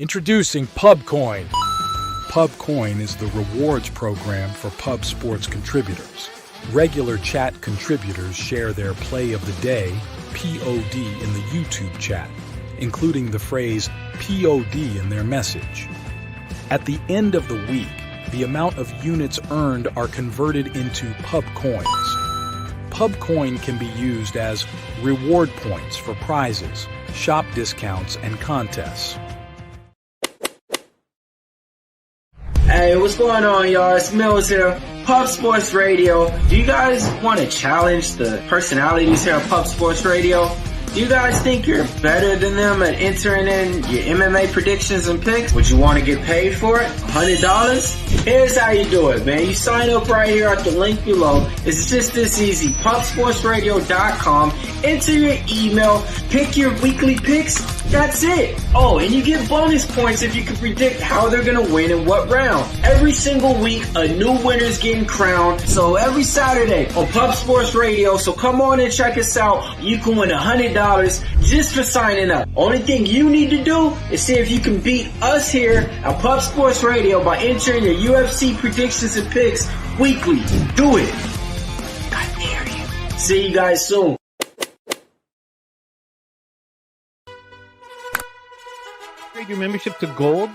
Introducing PubCoin. PubCoin is the rewards program for pub sports contributors. Regular chat contributors share their play of the day, POD, in the YouTube chat, including the phrase POD in their message. At the end of the week, the amount of units earned are converted into PubCoins. PubCoin can be used as reward points for prizes, shop discounts, and contests. Hey, what's going on, y'all? It's Mills here, Pub Sports Radio. Do you guys want to challenge the personalities here at Pub Sports Radio? Do you guys think you're better than them at entering in your MMA predictions and picks? Would you want to get paid for it? $100? Here's how you do it, man. You sign up right here at the link below. It's just this easy. PubSportsRadio.com. Enter your email. Pick your weekly picks. That's it. Oh, and you get bonus points if you can predict how they're going to win in what round. Every single week, a new winner's getting crowned. So every Saturday on Pub Sports Radio. So come on and check us out. You can win $100 just for signing up. Only thing you need to do is see if you can beat us here at Pub Sports Radio by entering your UFC predictions and picks weekly. Do it. I dare you. See you guys soon. Upgrade your membership to Gold,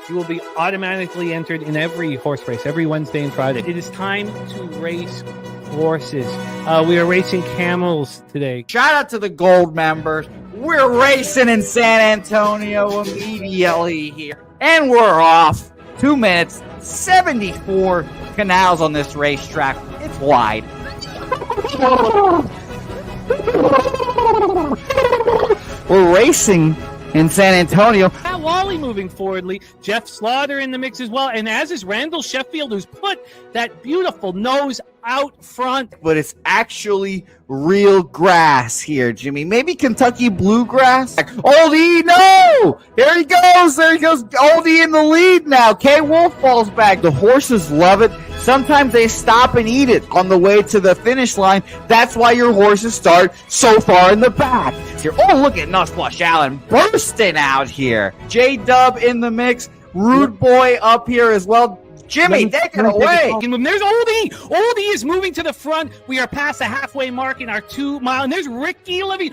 you will be automatically entered in every horse race, every Wednesday and Friday. It is time to race horses. We are racing camels today. Shout out to the Gold members. We're racing in San Antonio immediately here. And we're off. 2 minutes, 74 canals on this racetrack. It's wide. We're racing in San Antonio. Matt Wally moving forwardly. Jeff Slaughter in the mix as well. And as is Randall Sheffield, who's put that beautiful nose out front. But it's actually real grass here, Jimmy. Maybe Kentucky bluegrass. Oldie, no! There he goes. There he goes. Oldie in the lead now. K. Wolf falls back. The horses love it. Sometimes they stop and eat it on the way to the finish line. That's why your horses start so far in the back. Here, oh, look at Nussflush Allen bursting out here. J-Dub in the mix. Rude Boy up here as well. Jimmy, take it away. There's Oldie. Oldie is moving to the front. We are past the halfway mark in our 2 mile. And there's Ricky Levy.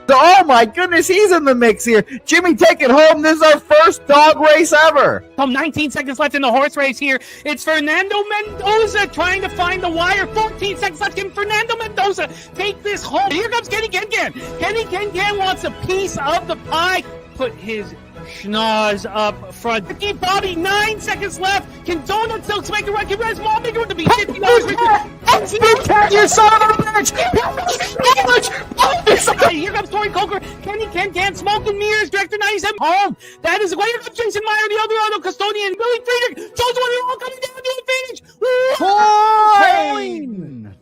Oh my goodness, he's in the mix here. Jimmy, take it home. This is our first dog race ever. 19 seconds left in the horse race here. It's Fernando Mendoza trying to find the wire. 14 seconds left. Can Fernando Mendoza take this home? Here comes Kenny Can. Kenny Can wants a piece of the pie. Put his schnoz up front. Ricky Bobby, 9 seconds left. Can Donut Silks make a run? Can Red Small make a run to be $50? You son of a bitch! Here comes Tori Coker. Kenny Can Smoking Mirrors. Director 97 home. That is way to Jason Meyer, the Eldorado Custodian. Billy Friedrich. Jones one all coming down the finish. Coin!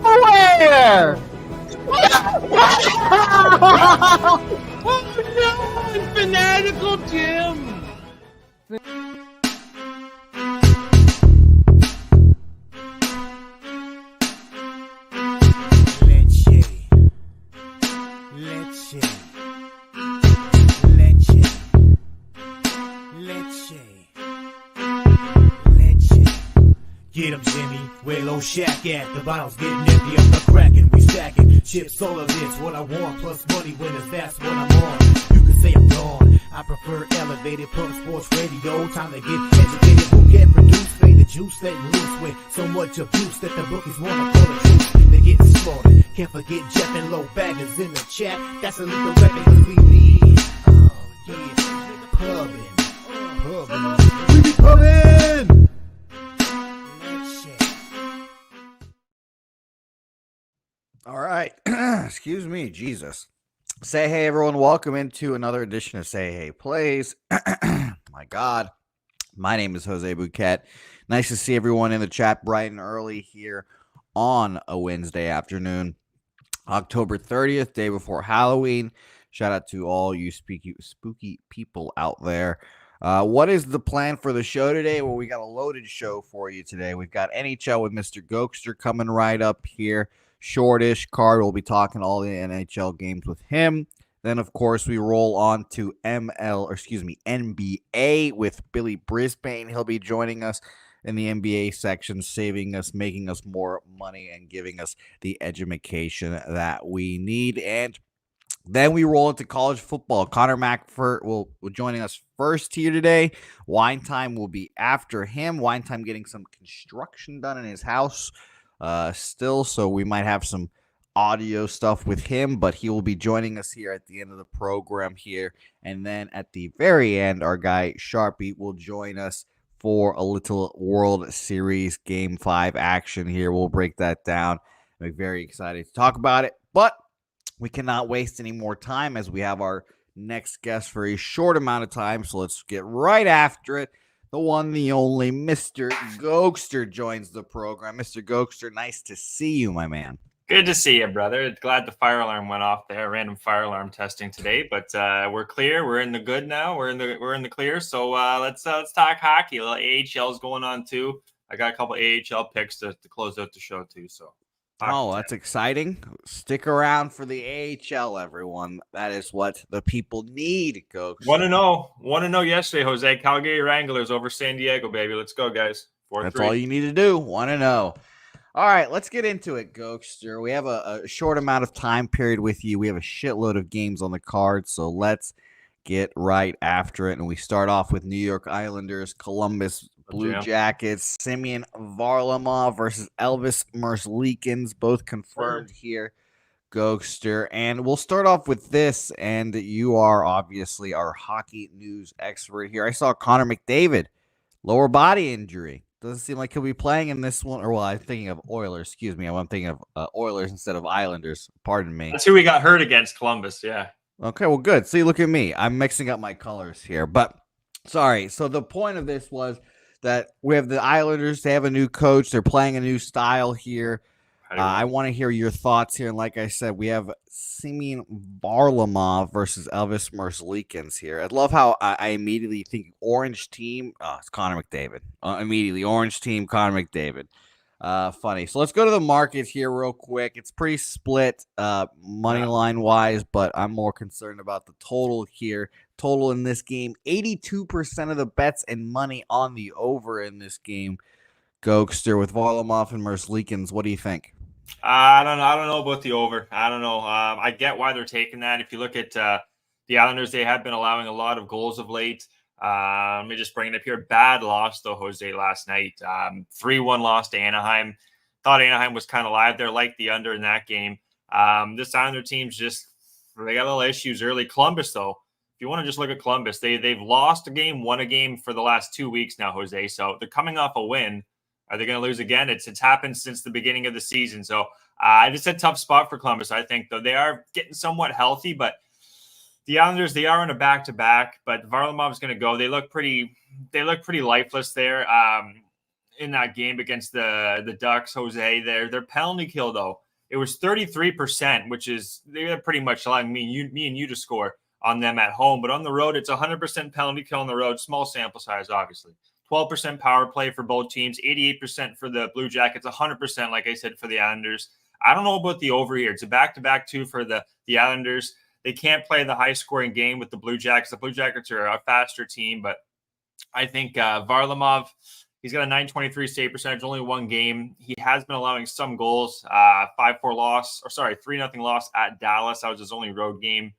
Nowhere! Oh no! Fanatical Jim! Get 'em, Jimmy, where low shack at? The bottle's getting empty, I'm not cracking, we stacking. Chips, all of this, what I want, plus money winners, that's what I'm on. You can say I'm gone, I prefer elevated Pub Sports Radio. Time to get educated, Bouquett produced, fade the juice, letting loose with so much abuse that the bookies wanna call the truth. They get slaughtered, can't forget Jeff and Low Baggers in the chat. That's a legal weapon, cause we need, oh yeah, pubbing. We be pubbing! All right. Excuse me, Jesus. Say hey, everyone. Welcome into another edition of Say Hey Plays. My God. My name is Jose Bouquett. Nice to see everyone in the chat bright and early here on a Wednesday afternoon. October 30th, day before Halloween. Shout out to all you spooky people out there. What is the plan for the show today? Well, we got a loaded show for you today. We've got NHL with Mr. Gokster coming right up here. shortish card. We'll be talking all the NHL games with him. Then, of course, we roll on to NBA with Billy Brisbane. He'll be joining us in the NBA section, saving us, making us more money, and giving us the education that we need. And then we roll into college football. Connor Mackford will joining us first here today. Wine Time will be after him. Wine Time getting some construction done in his house still, so we might have some audio stuff with him, but he will be joining us here at the end of the program here. And then at the very end, our guy Sharpie will join us for a little World Series Game 5 action here. We'll break that down. I'm very excited to talk about it, but we cannot waste any more time as we have our next guest for a short amount of time. So let's get right after it. The one, the only, Mr. Gokster joins the program. Mr. Gokster, nice to see you, my man. Good to see you, brother. Glad the fire alarm went off there. Random fire alarm testing today, but we're clear. We're in the good now. We're in the clear. So let's talk hockey. A little AHL is going on too. I got a couple AHL picks to close out the show too. So. Oh, that's exciting. Stick around for the AHL, everyone. That is what the people need, Gokster. Want to know yesterday, Jose. Calgary Wranglers over San Diego, baby. Let's go, guys. 4-3. That's all you need to do. Want to know. All right, let's get into it, Gokster. We have a short amount of time period with you. We have a shitload of games on the card, so let's get right after it. And we start off with New York Islanders, Columbus Blue Jackets, Simeon Varlamov versus Elvis Merzlikins, both confirmed here, Gokster. And we'll start off with this, and you are obviously our hockey news expert here. I saw Connor McDavid, lower body injury. Doesn't seem like he'll be playing in this one. Or, well, I'm thinking of Oilers. Excuse me. I'm thinking of Oilers instead of Islanders. Pardon me. That's who we got hurt against, Columbus. Yeah. Okay, well, good. See, look at me. I'm mixing up my colors here. But, sorry. So, the point of this was that we have the Islanders. They have a new coach. They're playing a new style here. I want to hear your thoughts here. And like I said, we have Simeon Varlamov versus Elvis Merzlikins here. I love how I immediately think orange team. Oh, it's Connor McDavid. Immediately, orange team, Connor McDavid. Funny. So let's go to the market here real quick. It's pretty split money line wise, but I'm more concerned about the total here. Total in this game, 82% of the bets and money on the over in this game. Gokster, with Varlamov and Merzlikins, what do you think? I don't know about the over. I don't know. I get why they're taking that. If you look at the Islanders, they have been allowing a lot of goals of late. Let me just bring it up here. Bad loss, though, Jose, last night. 3-1 loss to Anaheim. Thought Anaheim was kind of live there, like the under in that game. This Islander team's just, they got little issues early. Columbus, though, if you want to just look at Columbus, they've lost a game, won a game for the last 2 weeks now, Jose. So they're coming off a win. Are they going to lose again? It's happened since the beginning of the season. So it's a tough spot for Columbus, I think, though. They are getting somewhat healthy, but the Islanders, they are on a back-to-back, but Varlamov is going to go. They look pretty lifeless there in that game against the Ducks, Jose. Their penalty kill, though, it was 33%, which is they're pretty much allowing me and you to score on them at home. But on the road, it's 100% penalty kill on the road. Small sample size, obviously. 12% power play for both teams, 88% for the Blue Jackets, 100%, like I said, for the Islanders. I don't know about the over here. It's a back-to-back, too, for the Islanders. They can't play the high-scoring game with the Blue Jackets. The Blue Jackets are a faster team, but I think Varlamov, he's got a 923 save percentage, only one game. He has been allowing some goals, 3-0 loss at Dallas. That was his only road game.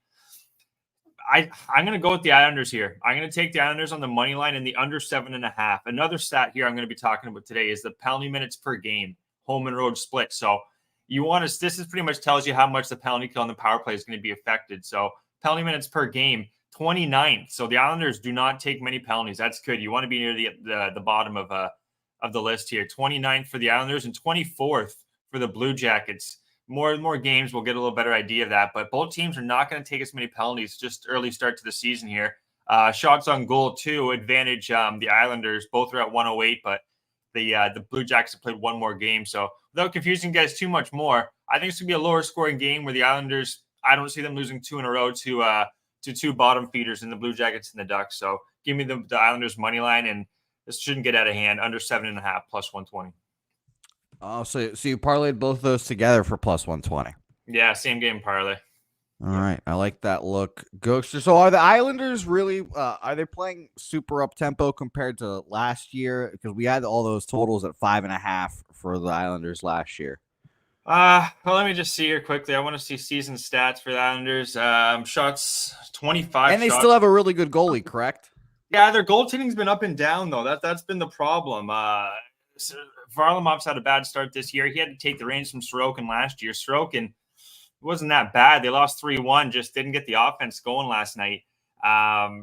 I'm going to go with the Islanders here. I'm going to take the Islanders on the money line and the under 7.5. Another stat here I'm going to be talking about today is the penalty minutes per game, home and road split. So this is pretty much tells you how much the penalty kill and the power play is going to be affected. So penalty minutes per game, 29th. So the Islanders do not take many penalties. That's good. You want to be near the bottom of the list here. 29th for the Islanders and 24th for the Blue Jackets. More games, we'll get a little better idea of that. But both teams are not going to take as many penalties, just early start to the season here. Shots on goal, too, advantage the Islanders. Both are at 108, but the Blue Jackets have played one more game. So without confusing guys too much more, I think it's going to be a lower scoring game where the Islanders, I don't see them losing 2 in a row to two bottom feeders in the Blue Jackets and the Ducks. So give me the Islanders money line, and this shouldn't get out of hand. Under 7.5 plus 120. Oh, so you parlayed both of those together for plus 120. Yeah, same game parlay. All right, I like that look, Ghoster. So are the Islanders really? Are they playing super up tempo compared to last year? Because we had all those totals at 5.5 for the Islanders last year. Well, let me just see here quickly. I want to see season stats for the Islanders. Shots 25, and they shots. Still have a really good goalie, correct? Yeah, their goaltending's been up and down though. That's been the problem. Varlamov's had a bad start this year. He had to take the reins from Sorokin last year. Sorokin wasn't that bad. They lost 3-1, just didn't get the offense going last night.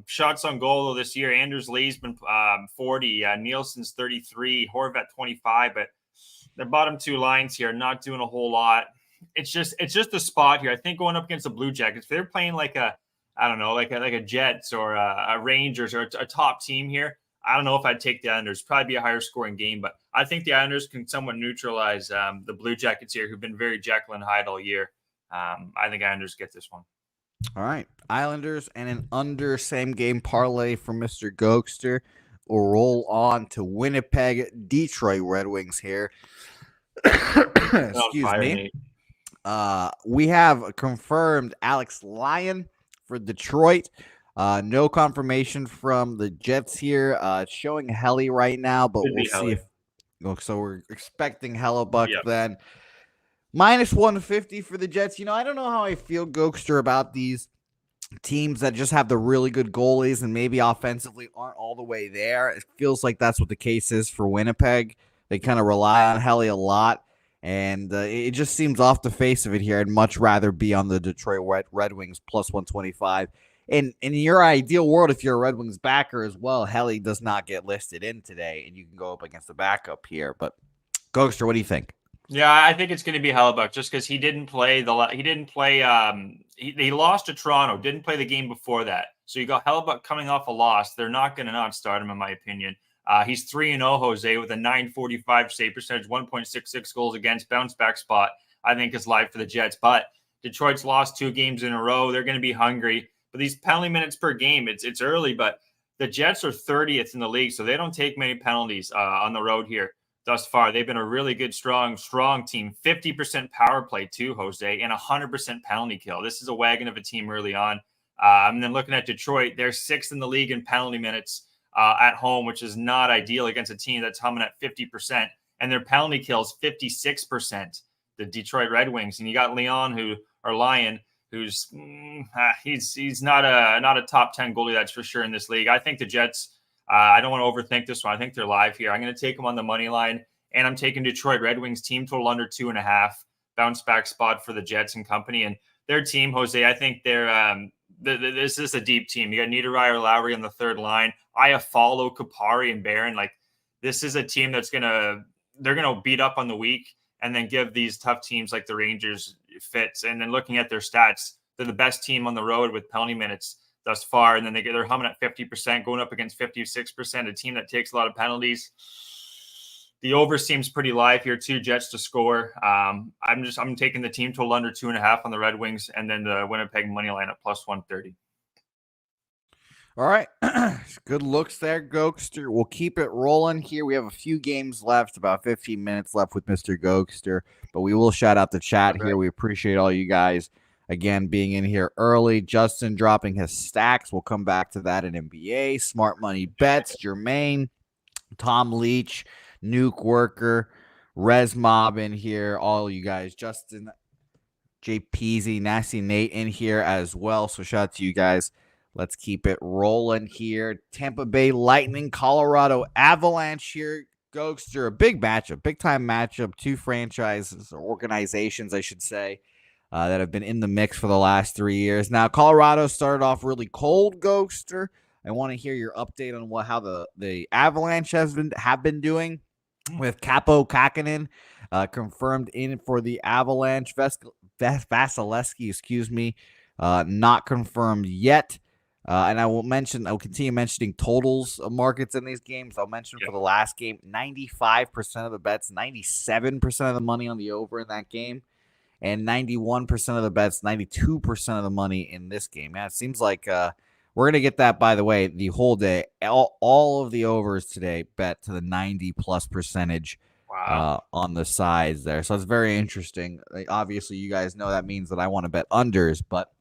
Shots on goal though this year, Anders Lee's been 40, Nielsen's 33, Horvat 25, but their bottom two lines here not doing a whole lot. It's just the spot here. I think going up against the Blue Jackets, if they're playing like a Jets or a Rangers or a top team here, I don't know if I'd take the Islanders. Probably be a higher scoring game, but I think the Islanders can somewhat neutralize the Blue Jackets here, who've been very Jekyll and Hyde all year. I think Islanders get this one. All right. Islanders and an under same game parlay for Mr. Gokster. We'll roll on to Winnipeg, Detroit Red Wings here. Excuse me. We have confirmed Alex Lyon for Detroit. No confirmation from the Jets here. It's showing Helly right now, but we'll see if. So we're expecting Hellebuck then. Minus 150 for the Jets. I don't know how I feel, Gokster, about these teams that just have the really good goalies and maybe offensively aren't all the way there. It feels like that's what the case is for Winnipeg. They kind of rely on Helly a lot, and it just seems off the face of it here. I'd much rather be on the Detroit Red Wings plus 125. And in your ideal world, if you're a Red Wings backer as well, Helly does not get listed in today, and you can go up against the backup here. But, Gokster, what do you think? Yeah, I think it's going to be Hellebuck just because he didn't play he lost to Toronto, didn't play the game before that. So you got Hellebuck coming off a loss. They're not going to not start him, in my opinion. He's 3-0, Jose, with a 945 save percentage, 1.66 goals against, bounce back spot. I think is live for the Jets. But Detroit's lost 2 games in a row. They're going to be hungry. But these penalty minutes per game, it's early, but the Jets are 30th in the league, so they don't take many penalties on the road here. Thus far, they've been a really good, strong team. 50% power play too, Jose, and 100% penalty kill. This is a wagon of a team early on. And then looking at Detroit, they're 6th in the league in penalty minutes at home, which is not ideal against a team that's humming at 50%. And their penalty kills 56%. The Detroit Red Wings, and you got Lyon, who's he's not a top 10 goalie, that's for sure in this league. I think the Jets. I don't want to overthink this one. I think they're live here. I'm going to take them on the money line, and I'm taking Detroit Red Wings team total under 2.5, bounce back spot for the Jets and company. And their team, Jose, I think this is a deep team. You got Niederreiter, Lowry on the third line. Iafallo, Kupari, and Barron. Like, this is a team they're going to beat up on the week and then give these tough teams like the Rangers fits. And then looking at their stats, they're the best team on the road with penalty minutes thus far, and then they're humming at 50%, going up against 56%, a team that takes a lot of penalties. The over seems pretty live here too. Jets to score. I'm taking the team total under 2.5 on the Red Wings, and then the Winnipeg money line at plus 130. All right, good looks there, Gokster. We'll keep it rolling here. We have a few games left, about 15 minutes left with Mr. Gokster, but we will shout out the chat here. We appreciate all you guys. Again, being in here early. Justin dropping his stacks. We'll come back to that in NBA. Smart Money Bets. Jermaine. Tom Leach. Nuke Worker. Res Mob in here. All you guys. Justin. JPZ. Nasty Nate in here as well. So shout out to you guys. Let's keep it rolling here. Tampa Bay Lightning. Colorado Avalanche here. Gokster. A big matchup. Big time matchup. 2 franchises or organizations, I should say. That have been in the mix for the last 3 years. Now, Colorado started off really cold, Gokster. I want to hear your update on how the Avalanche have been doing with Capo Kakkonen confirmed in for the Avalanche. Vasilevsky, not confirmed yet. And I'll continue mentioning totals of markets in these games. I'll mention for the last game, 95% of the bets, 97% of the money on the over in that game. And 91% of the bets, 92% of the money in this game. Yeah, it seems like we're going to get that, by the way, the whole day. All of the overs today bet to the 90-plus percentage Wow. on the sides there. So it's very interesting. Like, obviously, you guys know that means that I want to bet unders, but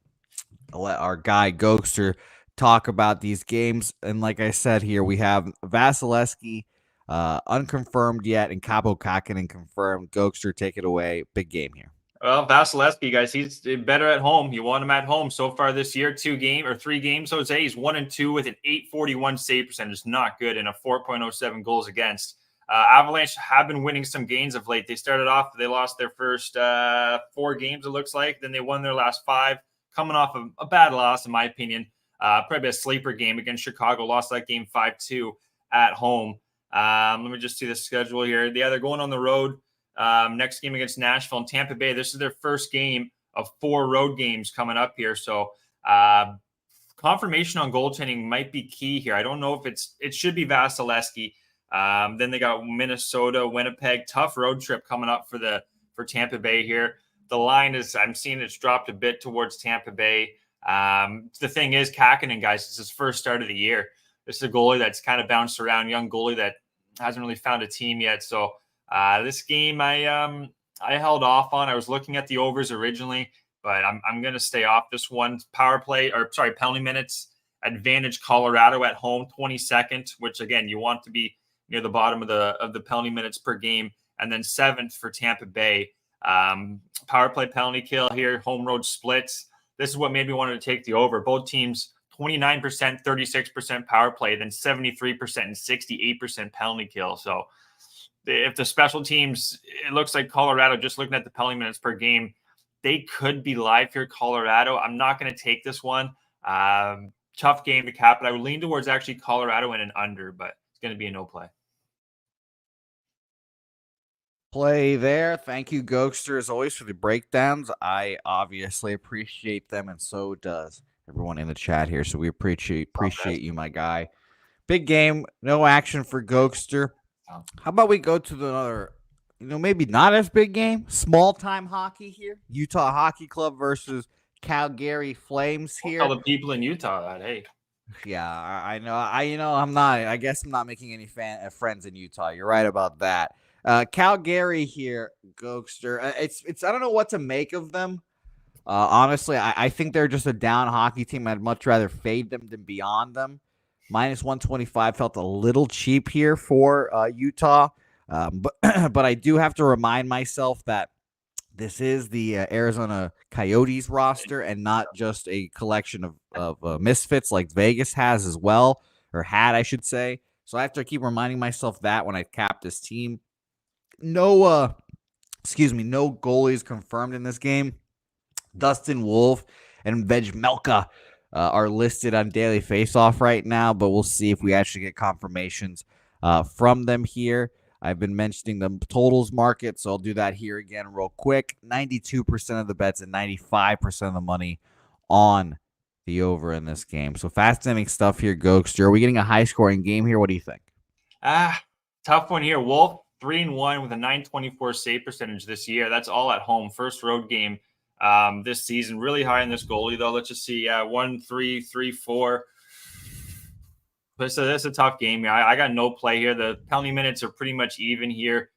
I'll let our guy Gokster talk about these games. And like I said here, we have Vasilevsky unconfirmed yet, and Cabo Kakinen confirmed. Gokster, take it away. Big game here. Well, Vasilevsky, guys, he's better at home. You want him at home so far this year. 3 games, Jose. He's 1-2 with an .841 save percentage. Not good, and a 4.07 goals against. Avalanche have been winning some games of late. They started off, they lost their first 4 games, it looks like. Then they won their last 5, coming off of a bad loss, in my opinion. Probably a sleeper game against Chicago. Lost that game 5-2 at home. Let me just see the schedule here. Yeah, they're going on the road. Next game against Nashville and Tampa Bay. This is their first game of 4 road games coming up here. So confirmation on goaltending might be key here. I don't know if it should be Vasilevsky. Then they got Minnesota, Winnipeg, tough road trip coming up for Tampa Bay here. The line is, I'm seeing it's dropped a bit towards Tampa Bay. The thing is, Kakinen, guys, it's his first start of the year. This is a goalie that's kind of bounced around, young goalie that hasn't really found a team yet. So this game I held off on. I was looking at the overs originally, but I'm going to stay off this one. Penalty minutes, advantage Colorado at home, 22nd, which again, you want to be near the bottom of the penalty minutes per game, and then 7th for Tampa Bay. Power play penalty kill here, home road splits. This is what made me want to take the over. Both teams 29%, 36% power play, then 73% and 68% penalty kill. So if the special teams, it looks like Colorado, just looking at the penalty minutes per game, they could be live here, Colorado. I'm not going to take this one. Tough game to cap it. I would lean towards actually Colorado and an under, but it's going to be a no play. Play there. Thank you, Gokster, as always, for the breakdowns. I obviously appreciate them, and so does everyone in the chat here. So we appreciate you, my guy. Big game, no action for Gokster. How about we go to another, maybe not as big game, small-time hockey here. Utah Hockey Club versus Calgary Flames here. Tell the people in Utah that, hey. Yeah, I know. I guess I'm not making any friends in Utah. You're right about that. Calgary here, Gokster. It's I don't know what to make of them. Honestly, I think they're just a down hockey team. I'd much rather fade them than be on them. Minus 125 felt a little cheap here for Utah. But I do have to remind myself that this is the Arizona Coyotes roster and not just a collection of misfits like Vegas has as well, or had, I should say. So I have to keep reminding myself that when I cap this team. No goalies confirmed in this game. Dustin Wolf and Veg Melka are listed on Daily Faceoff right now, but we'll see if we actually get confirmations from them here. I've been mentioning the totals market, so I'll do that here again real quick. 92% of the bets and 95% of the money on the over in this game. So fascinating stuff here, Gokster. Are we getting a high-scoring game here? What do you think? Tough one here. Wolf 3-1 with a .924 save percentage this year. That's all at home. First road game this season. Really high in this goalie, though. Let's just see. 1-3, 3-4. So that's a tough game. I got no play here. The penalty minutes are pretty much even here.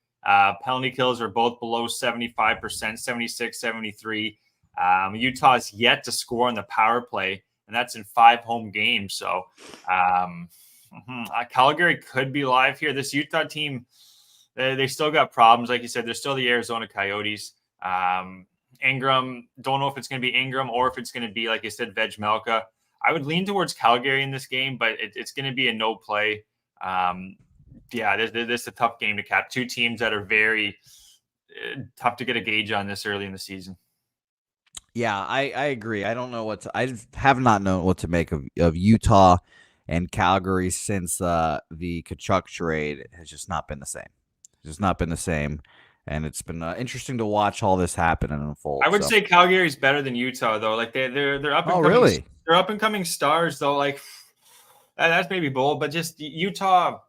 Penalty kills are both below 75%, 76, 73. Utah's yet to score on the power play, and that's in 5 home games. So Calgary could be live here. This Utah team, they still got problems. Like you said, they're still the Arizona Coyotes. Ingram, don't know if it's going to be Ingram or if it's going to be, like you said, Veg Melka. I would lean towards Calgary in this game, but it's going to be a no play. This is a tough game to cap. 2 teams that are very tough to get a gauge on this early in the season. Yeah, I agree. I don't know I just have not known what to make of Utah and Calgary since the Kachuk trade has just not been the same. It's just not been the same. And it's been interesting to watch all this happen and unfold. I would say Calgary's better than Utah, though. Like they're up. Really? They're up and coming stars, though. Like that's maybe bold, but just Utah,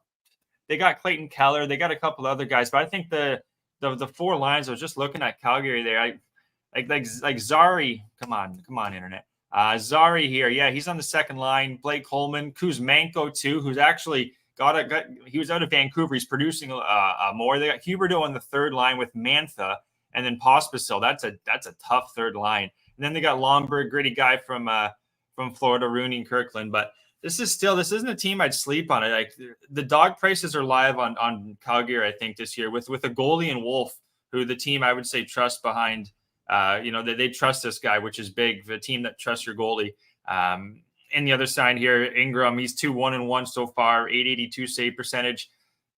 they got Clayton Keller, they got a couple other guys, but I think the 4 lines. I was just looking at Calgary there. Like Zari. Come on, internet. Zari here, yeah, he's on the second line. Blake Coleman, Kuzmenko too, who's actually He was out of Vancouver. He's producing more. They got Huberdeau on the third line with Mantha, and then Pospisil. That's a tough third line. And then they got Lomberg, gritty guy from Florida, Rooney and Kirkland. But this isn't a team I'd sleep on. Like the dog prices are live on Calgary, I think, this year with a goalie and Wolf, who the team I would say trusts behind. They trust this guy, which is big. The team that trusts your goalie. And the other side here, Ingram, he's 2-1-1 so far, 882 save percentage.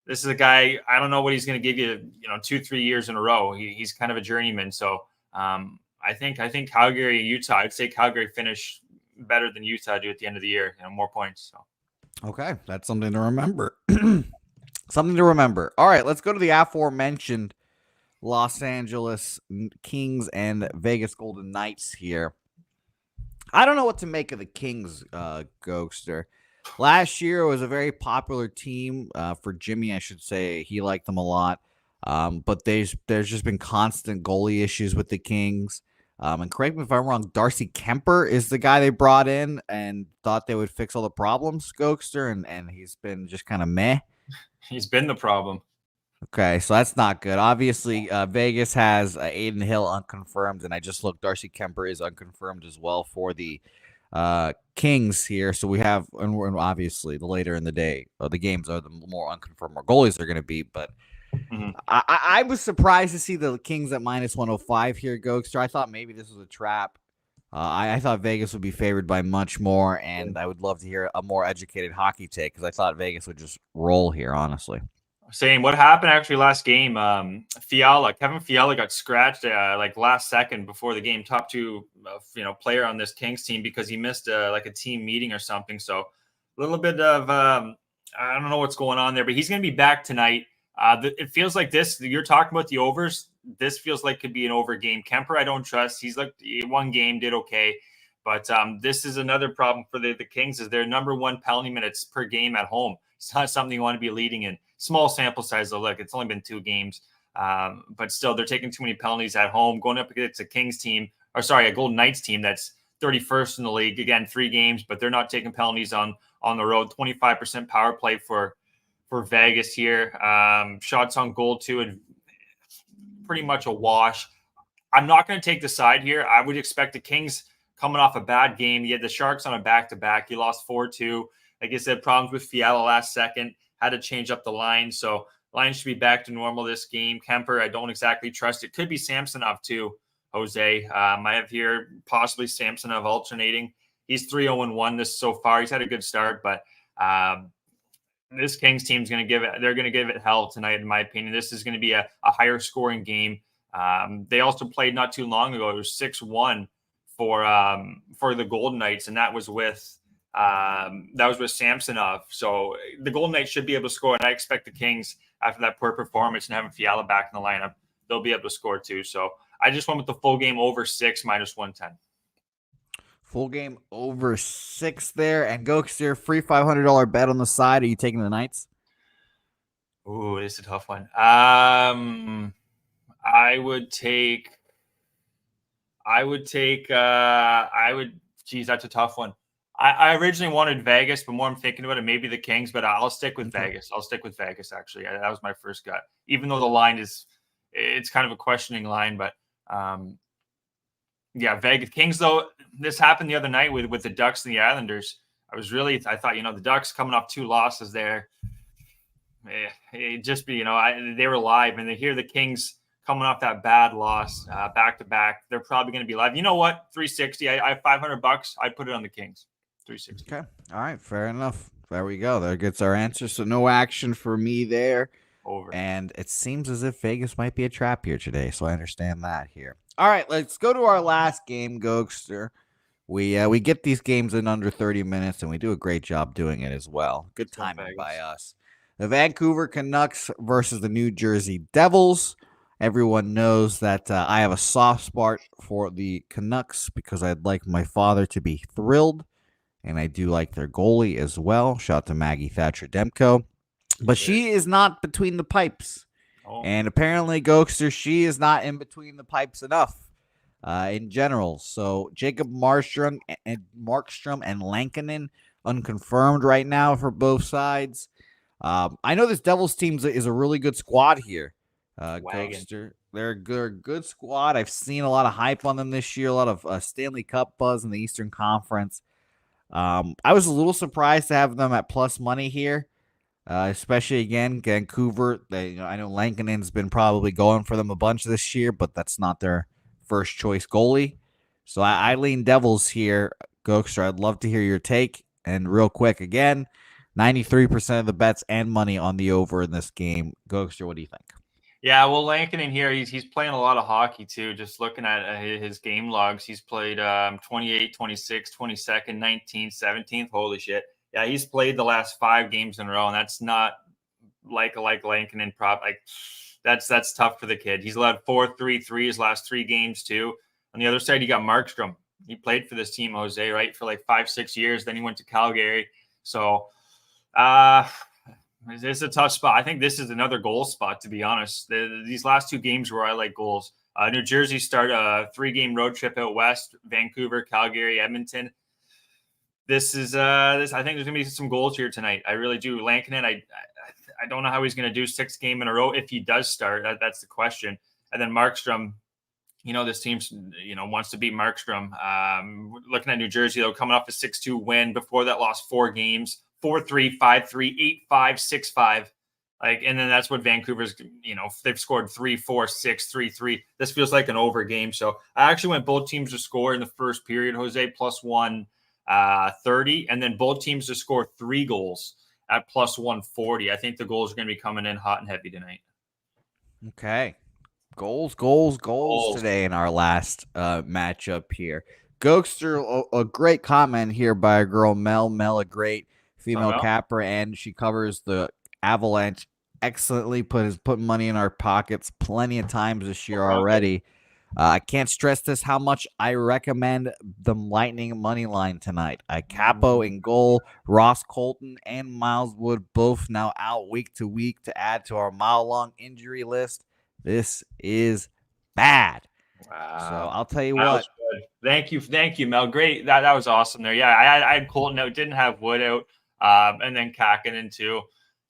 This is a guy, I don't know what he's going to give you, 2-3 years in a row. He's kind of a journeyman. So I think Calgary and Utah, I'd say Calgary finish better than Utah do at the end of the year, more points. So. Okay, that's something to remember. Something to remember. All right, let's go to the aforementioned Los Angeles Kings and Vegas Golden Knights here. I don't know what to make of the Kings, Gokster. Last year was a very popular team for Jimmy, I should say. He liked them a lot. But there's just been constant goalie issues with the Kings. And correct me if I'm wrong, Darcy Kemper is the guy they brought in and thought they would fix all the problems, Gokster, and he's been just kind of meh. He's been the problem. Okay, so that's not good. Obviously, Vegas has Aiden Hill unconfirmed, and I just looked. Darcy Kemper is unconfirmed as well for the Kings here. So we have, and obviously, the later in the day, the games are the more unconfirmed our goalies are going to be. But I was surprised to see the Kings at -105 here, Gokster. I thought maybe this was a trap. I thought Vegas would be favored by much more, and I would love to hear a more educated hockey take because I thought Vegas would just roll here, honestly. Saying what happened actually last game, Kevin Fiala got scratched like last second before the game, top two player on this Kings team because he missed a team meeting or something. So a little bit of I don't know what's going on there, but he's going to be back tonight. It feels like this. You're talking about the overs. This feels like could be an over game. Kemper, I don't trust. He's like one game did okay, but this is another problem for the Kings. Is their number one penalty minutes per game at home. It's not something you want to be leading in. Small sample size, though. Look, it's only been 2 games, but still, they're taking too many penalties at home. Going up against a Kings team, a Golden Knights team that's 31st in the league. Again, 3 games, but they're not taking penalties on the road. 25% power play for Vegas here. Shots on goal too, and pretty much a wash. I'm not going to take the side here. I would expect the Kings coming off a bad game. You had the Sharks on a back-to-back. You lost 4-2. Like I said, problems with Fiala last second. Had to change up the line. So line should be back to normal this game. Kemper, I don't exactly trust. It could be Samsonov too, Jose. I have here possibly Samsonov alternating. He's 3-0-1 this so far. He's had a good start, but this Kings team's going to give it hell tonight, in my opinion. This is going to be a higher scoring game. They also played not too long ago. It was 6-1 for the Golden Knights, and that was with Samsonov. So the Golden Knights should be able to score, and I expect the Kings, after that poor performance and having Fiala back in the lineup, they'll be able to score too. So I just went with the full game over 6 -110. Full game over 6 there. And Gokster, free $500 bet on the side. Are you taking the Knights? Ooh, it's a tough one. Geez, that's a tough one. I originally wanted Vegas, but more I'm thinking about it, maybe the Kings, but I'll stick with Vegas. I'll stick with Vegas, actually. That was my first gut. Even though the line it's kind of a questioning line, but Vegas. Kings, though, this happened the other night with the Ducks and the Islanders. I thought, the Ducks coming off 2 losses there. It just be, they were live, and they hear the Kings coming off that bad loss back-to-back. They're probably going to be live. You know what? 360. I have $500. I put it on the Kings. 360. Okay. All right. Fair enough. There we go. There gets our answer. So no action for me there. Over. And it seems as if Vegas might be a trap here today. So I understand that here. All right. Let's go to our last game, Gokster. We get these games in under 30 minutes, and we do a great job doing it as well. Good timing by us. The Vancouver Canucks versus the New Jersey Devils. Everyone knows that I have a soft spot for the Canucks because I'd like my father to be thrilled. And I do like their goalie as well. Shout out to Maggie Thatcher-Demko. But she is not between the pipes. Oh. And apparently, Gokster, she is not in between the pipes enough in general. So Jacob Markstrom and Lankinen unconfirmed right now for both sides. I know this Devils team is a really good squad here. Wagon. Gokster, they're a good squad. I've seen a lot of hype on them this year, a lot of Stanley Cup buzz in the Eastern Conference. I was a little surprised to have them at plus money here, especially again Vancouver. I know Lankinen's been probably going for them a bunch this year, but that's not their first choice goalie. So I lean Devils here, Gokster. I'd love to hear your take. And real quick, again, 93% of the bets and money on the over in this game. Gokster, what do you think? Yeah, well, Lankinen here, he's playing a lot of hockey too. Just looking at his game logs, he's played 28, 26, 22nd, 19th, 17th. Holy shit. Yeah, he's played the last 5 games in a row, and that's not like Lankinen prop. Like that's tough for the kid. He's led 4-3-3 his last 3 games too. On the other side, you got Markstrom. He played for this team, Jose, right, for like 5-6 years. Then he went to Calgary. So it's a tough spot. I think this is another goal spot, to be honest. These last 2 games where I like goals. New Jersey start a 3-game road trip out west: Vancouver, Calgary, Edmonton. This is I think there's gonna be some goals here tonight. I really do. Lankinen, I don't know how he's gonna do 6 games in a row if he does start. That's the question. And then Markstrom. This team, wants to beat Markstrom. Looking at New Jersey, though, coming off a 6-2 win. Before that, lost 4 games. 4-3, 5-3, 8-5, 6-5. And then that's what Vancouver's, they've scored 3-4, 6, 3-3. This feels like an over game. So I actually went both teams to score in the first period, Jose, plus 130. And then both teams to score 3 goals at plus 140. I think the goals are going to be coming in hot and heavy tonight. Okay. Goals today in our last matchup here. Gokster, a great comment here by a girl, Mel, a great female capper, and she covers the Avalanche excellently, put money in our pockets plenty of times this year already. I can't stress this how much I recommend the Lightning money line tonight. Capo in goal, Ross Colton and Miles Wood both now out week to week to add to our mile-long injury list. This is bad. Wow. So I'll tell you what. Thank you, Mel. Great. That was awesome there. Yeah, I had Colton out, didn't have Wood out, and then Kakinen too.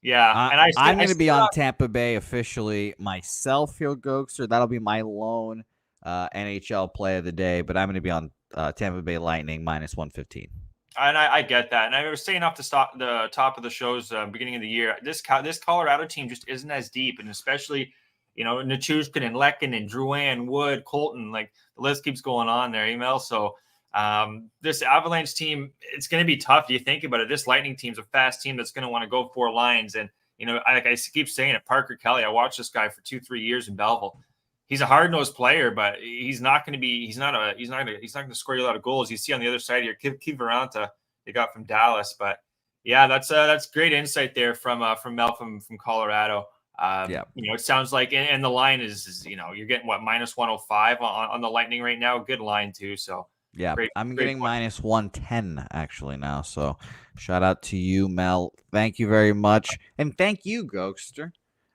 Yeah, and I'm going to be on Tampa Bay officially myself here, Gokster. That'll be my lone NHL play of the day, but I'm going to be on Tampa Bay Lightning minus 115. And I get that. And I was saying off the top of the show's beginning of the year, this Colorado team just isn't as deep, and especially – Nichushkin and Lekin and Drouin, Wood, Colton, the list keeps going on there, email. So this Avalanche team, it's going to be tough. You think about it. This Lightning team's a fast team that's going to want to go 4 lines. And, I keep saying it, Parker Kelly, I watched this guy for 2-3 years in Belleville. He's a hard-nosed player, but he's not going to score you a lot of goals. You see on the other side here, Kiviranta, they got from Dallas. But yeah, that's great insight there from Mel from Colorado. It sounds like, and the line is you're getting minus 105 on the Lightning right now. Good line too. So yeah, I'm getting minus 110 actually now. So shout out to you, Mel. Thank you very much, and thank you, Gokster.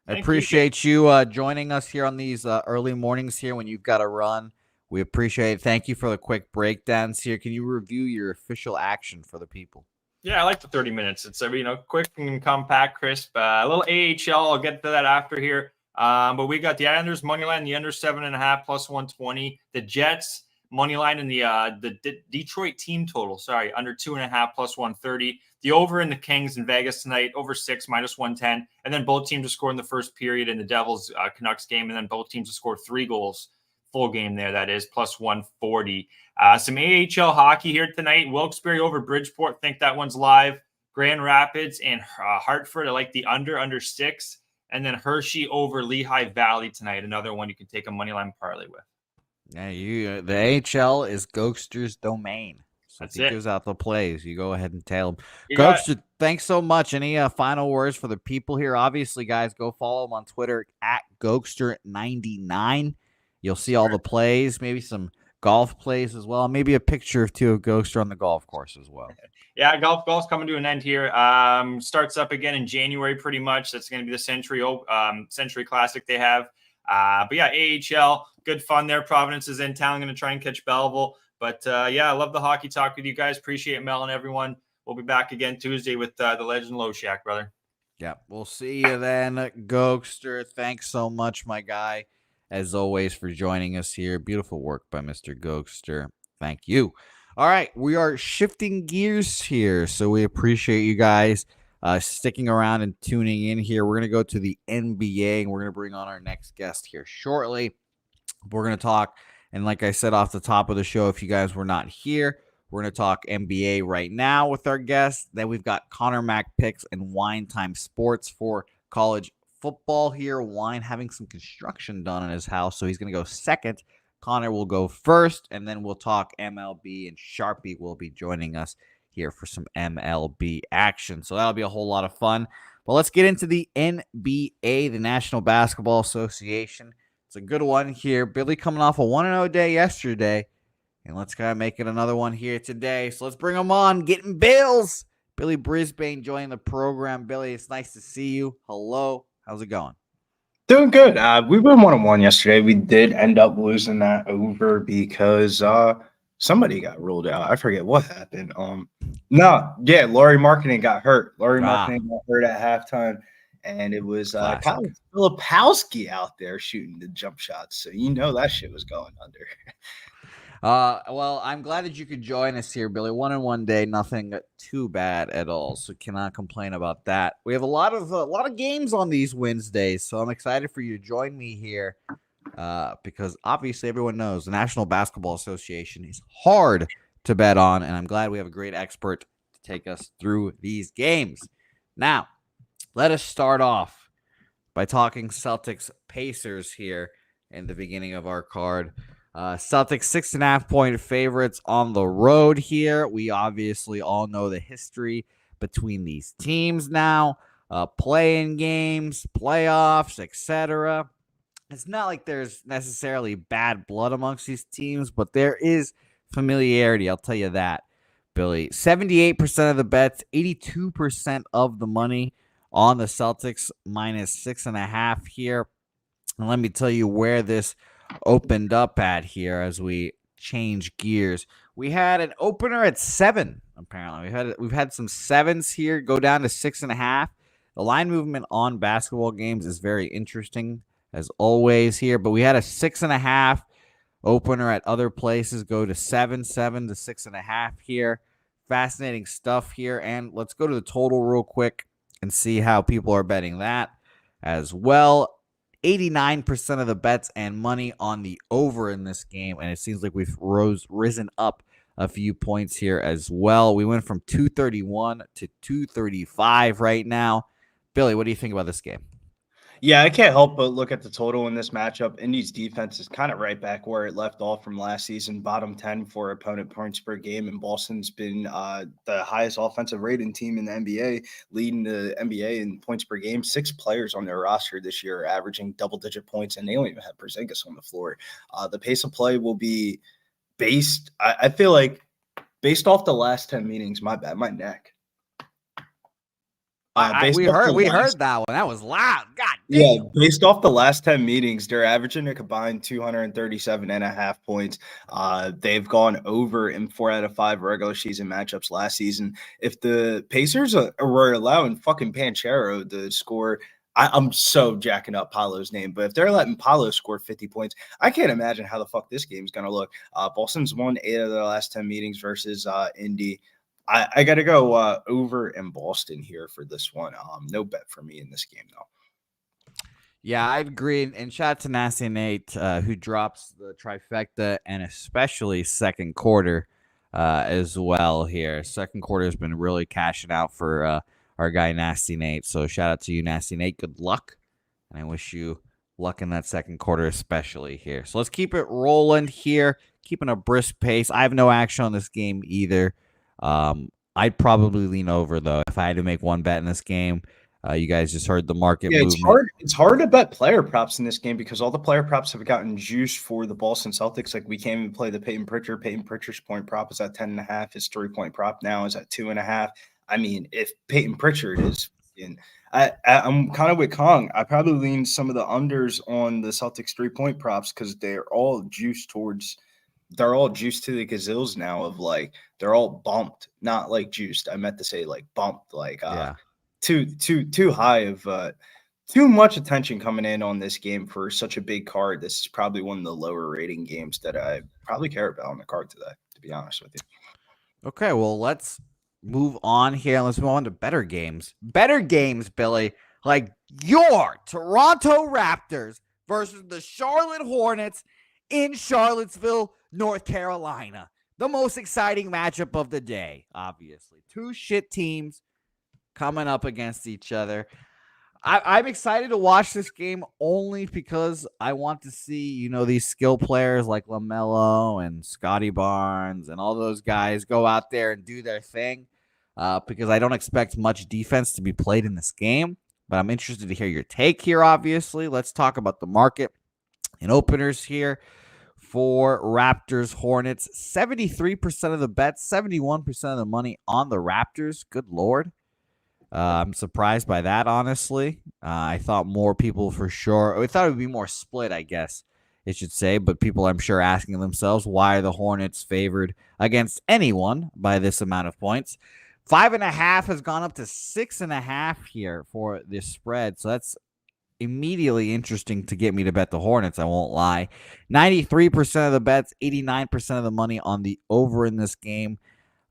I appreciate you joining us here on these early mornings here when you've got to run. We appreciate it. Thank you for the quick breakdowns here. Can you review your official action for the people? Yeah, I like the 30 minutes. It's quick and compact, crisp. A little AHL. I'll get to that after here. But we got the Islanders money line, the under 7.5 plus 120. The Jets money line and the Detroit team total. Sorry, under 2.5 plus 130. The over in the Kings in Vegas tonight, over 6 minus 110. And then both teams to score in the first period in the Devils Canucks game, and then both teams to score 3 goals. Full game there, that is, plus 140. Some AHL hockey here tonight. Wilkes-Barre over Bridgeport. Think that one's live. Grand Rapids and Hartford. I like the under 6. And then Hershey over Lehigh Valley tonight. Another one you can take a money line parlay with. Yeah, the AHL is Gokster's domain. So if he gives out the plays, you go ahead and tell him. Gokster, thanks so much. Any final words for the people here? Obviously, guys, go follow him on Twitter at Gokster99. You'll see all the plays, maybe some golf plays as well, maybe a picture or two of Gokster on the golf course as well. Yeah, golf's coming to an end here. Starts up again in January pretty much. That's going to be the Century Classic they have. But yeah, AHL, good fun there. Providence is in town. Going to try and catch Belleville. But yeah, I love the hockey talk with you guys. Appreciate it, Mel and everyone. We'll be back again Tuesday with the legend Low Shack, brother. Yeah, we'll see you then, Gokster. Thanks so much, my guy, as always, for joining us here. Beautiful work by Mr. Gokster. Thank you. All right, we are shifting gears here, so we appreciate you guys sticking around and tuning in here. We're going to go to the NBA, and we're going to bring on our next guest here shortly. We're going to talk, and like I said off the top of the show, if you guys were not here, we're going to talk NBA right now with our guests. Then we've got Connor Mack picks and Wine Time Sports for college football here. Wine having some construction done in his house, so he's going to go second. Connor will go first, and then we'll talk MLB, and Sharpie will be joining us here for some MLB action. So that'll be a whole lot of fun. But let's get into the NBA, the National Basketball Association. It's a good one here. Billy coming off a 1-0 day yesterday. And let's kind of make it another one here today. So let's bring them on. Getting Bills. Billy Brisbane joining the program. Billy, it's nice to see you. Hello. How's it going? Doing good. We went 1-1 yesterday. We did end up losing that over because somebody got ruled out. I forget what happened. Laurie Marketing got hurt. Marketing got hurt at halftime. And it was Kyle Filipowski out there shooting the jump shots. So you know that shit was going under. Well, I'm glad that you could join us here, Billy. 1-1 day, nothing too bad at all. So cannot complain about that. We have a lot of games on these Wednesdays, so I'm excited for you to join me here. Because obviously everyone knows the National Basketball Association is hard to bet on, and I'm glad we have a great expert to take us through these games. Now, let us start off by talking Celtics Pacers here in the beginning of our card. Celtics 6.5-point favorites on the road here. We obviously all know the history between these teams now, play-in games, playoffs, etc. It's not like there's necessarily bad blood amongst these teams, but there is familiarity, I'll tell you that, Billy. 78% of the bets, 82% of the money on the Celtics, minus 6.5 here. And let me tell you where this opened up at here as we change gears. We had an opener at 7, apparently. We've had some 7s here go down to 6.5. The line movement on basketball games is very interesting, as always here, but we had a 6.5 opener at other places go to 7 to 6.5 here. Fascinating stuff here. And let's go to the total real quick and see how people are betting that as well. 89% of the bets and money on the over in this game, and it seems like we've risen up a few points here as well. We went from 231 to 235 right now. Billy, what do you think about this game? Yeah, I can't help but look at the total in this matchup. Indy's defense is kind of right back where it left off from last season, bottom 10 for opponent points per game, and Boston's been the highest offensive rating team in the NBA, leading the NBA in points per game. 6 players on their roster this year are averaging double-digit points, and they don't even have Porzingis on the floor. The pace of play will be based, I feel like, based off the last 10 meetings. My bad, my neck. We heard that one. That was loud. God damn. Yeah, based off the last 10 meetings, they're averaging a combined 237.5 points. They've gone over in 4 out of 5 regular season matchups last season. If the Pacers were allowing fucking Panchero to score, I'm so jacking up Paolo's name, but if they're letting Paolo score 50 points, I can't imagine how the fuck this game's going to look. Boston's won 8 of their last 10 meetings versus Indy. I got to go over in Boston here for this one. No bet for me in this game, though. Yeah, I agree. And shout out to Nasty Nate, who drops the trifecta and especially second quarter as well here. Second quarter has been really cashing out for our guy Nasty Nate. So shout out to you, Nasty Nate. Good luck. And I wish you luck in that second quarter especially here. So let's keep it rolling here, keeping a brisk pace. I have no action on this game either. I'd probably lean over, though, if I had to make one bet in this game. You guys just heard the market movement. It's hard to bet player props in this game because all the player props have gotten juiced for the Boston Celtics. Like, we can't even play the Peyton Pritchard. Peyton Pritchard's point prop is at 10.5. His 3-point prop now is at 2.5. I mean, if Peyton Pritchard is in, I'm kind of with Kong. I probably lean some of the unders on the Celtics 3-point props because they're all juiced towards – they're all juiced to the gazills now of, like, they're all bumped, not like juiced. I meant to say, like, bumped. Like, too high of too much attention coming in on this game for such a big card. This is probably one of the lower rating games that I probably care about on the card today, to be honest with you. Okay, well, let's move on here. Let's move on to better games. Better games, Billy, like your Toronto Raptors versus the Charlotte Hornets in Charlottesville, North Carolina. The most exciting matchup of the day, obviously. Two shit teams coming up against each other. I'm excited to watch this game only because I want to see, these skill players like LaMelo and Scotty Barnes and all those guys go out there and do their thing because I don't expect much defense to be played in this game. But I'm interested to hear your take here, obviously. Let's talk about the market and openers here for Raptors Hornets. 73% of the bets, 71% of the money on the Raptors. Good Lord. I'm surprised by that, honestly. I thought more people for sure. I thought it would be more split, I guess it should say. But people, I'm sure, asking themselves, why are the Hornets favored against anyone by this amount of points? 5.5 has gone up to 6.5 here for this spread. So that's immediately interesting to get me to bet the Hornets, I won't lie. 93% of the bets, 89% of the money on the over in this game.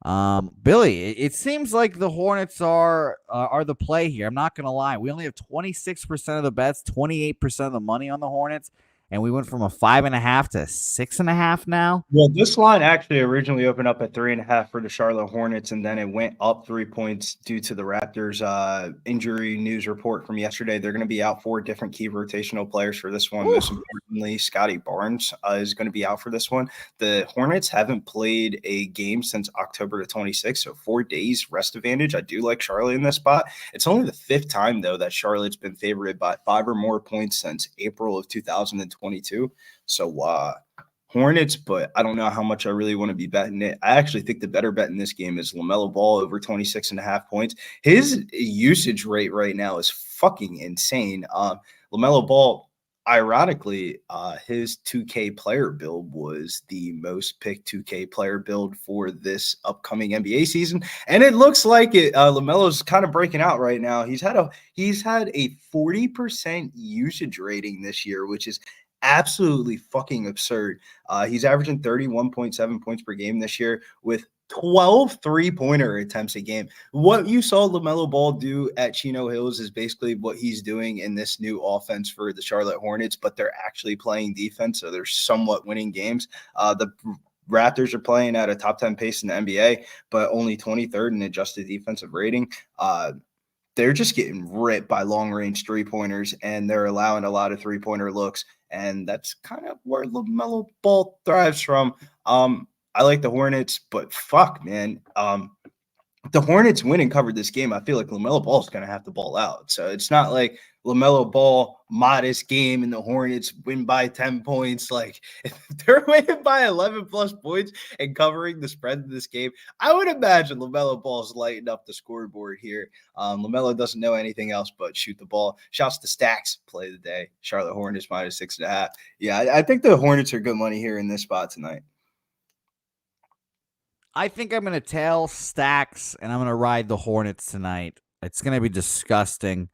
Billy, it seems like the Hornets are the play here. I'm not going to lie. We only have 26% of the bets, 28% of the money on the Hornets, and we went from a 5.5 to 6.5 now. Well, this line actually originally opened up at 3.5 for the Charlotte Hornets, and then it went up 3 points due to the Raptors' injury news report from yesterday. They're going to be out 4 different key rotational players for this one. Ooh. Most importantly, Scotty Barnes is going to be out for this one. The Hornets haven't played a game since October the 26th, so 4 days rest advantage. I do like Charlotte in this spot. It's only the 5th time, though, that Charlotte's been favored by 5 or more points since April of 2022. So Hornets, but I don't know how much I really want to be betting it. I actually think the better bet in this game is LaMelo Ball over 26.5 points. His usage rate right now is fucking insane. LaMelo Ball, ironically, his 2K player build was the most picked 2K player build for this upcoming NBA season, and it looks like it. LaMelo's kind of breaking out right now. He's had a 40% usage rating this year, which is absolutely fucking absurd. He's averaging 31.7 points per game this year with 12 three-pointer attempts a game. What you saw LaMelo Ball do at Chino Hills is basically what he's doing in this new offense for the Charlotte Hornets, but they're actually playing defense, so they're somewhat winning games. The Raptors are playing at a top 10 pace in the NBA, but only 23rd in adjusted defensive rating. They're just getting ripped by long-range three-pointers, and they're allowing a lot of three-pointer looks, and that's kind of where LaMelo Ball thrives from. I like the Hornets, but fuck, man. The Hornets win and covered this game. I feel like LaMelo Ball is going to have to ball out. So it's not like LaMelo Ball, modest game, and the Hornets win by 10 points. Like, if they're winning by 11 plus points and covering the spread in this game, I would imagine LaMelo Ball's lighting up the scoreboard here. LaMelo doesn't know anything else but shoot the ball. Shouts to Stacks, play of the day. Charlotte Hornets minus 6.5. Yeah, I think the Hornets are good money here in this spot tonight. I think I'm going to tail Stacks, and I'm going to ride the Hornets tonight. It's going to be disgusting,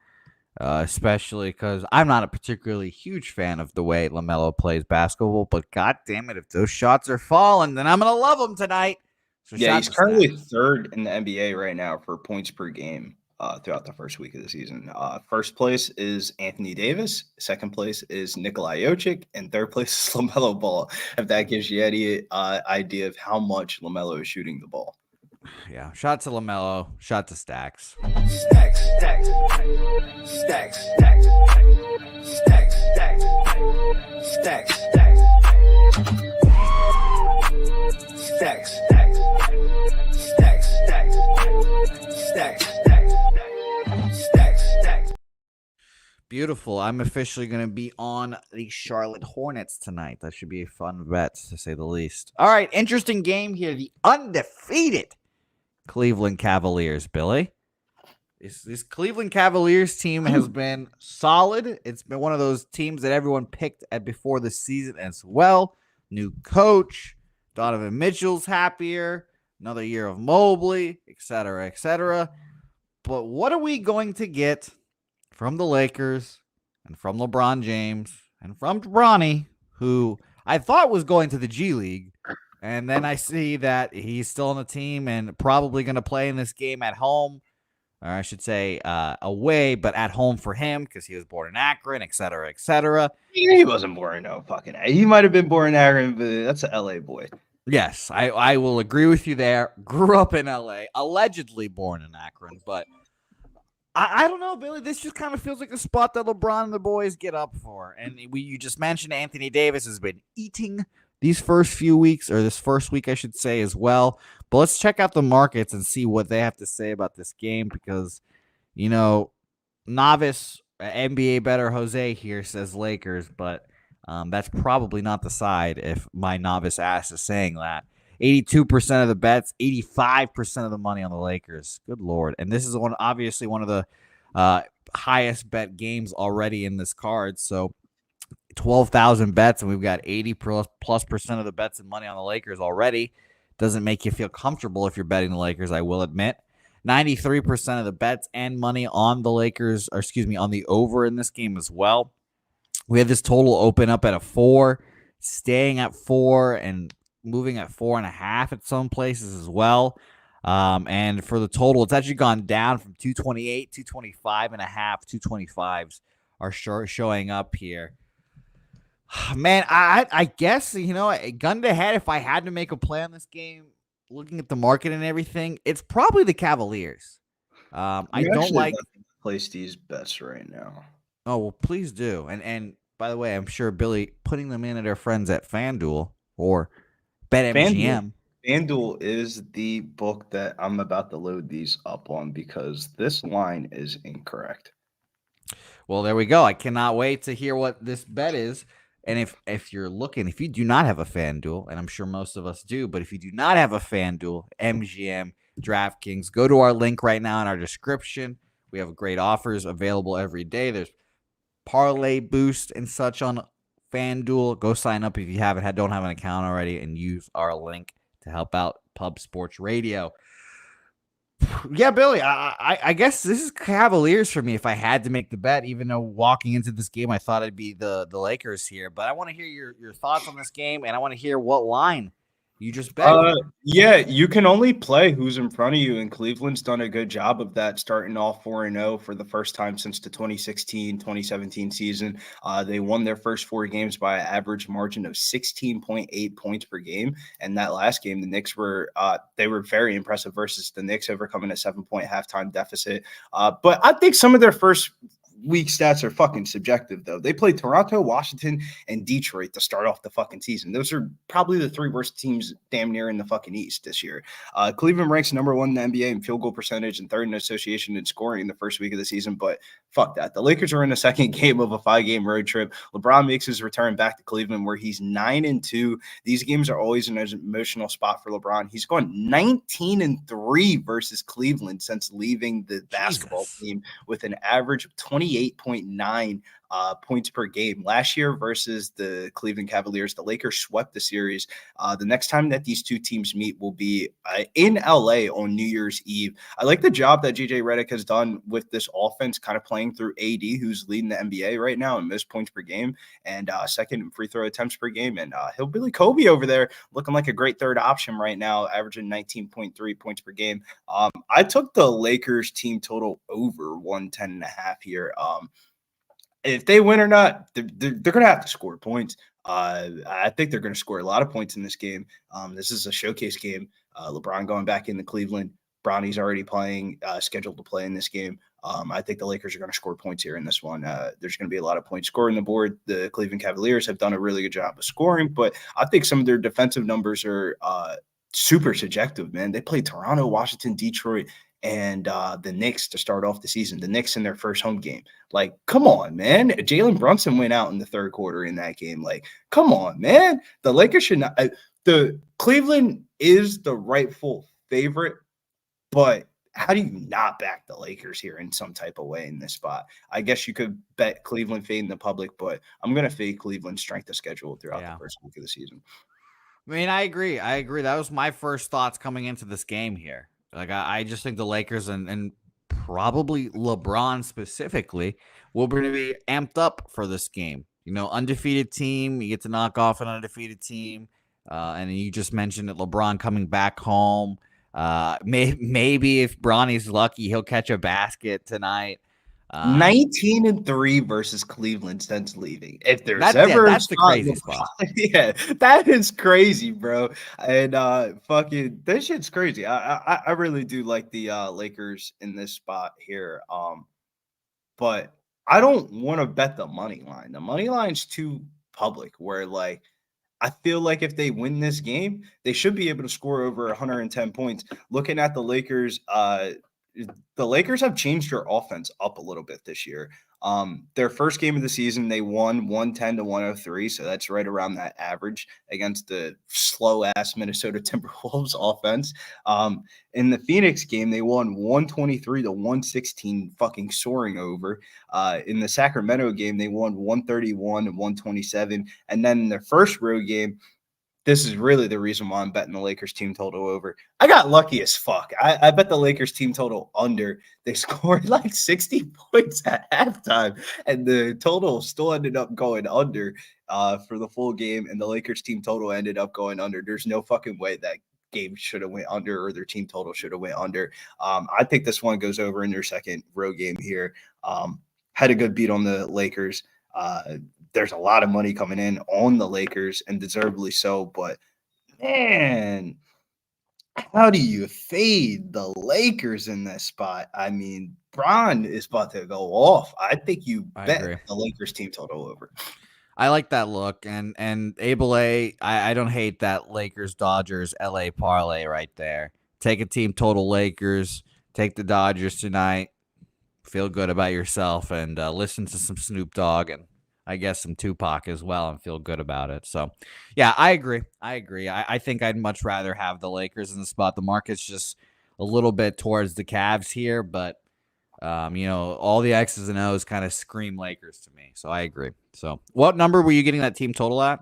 especially because I'm not a particularly huge fan of the way LaMelo plays basketball, but God damn it, if those shots are falling, then I'm going to love them tonight. So yeah, he's currently 3rd in the NBA right now for points per game throughout the first week of the season. First place is Anthony Davis. Second place is Nikola Jokic. And third place is LaMelo Ball, if that gives you any idea of how much LaMelo is shooting the ball. Yeah, shot to LaMelo, shot to Stacks. Stacks, stacks, stacks, stacks, stacks, stacks, stacks, stacks, stacks, stacks, stacks, stacks. Beautiful. I'm officially going to be on the Charlotte Hornets tonight. That should be a fun bet, to say the least. All right, interesting game here. The undefeated Cleveland Cavaliers, Billy. This Cleveland Cavaliers team has been solid. It's been one of those teams that everyone picked at before the season as well. New coach, Donovan Mitchell's happier, another year of Mobley, etc., etc. But what are we going to get from the Lakers and from LeBron James and from Bronny, who I thought was going to the G League, and then I see that he's still on the team and probably going to play in this game at home, or I should say away, but at home for him because he was born in Akron, et cetera, et cetera. He wasn't born no fucking. He might have been born in Akron, but that's an LA boy. Yes, I will agree with you there. Grew up in LA, allegedly born in Akron, but I don't know, Billy. This just kind of feels like a spot that LeBron and the boys get up for. And you just mentioned Anthony Davis has been eating these first few weeks, or this first week, I should say, as well. But let's check out the markets and see what they have to say about this game because, novice NBA bettor Jose here says Lakers, but that's probably not the side if my novice ass is saying that. 82% of the bets, 85% of the money on the Lakers. Good Lord. And this is obviously one of the highest bet games already in this card. So 12,000 bets, and we've got 80+% of the bets and money on the Lakers already. Doesn't make you feel comfortable if you're betting the Lakers, I will admit. 93% of the bets and money on the Lakers, on the over in this game as well. We had this total open up at a 4, staying at 4, and moving at 4.5 at some places as well. And for the total, it's actually gone down from 228, 225.5, 225s are showing up here. Man, I guess, gun to head, if I had to make a play on this game, looking at the market and everything, it's probably the Cavaliers. I don't like place these bets right now. Oh, well, please do. And by the way, I'm sure Billy putting them in at our friends at FanDuel or BetMGM. FanDuel is the book that I'm about to load these up on because this line is incorrect. Well, there we go. I cannot wait to hear what this bet is. And if you're looking, if you do not have a FanDuel, and I'm sure most of us do, but if you do not have a FanDuel, MGM, DraftKings, go to our link right now in our description. We have great offers available every day. There's parlay boost and such on FanDuel. Go sign up if you don't have an account already, and use our link to help out Pub Sports Radio. Yeah, Billy, I guess this is Cavaliers for me if I had to make the bet, even though walking into this game I thought it'd be the Lakers here. But I want to hear your thoughts on this game, and I want to hear what line you just bet. Yeah, you can only play who's in front of you, and Cleveland's done a good job of that, starting off 4-0 for the first time since the 2016-2017 season. They won their first 4 games by an average margin of 16.8 points per game, and that last game, the Knicks were very impressive versus the Knicks, overcoming a 7-point halftime deficit. But I think some of their first week stats are fucking subjective, though. They played Toronto, Washington, and Detroit to start off the fucking season. Those are probably the 3 worst teams damn near in the fucking East this year. Cleveland ranks number 1 in the NBA in field goal percentage and 3rd in association in scoring in the first week of the season, but fuck that. The Lakers are in the second game of a 5-game road trip. LeBron makes his return back to Cleveland, where he's 9-2. These games are always an emotional spot for LeBron. He's gone 19-3 versus Cleveland since leaving the basketball team, with an average of 28.9 points per game. Last year versus the Cleveland Cavaliers, the Lakers swept the series. The next time that these two teams meet will be in LA on New Year's Eve. I like the job that JJ Redick has done with this offense, kind of playing through AD, who's leading the NBA right now in most points per game and second in free throw attempts per game. And Hillbilly Kobe over there looking like a great third option right now, averaging 19.3 points per game. I took the Lakers team total over 110.5 here. If they win or not, they're going to have to score points. I think they're going to score a lot of points in this game. This is a showcase game. LeBron going back into Cleveland. Bronny's already playing, scheduled to play in this game. I think the Lakers are going to score points here in this one. There's going to be a lot of points scored on the board. The Cleveland Cavaliers have done a really good job of scoring, but I think some of their defensive numbers are super subjective, man. They played Toronto, Washington, Detroit, and the Knicks to start off the season. The Knicks in their first home game. Like, come on, man. Jalen Brunson went out in the third quarter in that game. Like, come on, man. The Lakers should not the Cleveland is the rightful favorite, but how do you not back the Lakers here in some type of way in this spot? I guess you could bet Cleveland fading the public, but I'm going to fade Cleveland's strength of schedule throughout the first week of the season. I mean, I agree. That was my first thoughts coming into this game here. Like, I just think the Lakers and probably LeBron specifically, will be amped up for this game. You know, undefeated team, you get to knock off an undefeated team. And you just mentioned that LeBron coming back home. Maybe if Bronny's lucky, he'll catch a basket tonight. 19-3 versus Cleveland since leaving. If there's that's the crazy spot. Yeah, that is crazy, bro. And fucking this shit's crazy. I really do like the Lakers in this spot here. But I don't want to bet the money line. The money line's too public. Where like I feel like if they win this game, they should be able to score over 110 points. Looking at the Lakers have changed their offense up a little bit this year. Their first game of the season, they won 110-103, so that's right around that average against the slow-ass Minnesota Timberwolves offense. In the Phoenix game, they won 123-116, fucking soaring over. In the Sacramento game, they won 131-127, and then in their first road game, this is really the reason why I'm betting the Lakers team total over. I got lucky as fuck. I bet the Lakers team total under. They scored like 60 points at halftime, and the total still ended up going under for the full game, and the Lakers team total ended up going under. There's no fucking way that game should have went under or their team total should have went under. I think this one goes over in their second road game here. Had a good beat on the Lakers. There's a lot of money coming in on the Lakers, and deservedly so. But, man, how do you fade the Lakers in this spot? I mean, Bron is about to go off. I think you bet the Lakers team total over. I like that look. And Abel A, I don't hate that Lakers-Dodgers LA parlay right there. Take a team total Lakers. Take the Dodgers tonight. Feel good about yourself, and listen to some Snoop Dogg and I guess some Tupac as well, and feel good about it. So, yeah, I agree. I think I'd much rather have the Lakers in the spot. The market's just a little bit towards the Cavs here, but, all the X's and O's kind of scream Lakers to me. So I agree. So what number were you getting that team total at?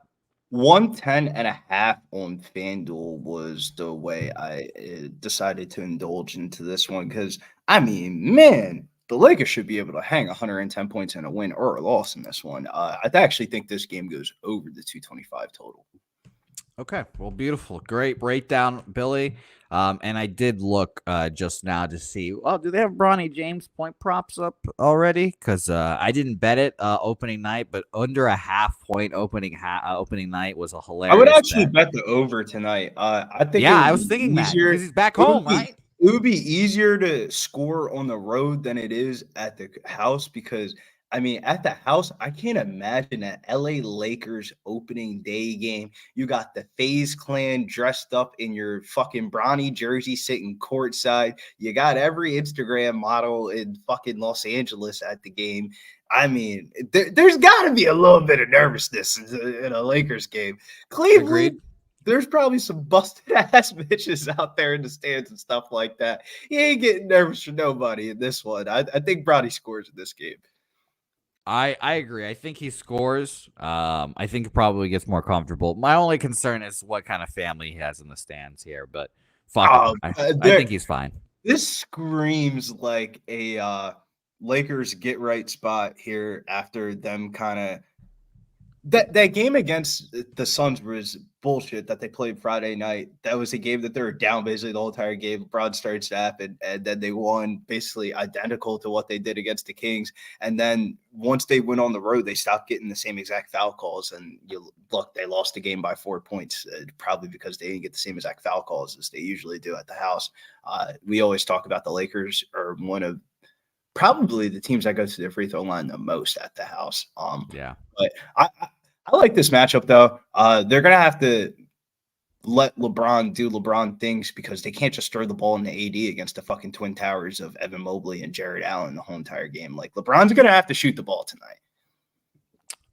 110.5 on FanDuel was the way I decided to indulge into this one because, I mean, man, the Lakers should be able to hang 110 points in a win or a loss in this one. I actually think this game goes over the 225 total. Okay, well, beautiful. Great breakdown, Billy. And I did look just now to see, do they have Bronny James point props up already? Because I didn't bet it opening night, but under a half-point opening night was a hilarious I would actually bet the over tonight. I think I was thinking that because he's back home, right? It would be easier to score on the road than it is at the house because, I mean, at the house, I can't imagine that LA Lakers opening day game. You got the FaZe Clan dressed up in your fucking Bronny jersey sitting courtside. You got every Instagram model in fucking Los Angeles at the game. I mean, there's got to be a little bit of nervousness in a Lakers game. Cleveland. Agreed. There's probably some busted-ass bitches out there in the stands and stuff like that. He ain't getting nervous for nobody in this one. I think Bronny scores in this game. I agree. I think he scores. I think he probably gets more comfortable. My only concern is what kind of family he has in the stands here. But fuck him. I think he's fine. This screams like a Lakers get-right spot here after them kind of – That game against the Suns was bullshit that they played Friday night. That was a game that they were down basically the whole entire game. LeBron started snap, and then they won basically identical to what they did against the Kings. And then once they went on the road, they stopped getting the same exact foul calls. And they lost the game by 4 points, probably because they didn't get the same exact foul calls as they usually do at the house. We always talk about the Lakers are one of probably the teams that go to the free throw line the most at the house. But I like this matchup though. They're gonna have to let LeBron do LeBron things because they can't just throw the ball in the AD against the fucking twin towers of Evan Mobley and Jared Allen the whole entire game. Like LeBron's gonna have to shoot the ball tonight.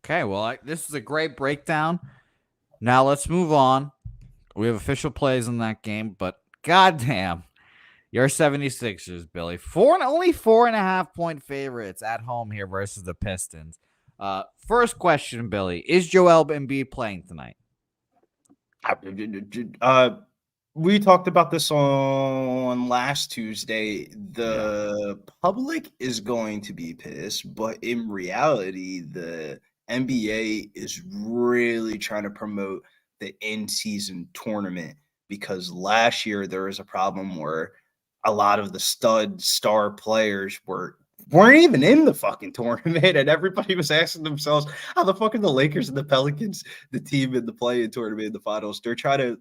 Okay, well, this is a great breakdown. Now let's move on. We have official plays in that game, but goddamn. Your 76ers, Billy. Only 4.5-point favorites at home here versus the Pistons. First question, Billy. Is Joel Embiid playing tonight? We talked about this on last Tuesday. The public is going to be pissed, but in reality, the NBA is really trying to promote the in-season tournament because last year there was a problem where a lot of the stud star players weren't even in the fucking tournament, and everybody was asking themselves, how the fuck are the Lakers and the Pelicans, the team in the play-in tournament in the finals? They're trying to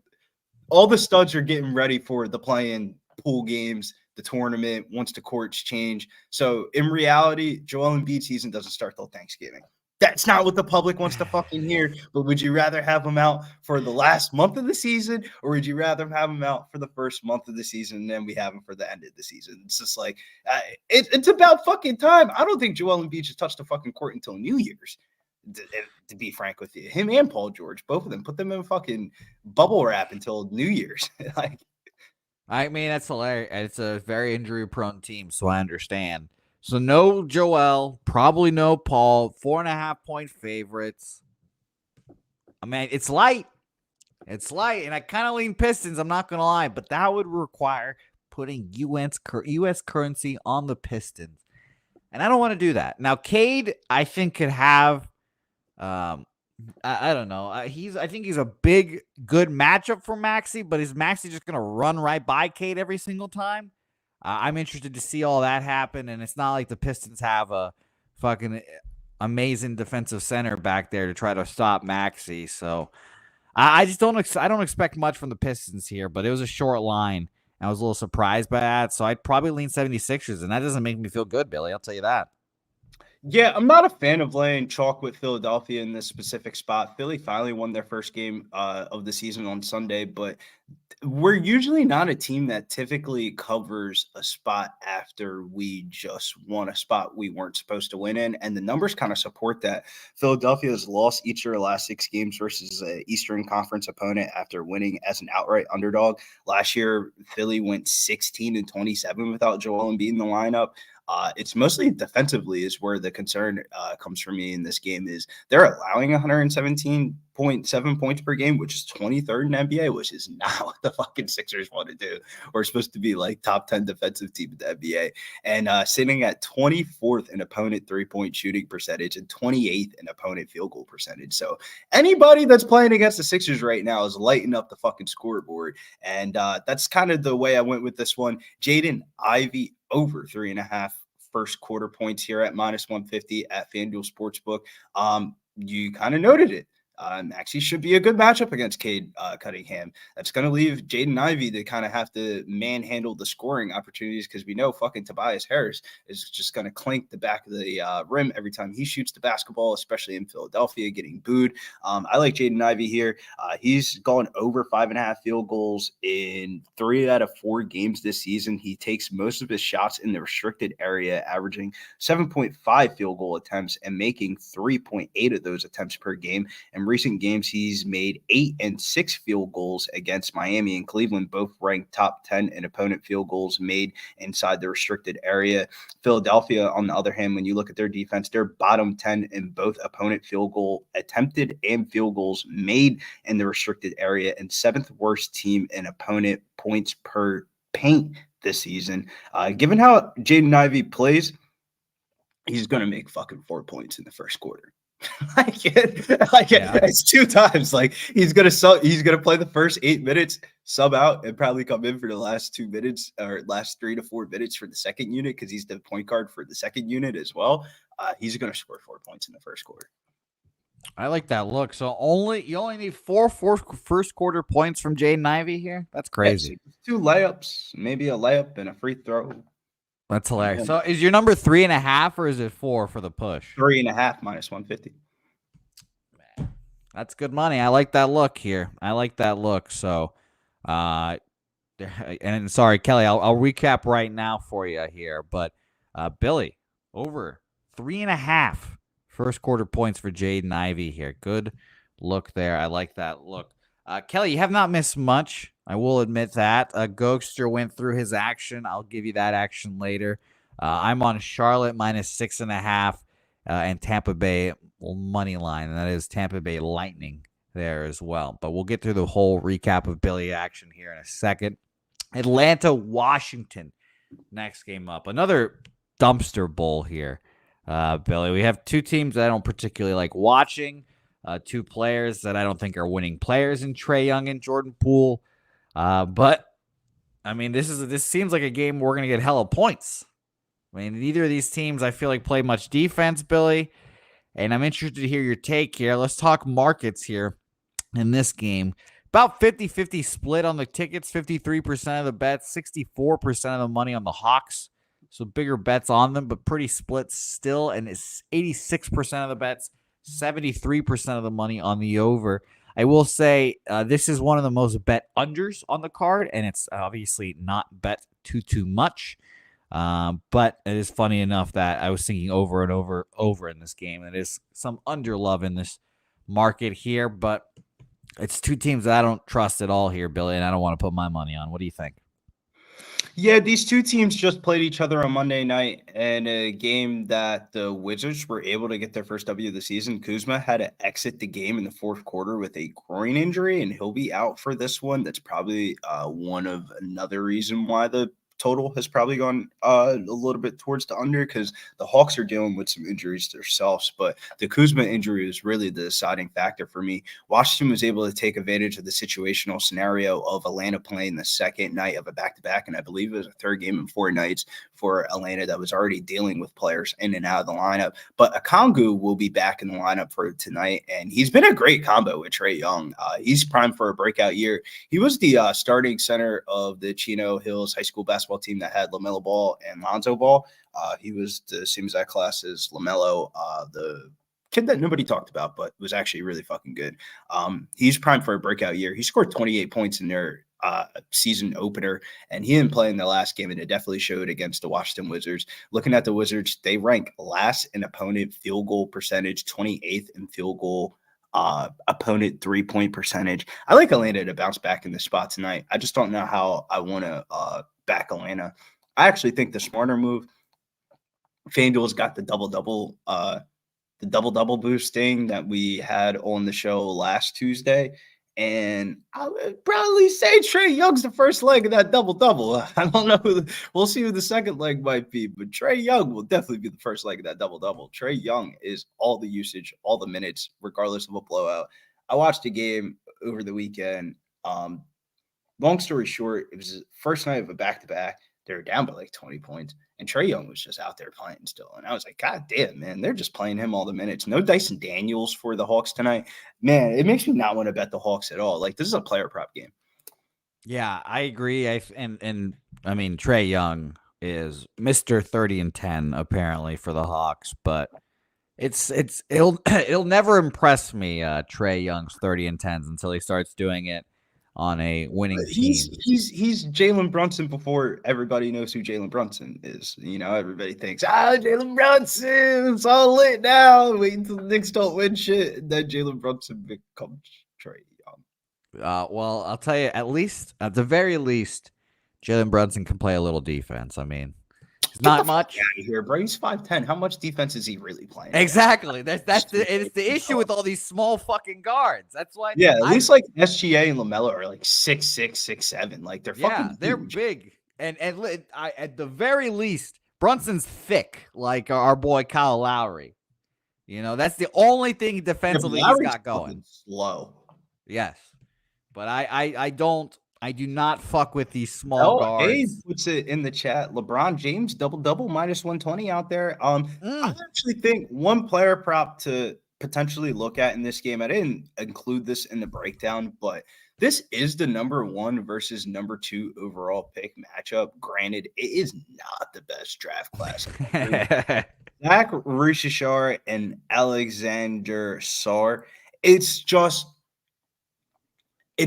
all the studs are getting ready for the play-in pool games, the tournament, once the courts change. So in reality, Joel Embiid's season doesn't start till Thanksgiving. That's not what the public wants to fucking hear. But would you rather have him out for the last month of the season, or would you rather have him out for the first month of the season and then we have him for the end of the season? It's just like it's about fucking time. I don't think Joel Embiid should touch the fucking court until New Year's. To be frank with you, him and Paul George, both of them, put them in fucking bubble wrap until New Year's. Like, I mean, that's hilarious. It's a very injury-prone team, so I understand. So no Joel, probably no Paul. 4.5-point favorites. I mean, it's light. It's light, and I kind of lean Pistons, I'm not going to lie, but that would require putting U.S. currency on the Pistons. And I don't want to do that. Now, Cade, I think, could have I don't know. I think he's a big, good matchup for Maxey, but is Maxey just going to run right by Cade every single time? I'm interested to see all that happen, and it's not like the Pistons have a fucking amazing defensive center back there to try to stop Maxey. So I just don't expect much from the Pistons here, but it was a short line. I was a little surprised by that, so I'd probably lean 76ers, and that doesn't make me feel good, Billy. I'll tell you that. Yeah, I'm not a fan of laying chalk with Philadelphia in this specific spot. Philly finally won their first game of the season on Sunday, but we're usually not a team that typically covers a spot after we just won a spot we weren't supposed to win in, and the numbers kind of support that. Philadelphia has lost each of their last 6 games versus an Eastern Conference opponent after winning as an outright underdog. Last year, Philly went 16-27 without Joel Embiid in the lineup. It's mostly defensively is where the concern comes for me in this game is they're allowing 117.7 points per game, which is 23rd in NBA, which is not what the fucking Sixers want to do. We're supposed to be like top 10 defensive team in the NBA, and sitting at 24th in opponent 3-point shooting percentage and 28th in opponent field goal percentage. So anybody that's playing against the Sixers right now is lighting up the fucking scoreboard, and that's kind of the way I went with this one. Jaden Ivey over 3.5 first quarter points here at -150 at FanDuel Sportsbook. You kind of noted it. Maxey should be a good matchup against Cade Cunningham. That's going to leave Jaden Ivey to kind of have to manhandle the scoring opportunities because we know fucking Tobias Harris is just going to clink the back of the rim every time he shoots the basketball, especially in Philadelphia, getting booed. I like Jaden Ivey here. He's gone over 5.5 field goals in 3 out of 4 games this season. He takes most of his shots in the restricted area, averaging 7.5 field goal attempts and making 3.8 of those attempts per game. And recent games, he's made 8 and 6 field goals against Miami and Cleveland, both ranked top 10 in opponent field goals made inside the restricted area. Philadelphia, on the other hand, when you look at their defense, they're bottom 10 in both opponent field goal attempted and field goals made in the restricted area, and 7th worst team in opponent points per paint this season. Given how Jaden Ivey plays, he's going to make fucking 4 points in the first quarter. It's 2 times. Like he's gonna play the first 8 minutes, sub out, and probably come in for the last 2 minutes or last 3 to 4 minutes for the second unit because he's the point guard for the second unit as well. He's gonna score 4 points in the first quarter. I like that look. So you only need 4 first quarter points from Jaden Ivey here. That's crazy. Yeah, so 2 layups, maybe a layup and a free throw. That's hilarious. So is your number 3.5 or is it 4 for the push? 3.5 -150. Man, that's good money. I like that look here. I like that look. So, and sorry, Kelly, I'll recap right now for you here. But Billy, over 3.5 first quarter points for Jaden Ivey here. Good look there. I like that look. Kelly, you have not missed much. I will admit that. Gokster went through his action. I'll give you that action later. I'm on Charlotte -6.5 and Tampa Bay money line, and that is Tampa Bay Lightning there as well. But we'll get through the whole recap of Billy action here in a second. Atlanta, Washington, next game up. Another dumpster bowl here, Billy. We have two teams that I don't particularly like watching, two players that I don't think are winning players in Trae Young and Jordan Poole. But, I mean, this seems like a game where we're going to get hella points. I mean, neither of these teams, I feel like, play much defense, Billy. And I'm interested to hear your take here. Let's talk markets here in this game. About 50-50 split on the tickets, 53% of the bets, 64% of the money on the Hawks. So bigger bets on them, but pretty split still. And it's 86% of the bets, 73% of the money on the over. I will say this is one of the most bet unders on the card, and it's obviously not bet too much. But it is funny enough that I was thinking over and over in this game. It is some under love in this market here, but it's two teams that I don't trust at all here, Billy, and I don't want to put my money on. What do you think? Yeah, these two teams just played each other on Monday night in a game that the Wizards were able to get their first W of the season. Kuzma had to exit the game in the fourth quarter with a groin injury, and he'll be out for this one. That's probably one of another reason why the total has probably gone a little bit towards the under, because the Hawks are dealing with some injuries themselves. But the Kuzma injury was really the deciding factor for me. Washington was able to take advantage of the situational scenario of Atlanta playing the second night of a back-to-back, and I believe it was a third game in 4 nights for Atlanta that was already dealing with players in and out of the lineup. But Okongwu will be back in the lineup for tonight, and he's been a great combo with Trae Young. He's primed for a breakout year. He was the starting center of the Chino Hills High School basketball team that had LaMelo Ball and Lonzo Ball. He was the same exact class as LaMelo, the kid that nobody talked about, but was actually really fucking good. He's primed for a breakout year. He scored 28 points in their season opener, and he didn't play in the last game, and it definitely showed against the Washington Wizards. Looking at the Wizards, they rank last in opponent field goal percentage, 28th in field goal opponent 3-point percentage. I like Atlanta to bounce back in this spot tonight. I just don't know how I want to back Atlanta. I actually think the smarter move, FanDuel's got the double-double boosting that we had on the show last Tuesday. And I would probably say Trae Young's the first leg of that double-double. I don't know. We'll see who the second leg might be, but Trae Young will definitely be the first leg of that double-double. Trae Young is all the usage, all the minutes, regardless of a blowout. I watched a game over the weekend. Long story short, it was the first night of a back-to-back. They were down by like 20 points, and Trae Young was just out there playing still. And I was like, God damn, man, they're just playing him all the minutes. No Dyson Daniels for the Hawks tonight. Man, it makes me not want to bet the Hawks at all. Like, this is a player prop game. Yeah, I agree. I mean, Trae Young is Mr. 30 and 10 apparently for the Hawks, but it'll never impress me, Trae Young's 30 and 10s until he starts doing it on a winning team. He's Jalen Brunson before everybody knows who Jalen Brunson is. You know, everybody thinks, Jalen Brunson, it's all lit now. Wait until the Knicks don't win shit. And then Jalen Brunson becomes Trae Young. Well, I'll tell you, at the very least, Jalen Brunson can play a little defense. I mean, it's not much. Out of here, bro. He's 5'10". How much defense is he really playing? Exactly. It's the issue with all these small fucking guards. That's why. Yeah, at least like SGA and LaMelo are like 6'6", 6'7". Like they're fucking they're huge. big. And at the very least, Brunson's thick, like our boy Kyle Lowry. You know, that's the only thing defensively he's got going. Slow. Yes, but I do not fuck with these small guards. Abe puts it in the chat. LeBron James double minus 120 out there. I actually think one player prop to potentially look at in this game. I didn't include this in the breakdown, but this is the number 1 versus number 2 overall pick matchup. Granted, it is not the best draft class. Zach Rushishar and Alexander Sarr. It's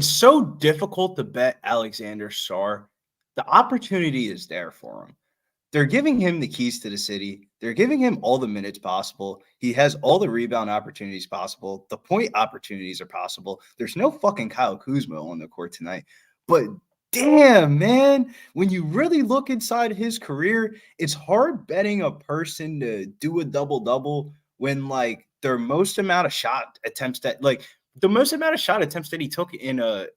so difficult to bet Alexander Sarr. The opportunity is there for him. They're giving him the keys to the city. They're giving him all the minutes possible. He has all the rebound opportunities possible. The point opportunities are possible. There's no fucking Kyle Kuzma on the court tonight. But damn, man, when you really look inside his career, it's hard betting a person to do a double-double when, like, their most amount of shot attempts that, like, the most amount of shot attempts that he took in a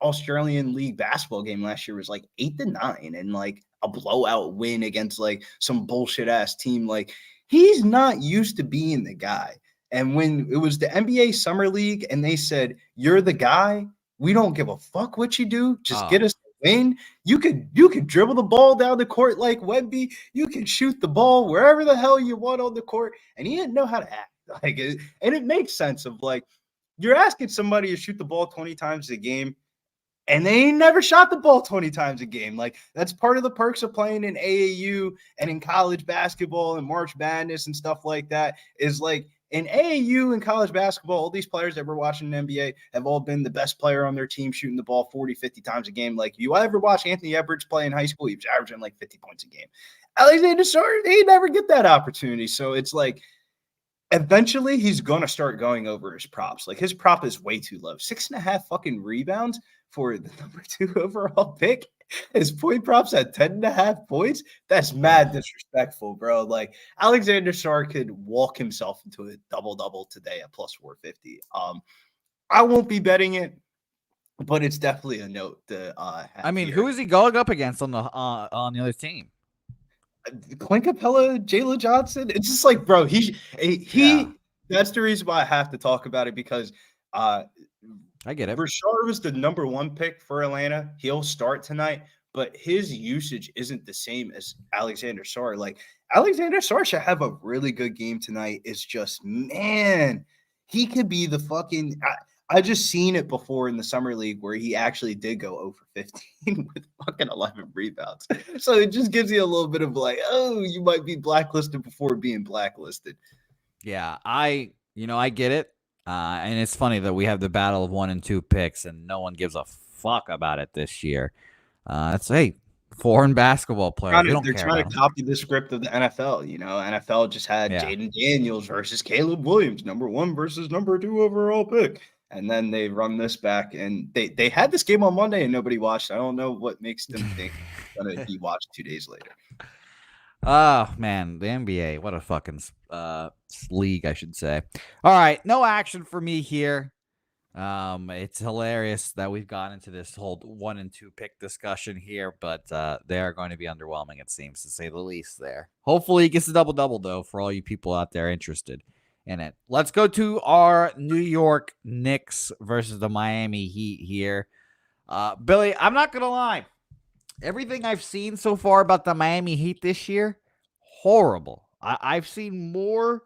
Australian League basketball game last year was like 8 to 9, and like a blowout win against like some bullshit ass team. Like, he's not used to being the guy. And when it was the NBA Summer League and they said, "You're the guy, we don't give a fuck what you do, just get us a win." You could dribble the ball down the court like Wemby. You can shoot the ball wherever the hell you want on the court, and he didn't know how to act. Like, and it makes sense of like, you're asking somebody to shoot the ball 20 times a game, and they ain't never shot the ball 20 times a game. Like, that's part of the perks of playing in AAU and in college basketball and March Madness and stuff like that, is like, in AAU and college basketball, all these players that we're watching in the NBA have all been the best player on their team, shooting the ball 40, 50 times a game. Like, you ever watch Anthony Edwards play in high school? He was averaging like 50 points a game. Alexander Sor, he never get that opportunity. So it's like, eventually he's going to start going over his props. Like, his prop is way too low. 6.5 fucking rebounds for the number 2 overall pick. His point props at 10.5 points. That's mad disrespectful, bro. Like, Alexander Sarr could walk himself into a double-double today at plus 450. I won't be betting it, but it's definitely a note to I mean, who is he going up against on the other team? Clint Capella, Jalen Johnson. It's just like, bro, he that's the reason why I have to talk about it, because I get it. Rashard was the number 1 pick for Atlanta. He'll start tonight, but his usage isn't the same as Alexander Sarr. Like, Alexander Sarr should have a really good game tonight. It's just, man, he could be the fucking I just seen it before in the summer league where he actually did go 0 for 15 with fucking 11 rebounds. So it just gives you a little bit of like, oh, you might be blacklisted before being blacklisted. Yeah, I get it. And it's funny that we have the battle of 1 and 2 picks and no one gives a fuck about it this year. It's foreign basketball players. They're trying to copy the script of the NFL. You know, NFL just had Jaden Daniels versus Caleb Williams, number 1 versus number 2 overall pick. And then they run this back, and they had this game on Monday and nobody watched. I don't know what makes them think it's going to be watched 2 days later. Oh, man, the NBA, what a fucking league, I should say. All right, no action for me here. It's hilarious that we've gone into this whole 1 and 2 pick discussion here, but they are going to be underwhelming, it seems, to say the least there. Hopefully he gets a double-double, though, for all you people out there interested in it. Let's go to our New York Knicks versus the Miami Heat here. Billy, I'm not going to lie. Everything I've seen so far about the Miami Heat this year, horrible. I've seen more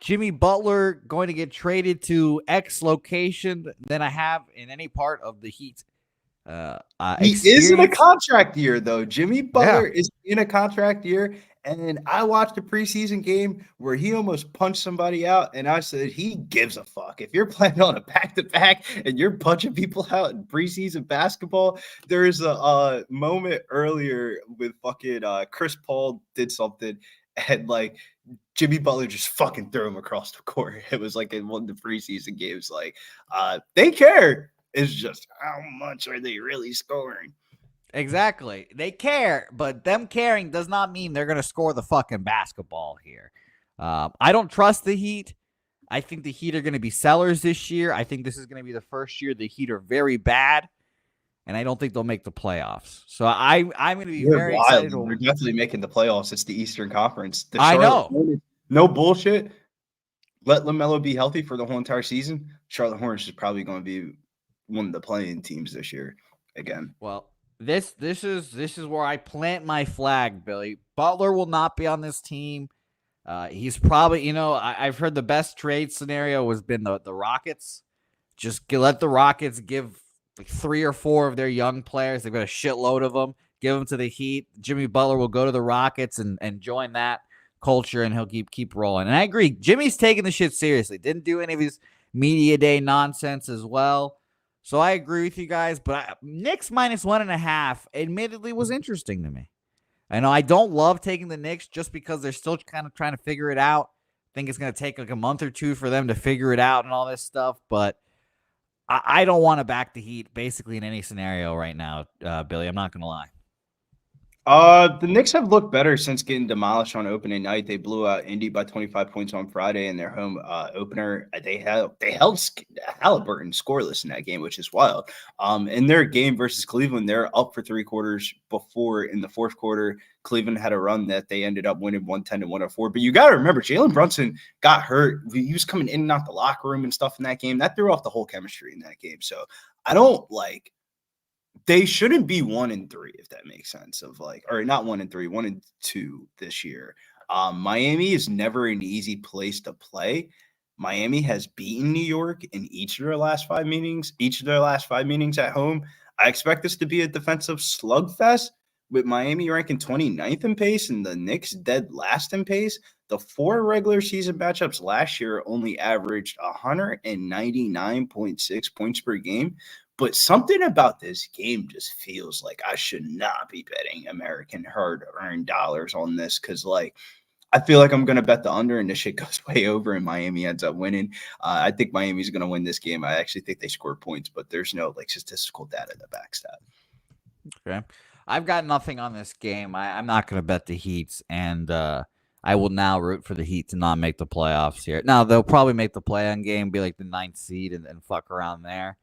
Jimmy Butler going to get traded to X location than I have in any part of the Heat. He is in a contract year, though. Jimmy Butler is in a contract year. And I watched a preseason game where he almost punched somebody out, and I said, he gives a fuck. If you're playing on a back-to-back and you're punching people out in preseason basketball, there's a moment earlier with fucking Chris Paul did something, and like Jimmy Butler just fucking threw him across the court. It was like in one of the preseason games. Like, they care. It's just how much are they really scoring? Exactly. They care, but them caring does not mean they're going to score the fucking basketball here. I don't trust the Heat. I think the Heat are going to be sellers this year. I think this is going to be the first year the Heat are very bad, and I don't think they'll make the playoffs. So I'm going to be very excited. They're definitely making the playoffs. It's the Eastern Conference. I know. No bullshit. Let LaMelo be healthy for the whole entire season. Charlotte Hornets is probably going to be one of the playing teams this year again. Well, This is where I plant my flag, Billy. Butler will not be on this team. He's probably, I've heard the best trade scenario has been the Rockets. Just let the Rockets give like 3 or 4 of their young players. They've got a shitload of them. Give them to the Heat. Jimmy Butler will go to the Rockets and join that culture, and he'll keep rolling. And I agree. Jimmy's taking the shit seriously. Didn't do any of his media day nonsense as well. So I agree with you guys, but Knicks minus 1.5 admittedly was interesting to me. I know I don't love taking the Knicks just because they're still kind of trying to figure it out. I think it's going to take like a month or 2 for them to figure it out and all this stuff, but I don't want to back the Heat basically in any scenario right now, Billy. I'm not going to lie. The Knicks have looked better since getting demolished on opening night. They blew out Indy by 25 points on Friday in their home opener. They held Halliburton scoreless in that game, which is wild. In their game versus Cleveland, they're up for 3 quarters before in the fourth quarter. Cleveland had a run that they ended up winning 110 to 104. But you got to remember, Jalen Brunson got hurt. He was coming in and out the locker room and stuff in that game. That threw off the whole chemistry in that game. So I don't like. They shouldn't be 1-3, if that makes sense. Or not 1-3, 1-2 this year. Miami is never an easy place to play. Miami has beaten New York in each of their last 5 meetings. At home. I expect this to be a defensive slugfest, with Miami ranking 29th in pace and the Knicks dead last in pace. The 4 regular season matchups last year only averaged 199.6 points per game. But something about this game just feels like I should not be betting American hard-earned dollars on this, because, I feel like I'm going to bet the under and this shit goes way over and Miami ends up winning. I think Miami's going to win this game. I actually think they score points, but there's no, statistical data to backstab. Okay. I've got nothing on this game. I'm not going to bet the Heats, and I will now root for the Heat to not make the playoffs here. Now, they'll probably make the play-in game, be like the 9th seed and fuck around there.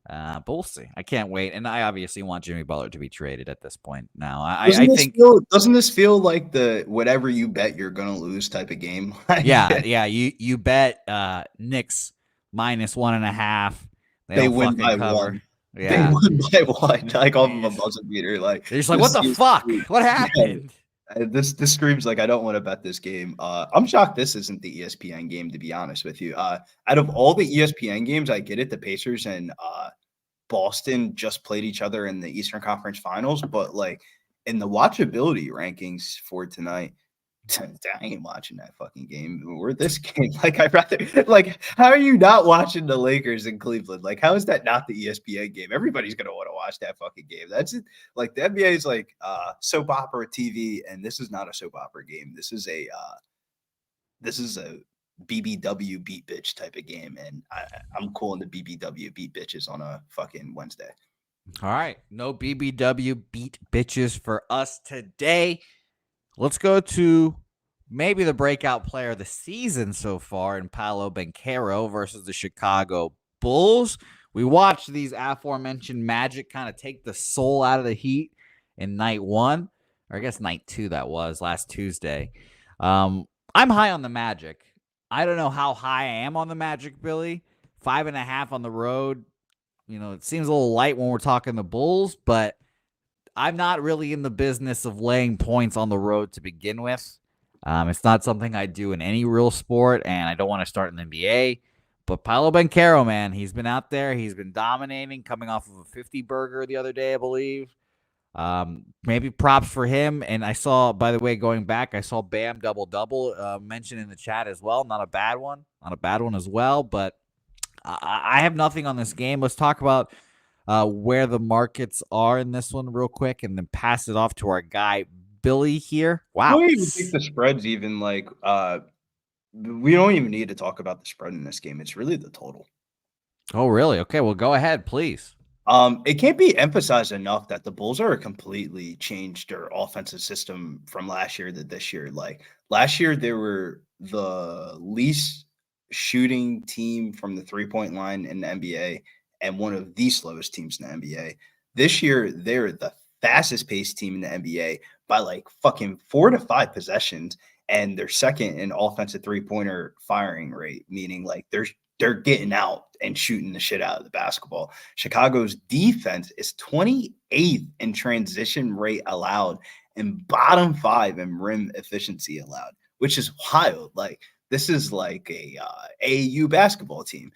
But we'll see. I can't wait, and I obviously want Jimmy Butler to be traded at this point. Now, doesn't this feel like the whatever you bet you're gonna lose type of game? yeah. You bet Knicks -1.5. They win by cover. 1. Yeah, they win by 1. Off of a buzzer beater. They're just like, what the fuck? What happened? Yeah. This screams like I don't want to bet this game. I'm shocked this isn't the ESPN game, to be honest with you. Out of all the ESPN games, I get it. The Pacers and Boston just played each other in the Eastern Conference Finals, but in the watchability rankings for tonight, I ain't watching that fucking game or this game. I'd rather how are you not watching the Lakers in Cleveland? How is that not the ESPN game? Everybody's gonna want to watch that fucking game. That's it. The NBA is soap opera TV, and this is not a soap opera game. This is a BBW beat bitch type of game, and I'm cool in the BBW beat bitches on a fucking Wednesday. All right, no BBW beat bitches for us today. Let's go to maybe the breakout player of the season so far in Paolo Banchero versus the Chicago Bulls. We watched these aforementioned Magic kind of take the soul out of the Heat in night 1, or I guess night 2 that was last Tuesday. I'm high on the Magic. I don't know how high I am on the Magic, Billy. 5.5 on the road. It seems a little light when we're talking the Bulls, but I'm not really in the business of laying points on the road to begin with. It's not something I do in any real sport, and I don't want to start in the NBA. But Paolo Banchero, man, he's been out there. He's been dominating, coming off of a 50-burger the other day, I believe. Maybe props for him. And I saw, by the way, going back, I saw Bam double-double mentioned in the chat as well. Not a bad one. Not a bad one as well. But I have nothing on this game. Let's talk about where the markets are in this one real quick, and then pass it off to our guy Billy here. Wow, I don't even think the spread's even we don't even need to talk about the spread in this game. It's really the total. Oh, really? Okay, well, go ahead, please. It can't be emphasized enough that the Bulls are completely changed their offensive system from last year to this year. Last year, they were the least shooting team from the 3-point line in the NBA and one of the slowest teams in the NBA. This year, they're the fastest paced team in the NBA by fucking 4 to 5 possessions, and they're second in offensive 3-pointer firing rate, meaning they're getting out and shooting the shit out of the basketball. Chicago's defense is 28th in transition rate allowed and bottom 5 in rim efficiency allowed, which is wild. This is a AAU basketball team.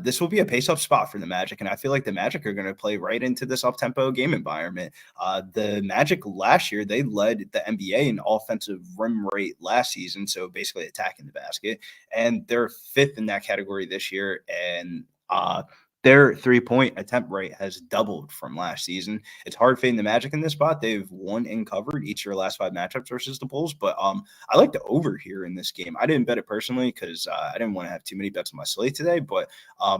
This will be a pace-up spot for the Magic, and I feel like the Magic are going to play right into this up-tempo game environment. The Magic last year, they led the NBA in offensive rim rate last season, so basically attacking the basket, and they're 5th in that category this year, and their 3-point attempt rate has doubled from last season. It's hard fading the Magic in this spot. They've won and covered each of their last 5 matchups versus the Bulls, but I like the over here in this game. I didn't bet it personally because I didn't want to have too many bets on my slate today, but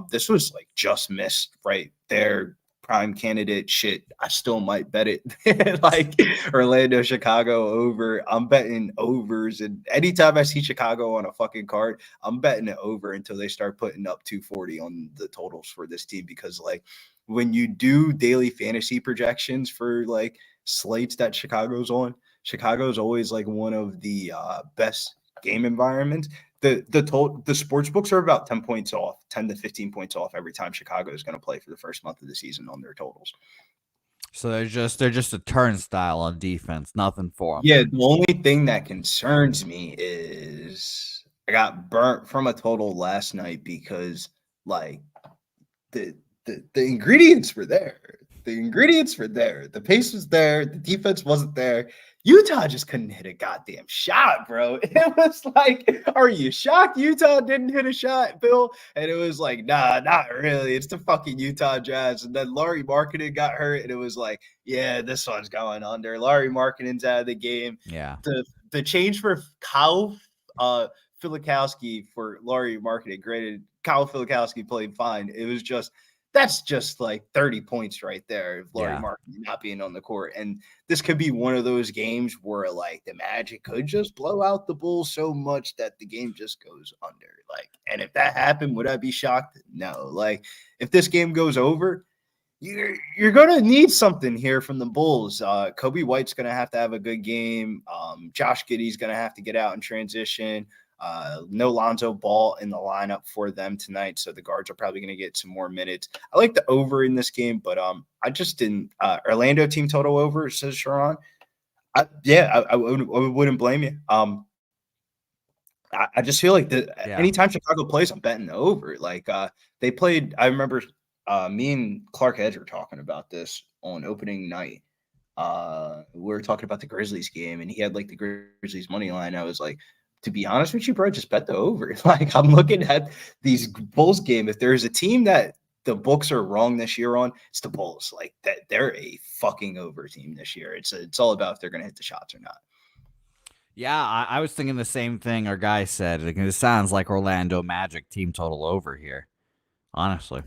this was just missed right there prime candidate shit, I still might bet it. Like Orlando, Chicago over. I'm betting overs, and anytime I see Chicago on a fucking card, I'm betting it over until they start putting up 240 on the totals for this team. Because like when you do daily fantasy projections for like slates that Chicago's on, Chicago's always like one of the best game environments. The sports books are about 10 points off, 10 to 15 points off every time Chicago is going to play for the first month of the season on their totals. So they're just a turnstile on defense, nothing for them. Yeah, the only thing that concerns me is I got burnt from a total last night because like the ingredients were there. The ingredients were there. The pace was there. The defense wasn't there. Utah just couldn't hit a goddamn shot, bro. It was like, are you shocked Utah didn't hit a shot, Bill? And it was like, nah, not really. It's the fucking Utah Jazz. And then Lauri Markkanen got hurt, and it was like, yeah, this one's going under. Lauri Markkanen's out of the game. Yeah. The change for Kyle Filikowski for Lauri Markkanen, granted, Kyle Filikowski played fine. It was just that's just like 30 points right there. If Lauri Markkanen not being on the court, and this could be one of those games where like the Magic could just blow out the Bulls so much that the game just goes under. Like, and if that happened, would I be shocked? No. Like, if this game goes over, you're gonna need something here from the Bulls. Kobe White's gonna have to have a good game. Josh Giddey's gonna have to get out in transition. No Lonzo Ball in the lineup for them tonight, so the guards are probably going to get some more minutes. I like the over in this game, but I just didn't. Orlando team total over, says Sharon. I wouldn't blame you. I just feel like anytime Chicago plays, I'm betting the over. Like they played. I remember me and Clark Edge were talking about this on opening night. We were talking about the Grizzlies game, and he had like the Grizzlies money line. I was like, to be honest with you, bro, just bet the over. Like, I'm looking at these Bulls game. If there's a team that the books are wrong this year on, it's the Bulls. Like, that they're a fucking over team this year. It's all about if they're going to hit the shots or not. Yeah, I was thinking the same thing our guy said. Like, it sounds like Orlando Magic team total over here, honestly.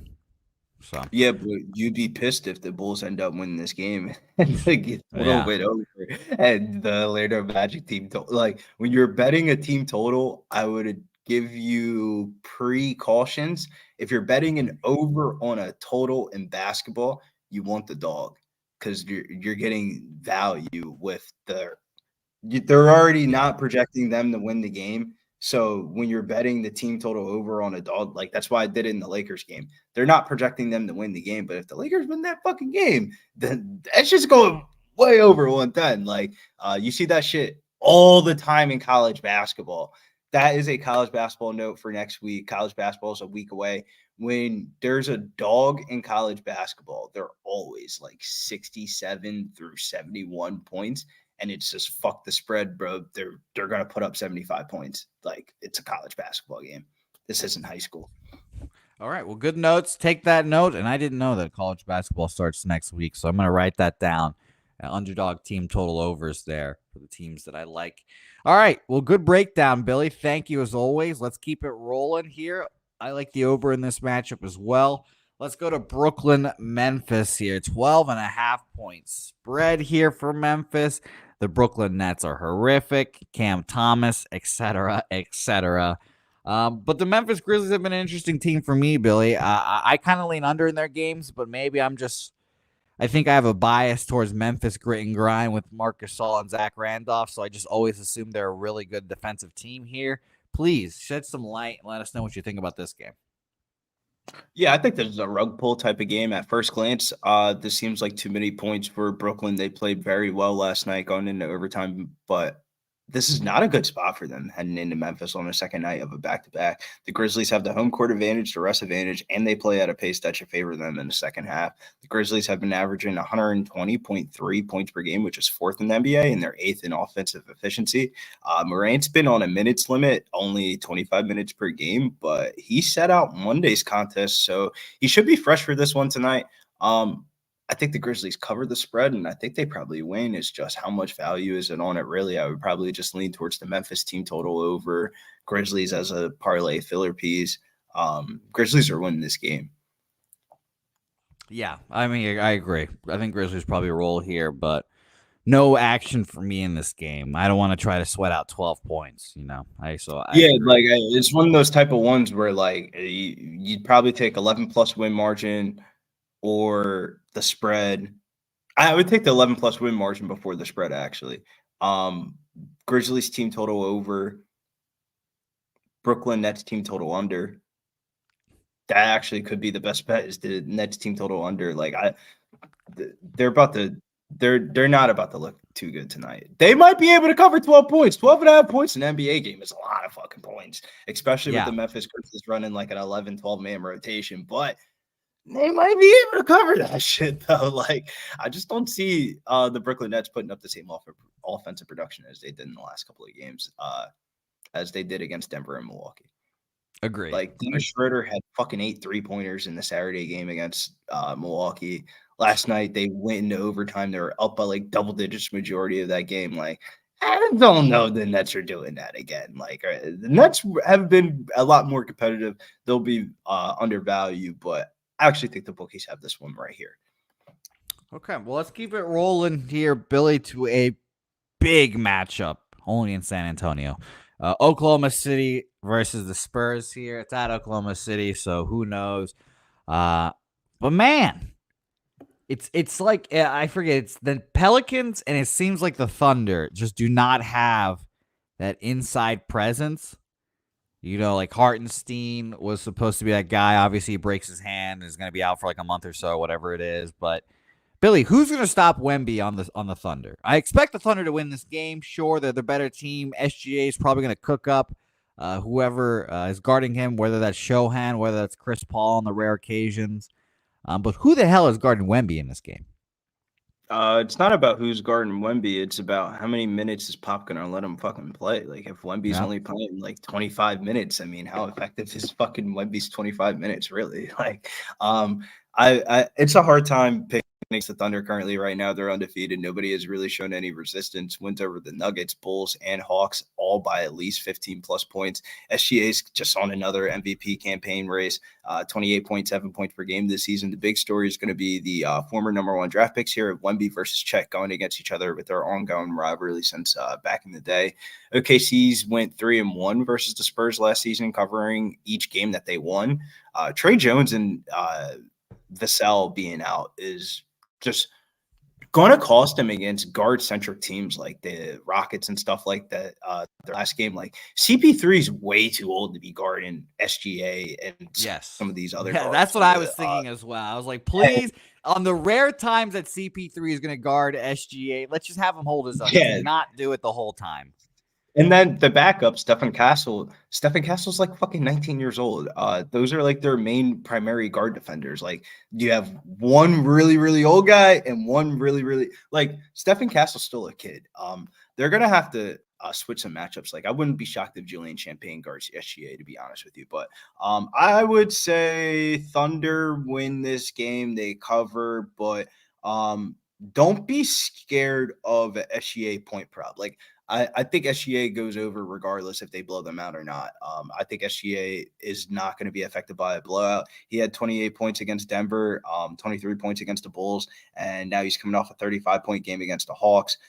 So yeah, but you'd be pissed if the Bulls end up winning this game and get a little bit over. And the Orlando Magic team, like when you're betting a team total, I would give you precautions. If you're betting an over on a total in basketball, you want the dog because you're getting value with they're already not projecting them to win the game. So when you're betting the team total over on a dog, like that's why I did it in the Lakers game. They're not projecting them to win the game, but if the Lakers win that fucking game, then that's just going way over 110. Like you see that shit all the time in college basketball. That is a college basketball note for next week. College basketball is a week away. When there's a dog in college basketball, they're always like 67 through 71 points. And it's just fuck the spread, bro. They're gonna put up 75 points. Like, it's a college basketball game. This isn't high school. All right. Well, good notes. Take that note. And I didn't know that college basketball starts next week, so I'm gonna write that down. Underdog team total overs there for the teams that I like. All right. Well, good breakdown, Billy. Thank you as always. Let's keep it rolling here. I like the over in this matchup as well. Let's go to Brooklyn, Memphis here. 12.5 points spread here for Memphis. The Brooklyn Nets are horrific. Cam Thomas, etc., etc. But the Memphis Grizzlies have been an interesting team for me, Billy. I kind of lean under in their games, but maybe I think I have a bias towards Memphis grit and grind with Marc Gasol and Zach Randolph, so I just always assume they're a really good defensive team here. Please shed some light and let us know what you think about this game. Yeah, I think this is a rug pull type of game at first glance. This seems like too many points for Brooklyn. They played very well last night going into overtime, but this is not a good spot for them heading into Memphis on the second night of a back-to-back. The Grizzlies have the home court advantage, the rest advantage, and they play at a pace that should favor them in the second half. The Grizzlies have been averaging 120.3 points per game, which is fourth in the NBA, and they're eighth in offensive efficiency. Morant's been on a minutes limit, only 25 minutes per game, but he sat out Monday's contest, so he should be fresh for this one tonight. I think the Grizzlies cover the spread, and I think they probably win. It's just how much value is it on it, really? I would probably just lean towards the Memphis team total over Grizzlies as a parlay filler piece. Grizzlies are winning this game. Yeah, I mean, I agree. I think Grizzlies probably roll here, but no action for me in this game. I don't want to try to sweat out 12 points, I Yeah, agree. like it's one of those type of ones where like you'd probably take 11 plus win margin or the spread. I would take the 11 plus win margin before the spread, actually. Grizzlies team total over, Brooklyn Nets team total under. That actually could be the best bet, is the Nets team total under. Like they're not about to look too good tonight. They might be able to cover 12 points. 12 and a half points in an NBA game is a lot of fucking points, especially with the Memphis Grizzlies running like an 11, 12-man rotation. But they might be able to cover that shit, though. Like, I just don't see the Brooklyn Nets putting up the same offensive production as they did in the last couple of games, as they did against Denver and Milwaukee. Agreed. Like, Dennis Schroeder had fucking 8 3-pointers in the Saturday game against Milwaukee. Last night, they went into overtime. They were up by, like, double digits majority of that game. Like, I don't know the Nets are doing that again. Like, the Nets have been a lot more competitive. They'll be undervalued, but I actually think the bookies have this one right here. Okay, well, let's keep it rolling here, Billy, to a big matchup only in San Antonio. Oklahoma City versus the Spurs here. It's at Oklahoma City, so who knows? But man, it's like, I forget, it's the Pelicans, and it seems like the Thunder just do not have that inside presence. Like Hartenstein was supposed to be that guy. Obviously, he breaks his hand and is going to be out for like a month or so, whatever it is. But Billy, who's going to stop Wemby on the Thunder? I expect the Thunder to win this game. Sure, they're the better team. SGA is probably going to cook up whoever is guarding him, whether that's Shohan, whether that's Chris Paul on the rare occasions. But who the hell is guarding Wemby in this game? It's not about who's guarding Wemby. It's about how many minutes is Pop going to let him fucking play. Like, if Wemby's only playing like 25 minutes, I mean, how effective is fucking Wemby's 25 minutes really? Like, it's a hard time picking the Thunder currently right now. They're undefeated. Nobody has really shown any resistance. Wins over the Nuggets, Bulls, and Hawks, all by at least 15 plus points. SGA's just on another MVP campaign race, 28.7 points per game this season. The big story is going to be the former number 1 draft picks here of Wemby versus Chet going against each other with their ongoing rivalry since back in the day. OKC's went 3-1 versus the Spurs last season, covering each game that they won. Trey Jones and Vassell being out is just going to cost them against guard-centric teams like the Rockets and stuff like that. Their last game, like CP3 is way too old to be guarding SGA and some of these other. Yeah, that's what I was thinking as well. I was like, please, on the rare times that CP3 is going to guard SGA, let's just have him hold his own. Yeah. Not do it the whole time. And then the backup, Stephen Castle's like fucking 19 years old. Those are like their main primary guard defenders. Like, you have one really, really old guy and one really, really, like, Stephen Castle's still a kid. They're going to have to switch some matchups. Like, I wouldn't be shocked if Julian Champagne guards SGA, to be honest with you. But I would say Thunder win this game. They cover, but don't be scared of an SGA point prop. Like, I think SGA goes over regardless if they blow them out or not. I think SGA is not going to be affected by a blowout. He had 28 points against Denver, 23 points against the Bulls, and now he's coming off a 35-point game against the Hawks.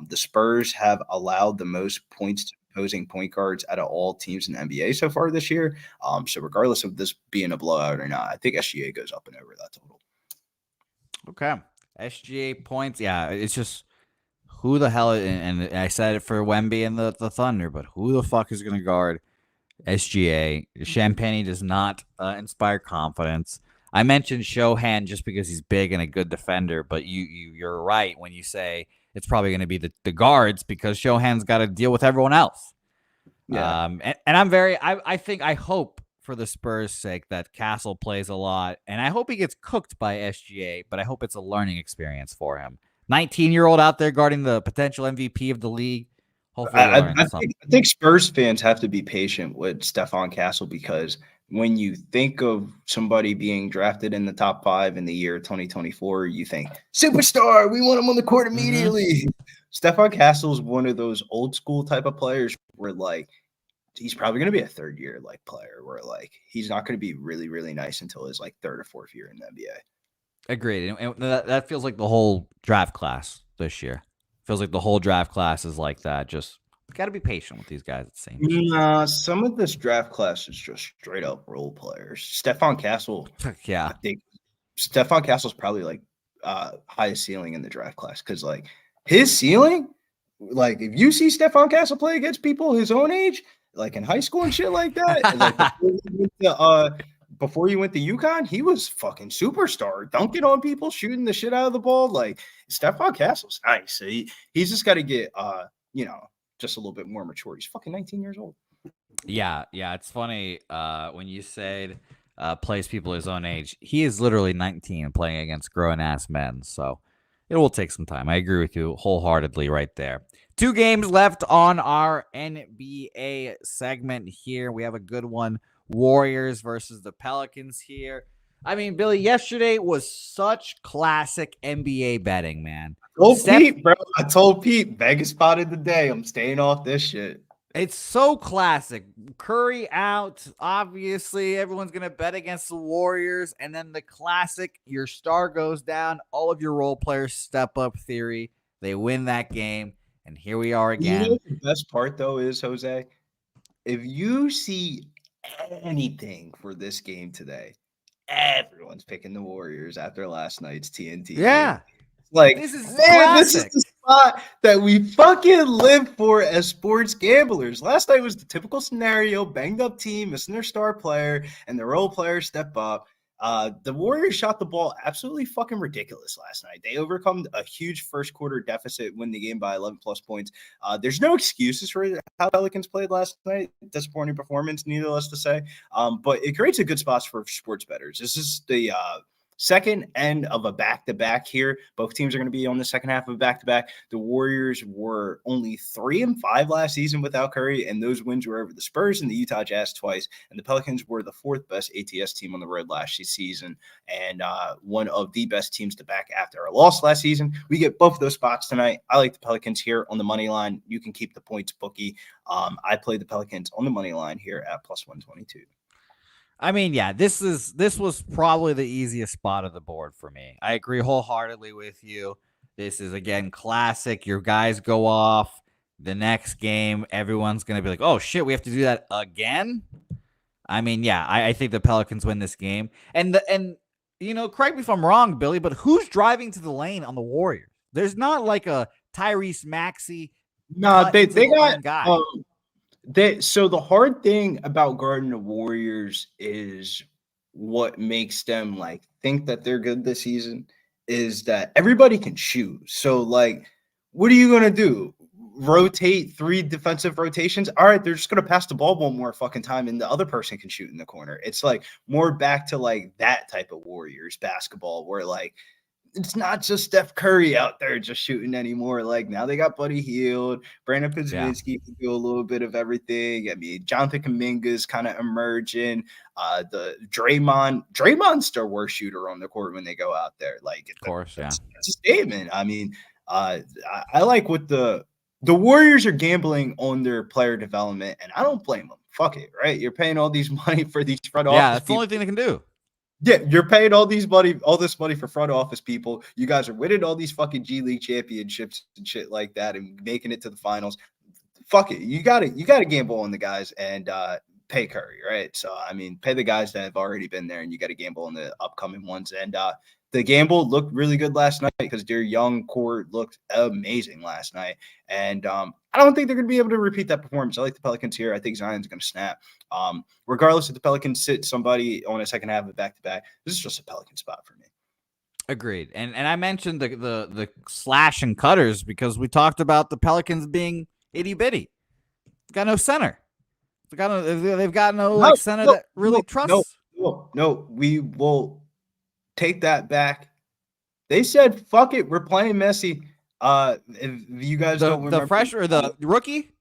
The Spurs have allowed the most points to opposing point guards out of all teams in the NBA so far this year. So regardless of this being a blowout or not, I think SGA goes up and over that total. Okay. SGA points. Yeah, it's just who the hell, and I said it for Wemby and the Thunder, but who the fuck is going to guard SGA? Champagne does not inspire confidence. I mentioned Shohan just because he's big and a good defender, but you're right when you say it's probably going to be the guards because Shohan's got to deal with everyone else. Yeah. And I hope for the Spurs' sake that Castle plays a lot, and I hope he gets cooked by SGA, but I hope it's a learning experience for him. 19-year-old out there guarding the potential MVP of the league. Hopefully, I think Spurs fans have to be patient with Stephon Castle because when you think of somebody being drafted in the top 5 in the year 2024, you think superstar. We want him on the court immediately. Stephon Castle is one of those old school type of players where like he's probably going to be a third year like player where like he's not going to be really, really nice until his like third or fourth year in the NBA. Agreed. And that feels like the whole draft class this year. Feels like the whole draft class is like that. Just got to be patient with these guys. It seems. Nah, some of this draft class is just straight up role players. Stephon Castle, Yeah. I think Stephon Castle's probably like highest ceiling in the draft class because like his ceiling, like if you see Stephon Castle play against people his own age, like in high school and shit like that, and like before you went to UConn, he was fucking superstar, dunking on people, shooting the shit out of the ball. Like Stephon Castle's nice. He's just got to get just a little bit more mature. He's fucking 19 years old. Yeah. It's funny when you said plays people his own age. He is literally 19 and playing against grown-ass men. So it will take some time. I agree with you wholeheartedly right there. 2 games left on our NBA segment here. We have a good one. Warriors versus the Pelicans here. I mean, Billy, yesterday was such classic NBA betting, man. Pete, bro. I told Pete, Vegas spotted the day. I'm staying off this shit. It's so classic. Curry out. Obviously, everyone's going to bet against the Warriors. And then the classic, your star goes down. All of your role players step up theory. They win that game. And here we are again. You know the best part, though, is, Jose, if you see anything for this game today, everyone's picking the Warriors after last night's TNT. Yeah. Like, this is this is the spot that we fucking live for as sports gamblers. Last night was the typical scenario, banged up team, missing their star player, and the role players step up. The Warriors shot the ball absolutely fucking ridiculous last night. They overcome a huge first quarter deficit, win the game by 11 plus points. There's no excuses for how Pelicans played last night. Disappointing performance, needless to say. But it creates a good spot for sports bettors. This is the second end of a back-to-back here. Both teams are going to be on the second half of a back-to-back. The Warriors were only 3-5 last season without Curry, and those wins were over the Spurs and the Utah Jazz twice. And the Pelicans were the 4th best ATS team on the road last season, and one of the best teams to back after a loss last season. We get both of those spots tonight. I like the Pelicans here on the money line. You can keep the points bookie. I played the Pelicans on the money line here at plus 122. I mean, yeah, this was probably the easiest spot of the board for me. I agree wholeheartedly with you. This is, again, classic. Your guys go off. The next game, everyone's going to be like, oh, shit, we have to do that again? I mean, yeah, I think the Pelicans win this game. And correct me if I'm wrong, Billy, but who's driving to the lane on the Warriors? There's not like a Tyrese Maxey. No, they got guy. So the hard thing about guarding the Warriors is what makes them like think that they're good this season is that everybody can shoot. So like, what are you going to do? Rotate 3 defensive rotations? All right, they're just going to pass the ball one more fucking time and the other person can shoot in the corner. It's like more back to like that type of Warriors basketball where like, it's not just Steph Curry out there just shooting anymore. Like now they got Buddy Hield, Brandon Podziemski can do a little bit of everything. I mean, Jonathan Kuminga's kind of emerging. The Draymond's their worst shooter on the court when they go out there. Like, of course, that's a statement. I mean, I like what the Warriors are gambling on their player development, and I don't blame them. Fuck it, right? You're paying all these money for these front office. Yeah, that's the only thing they can do. Yeah, you're paying all this money for front office people. You guys are winning all these fucking G League championships and shit like that and making it to the finals. Fuck it. You gotta gamble on the guys and pay Curry, right? So I mean, pay the guys that have already been there and you gotta gamble on the upcoming ones. And the gamble looked really good last night because their young core looked amazing last night. And I don't think they're going to be able to repeat that performance. I like the Pelicans here. I think Zion's going to snap. Regardless if the Pelicans sit somebody on a second half of a back-to-back, this is just a Pelican spot for me. Agreed. And I mentioned the slash and cutters because we talked about the Pelicans being itty-bitty. They've got no center. They've got no center that really trusts. No, we will take that back. They said, fuck it, we're playing Messi. If you guys don't remember. The fresh or the rookie?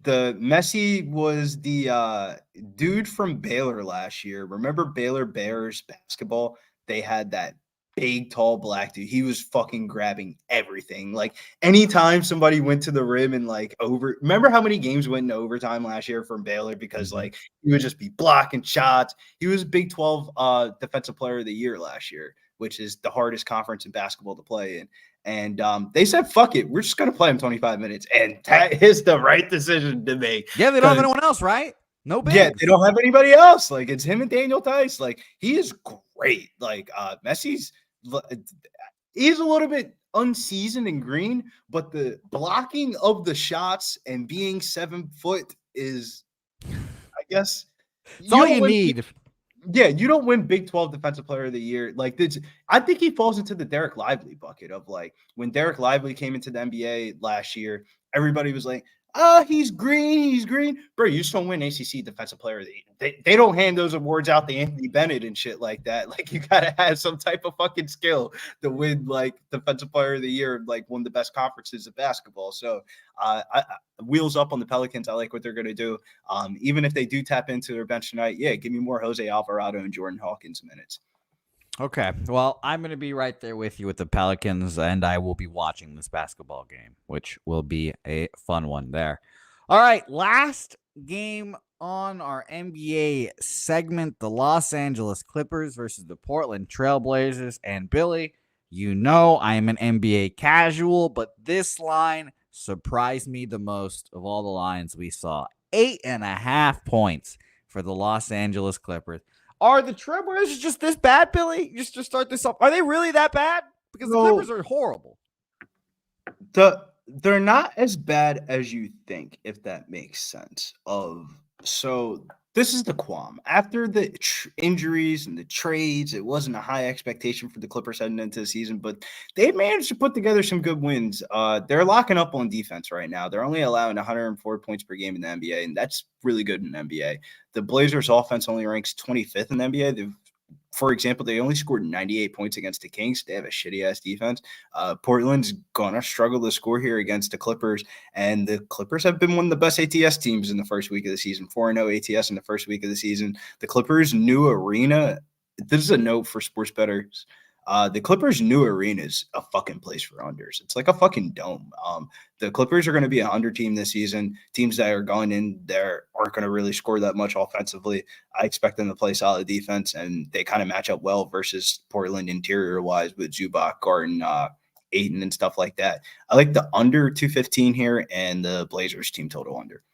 The Messi was the dude from Baylor last year. Remember Baylor Bears basketball? They had that big, tall black dude. He was fucking grabbing everything. Like anytime somebody went to the rim and like remember how many games went into overtime last year from Baylor because like he would just be blocking shots. He was Big 12 defensive player of the year last year which is the hardest conference in basketball to play in. And they said, fuck it, we're just going to play him 25 minutes. And that is the right decision to make. Yeah, they don't have anyone else, right? No bigs. Yeah, they don't have anybody else. Like, it's him and Daniel Tice. Like, he is great. Like, he's a little bit unseasoned and green, but the blocking of the shots and being 7 foot is, I guess, it's all you need. Yeah, you don't win Big 12 Defensive Player of the Year. Like this, I think he falls into the Derek Lively bucket of like when Derek Lively came into the NBA last year, everybody was like, he's green. Bro, you just don't win ACC Defensive Player of the Year. They don't hand those awards out to Anthony Bennett and shit like that. Like, you got to have some type of fucking skill to win, like, Defensive Player of the Year, like, one of the best conferences of basketball. So, wheels up on the Pelicans. I like what they're going to do. Even if they do tap into their bench tonight, yeah, give me more Jose Alvarado and Jordan Hawkins minutes. Okay, well, I'm going to be right there with you with the Pelicans, and I will be watching this basketball game, which will be a fun one there. All right, last game on our NBA segment, the Los Angeles Clippers versus the Portland Trailblazers. And Billy, you know I am an NBA casual, but this line surprised me the most of all the lines we saw. 8.5 points for the Los Angeles Clippers. Are the Trailblazers just this bad, Billy? Just to start this up, are they really that bad? Because the Clippers are horrible. They're not as bad as you think, if that makes sense. So this is the qualm. After the injuries and the trades, it wasn't a high expectation for the Clippers heading into the season, but they managed to put together some good wins. They're locking up on defense right now. They're only allowing 104 points per game in the NBA, and that's really good in the NBA. The Blazers' offense only ranks 25th in the NBA. For example, they only scored 98 points against the Kings. They have a shitty-ass defense. Portland's going to struggle to score here against the Clippers, and the Clippers have been one of the best ATS teams in the first week of the season, 4-0 ATS in the first week of the season. The Clippers' new arena – this is a note for sports bettors. The Clippers' new arena is a fucking place for unders. It's like a fucking dome. The Clippers are going to be an under team this season. Teams that are going in there aren't going to really score that much offensively. I expect them to play solid defense, and they kind of match up well versus Portland interior-wise with Zubac, Garden, Ayton, and stuff like that. I like the under 215 here and the Blazers team total under.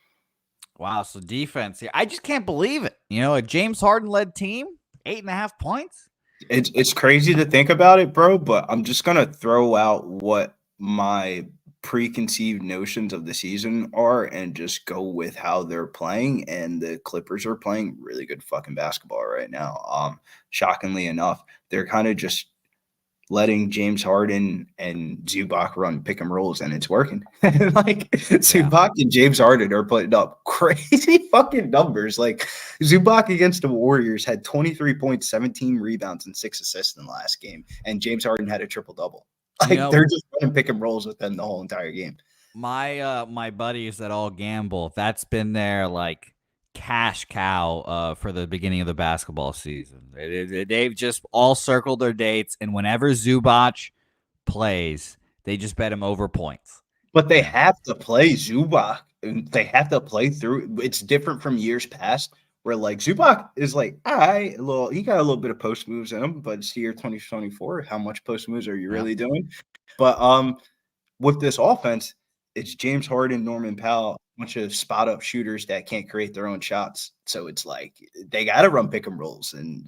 Wow, so defense here. I just can't believe it. You know, a James Harden-led team, 8.5 points. It's crazy to think about it, bro, but I'm just going to throw out what my preconceived notions of the season are and just go with how they're playing. And the Clippers are playing really good fucking basketball right now. Shockingly enough, they're kind of just letting James Harden and Zubac run pick and rolls, and it's working. Zubac and James Harden are putting up crazy fucking numbers. Like, Zubac against the Warriors had 23 points, 17 rebounds, and 6 assists in the last game, and James Harden had a triple-double. They're just running pick and rolls with them the whole entire game. My buddies that all gamble, that's been their, like, cash cow for the beginning of the basketball season. They've just all circled their dates, and whenever Zubac plays, they just bet him over points. But they have to play Zubac. They have to play through. It's different from years past where, like, Zubac is like, all right, he got a little bit of post moves in him, but it's the year 2024. How much post moves are you really doing? But with this offense, it's James Harden, Norman Powell, a bunch of spot up shooters that can't create their own shots. So it's like they got to run pick and rolls, and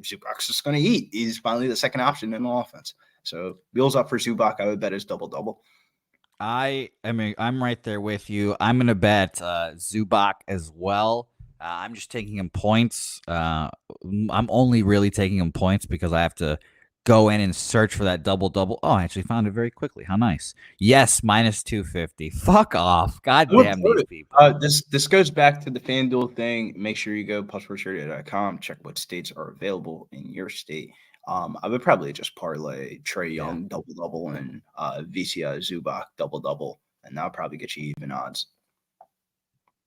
Zubac's just going to eat. He's finally the second option in the offense. So wheels up for Zubac. I would bet his double-double. I mean, I'm right there with you. I'm going to bet Zubac as well. I'm just taking him points. I'm only really taking him points because I have to go in and search for that double-double. Oh, I actually found it very quickly. How nice. Yes, minus 250. Fuck off. God damn these people. This goes back to the FanDuel thing. Make sure you go pubsportsradio.com. Check what states are available in your state. I would probably just parlay Trae Young double-double and Visia Zubac double-double, and that'll probably get you even odds.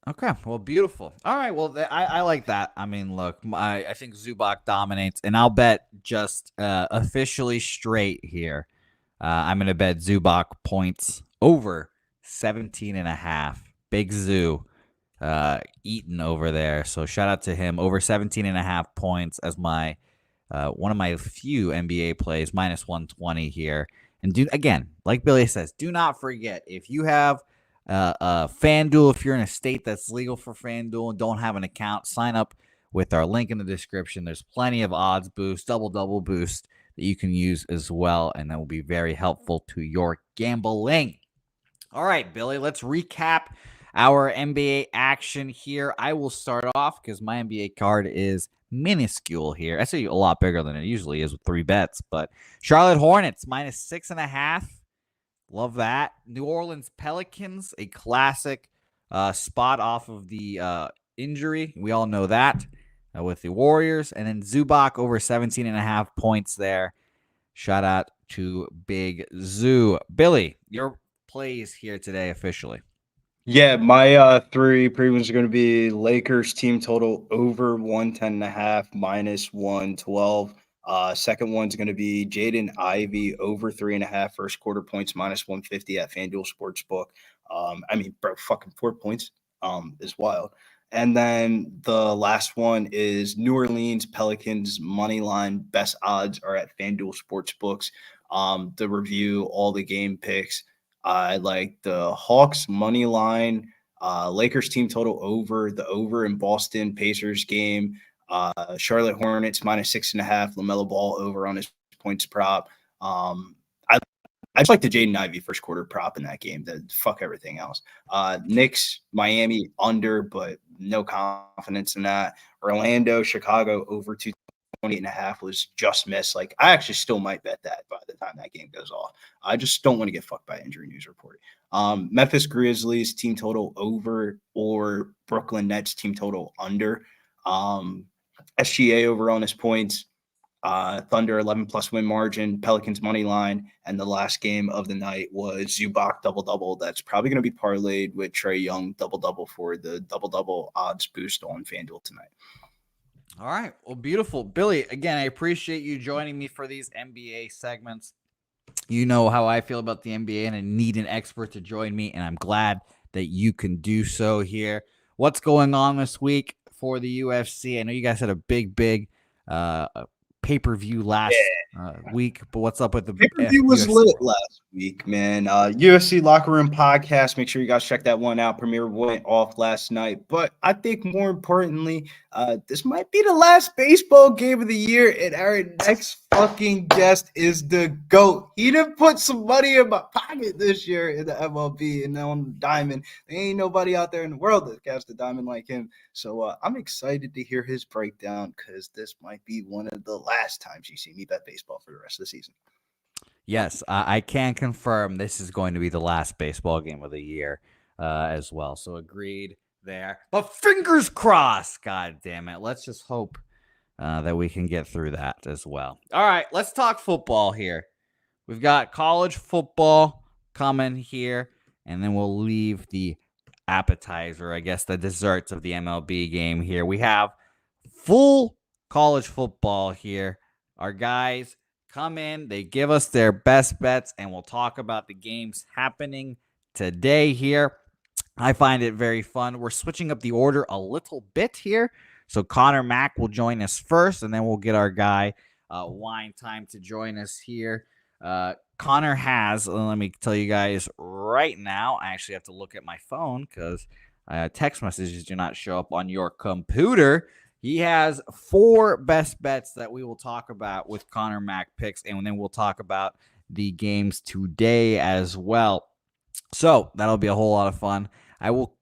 Okay, well, beautiful. All right, well, I like that. I mean, look, I think Zubac dominates, and I'll bet just officially straight here. I'm going to bet Zubac points over 17.5. Big Zoo eating over there. So shout out to him. Over 17.5 points as my one of my few NBA plays, minus 120 here. And again, like Billy says, do not forget, if you have FanDuel, if you're in a state that's legal for FanDuel and don't have an account, sign up with our link in the description. There's plenty of odds boost, double boost that you can use as well, and that will be very helpful to your gambling. All right, Billy, let's recap our NBA action here. I will start off because my NBA card is minuscule here. Actually, a lot bigger than it usually is with 3 bets, but Charlotte Hornets minus 6.5. Love that. New Orleans Pelicans, a classic spot off of the injury. We all know that with the Warriors. And then Zubac over 17.5 points there. Shout out to Big Zoo. Billy, your plays here today officially. Yeah, my 3 previews are going to be Lakers team total over 110.5 minus 112. Second one's going to be Jaden Ivey over 3.5 first quarter points minus 150 at FanDuel Sportsbook. I mean, bro, fucking 4 points is wild. And then the last one is New Orleans Pelicans money line. Best odds are at FanDuel Sportsbooks. The review, all the game picks. I like the Hawks money line, Lakers team total over, the over in Boston Pacers game, Charlotte Hornets minus 6.5, LaMelo Ball over on his points prop. I just like the Jaden Ivey first quarter prop in that game. Fuck everything else. Knicks Miami under, but no confidence in that. Orlando Chicago over 228.5 was just missed. Like, I actually still might bet that by the time that game goes off. I just don't want to get fucked by injury news reporting. Memphis Grizzlies team total over or Brooklyn Nets team total under. SGA over on his points. Thunder 11+ win margin. Pelicans money line. And the last game of the night was Zubac double-double. That's probably going to be parlayed with Trae Young double-double for the double-double odds boost on FanDuel tonight. All right. Well, beautiful. Billy, again, I appreciate you joining me for these NBA segments. You know how I feel about the NBA, and I need an expert to join me, and I'm glad that you can do so here. What's going on this week for the UFC? I know you guys had a big pay-per-view last week, but what's up with the pay-per-view? Was lit last week, man. UFC Locker Room Podcast. Make sure you guys check that one out. Premiere went off last night, but I think more importantly, this might be the last baseball game of the year, and our next fucking guest is the GOAT. He done put some money in my pocket this year in the MLB and on the diamond. There ain't nobody out there in the world that cast a diamond like him. So I'm excited to hear his breakdown because this might be one of the last times you see me bet baseball for the rest of the season. Yes, I can confirm this is going to be the last baseball game of the year as well. So agreed there. But fingers crossed, God damn it. Let's just hope that we can get through that as well. All right, let's talk football here. We've got college football coming here, and then we'll leave the appetizer, I guess the desserts of the MLB game here. We have full college football here. Our guys come in, they give us their best bets, and we'll talk about the games happening today here. I find it very fun. We're switching up the order a little bit here. So Connor Mack will join us first, and then we'll get our guy Wine Time to join us here. Connor has, let me tell you guys right now, I actually have to look at my phone because text messages do not show up on your computer. He has 4 best bets that we will talk about with Connor Mack picks, and then we'll talk about the games today as well. So that'll be a whole lot of fun. I will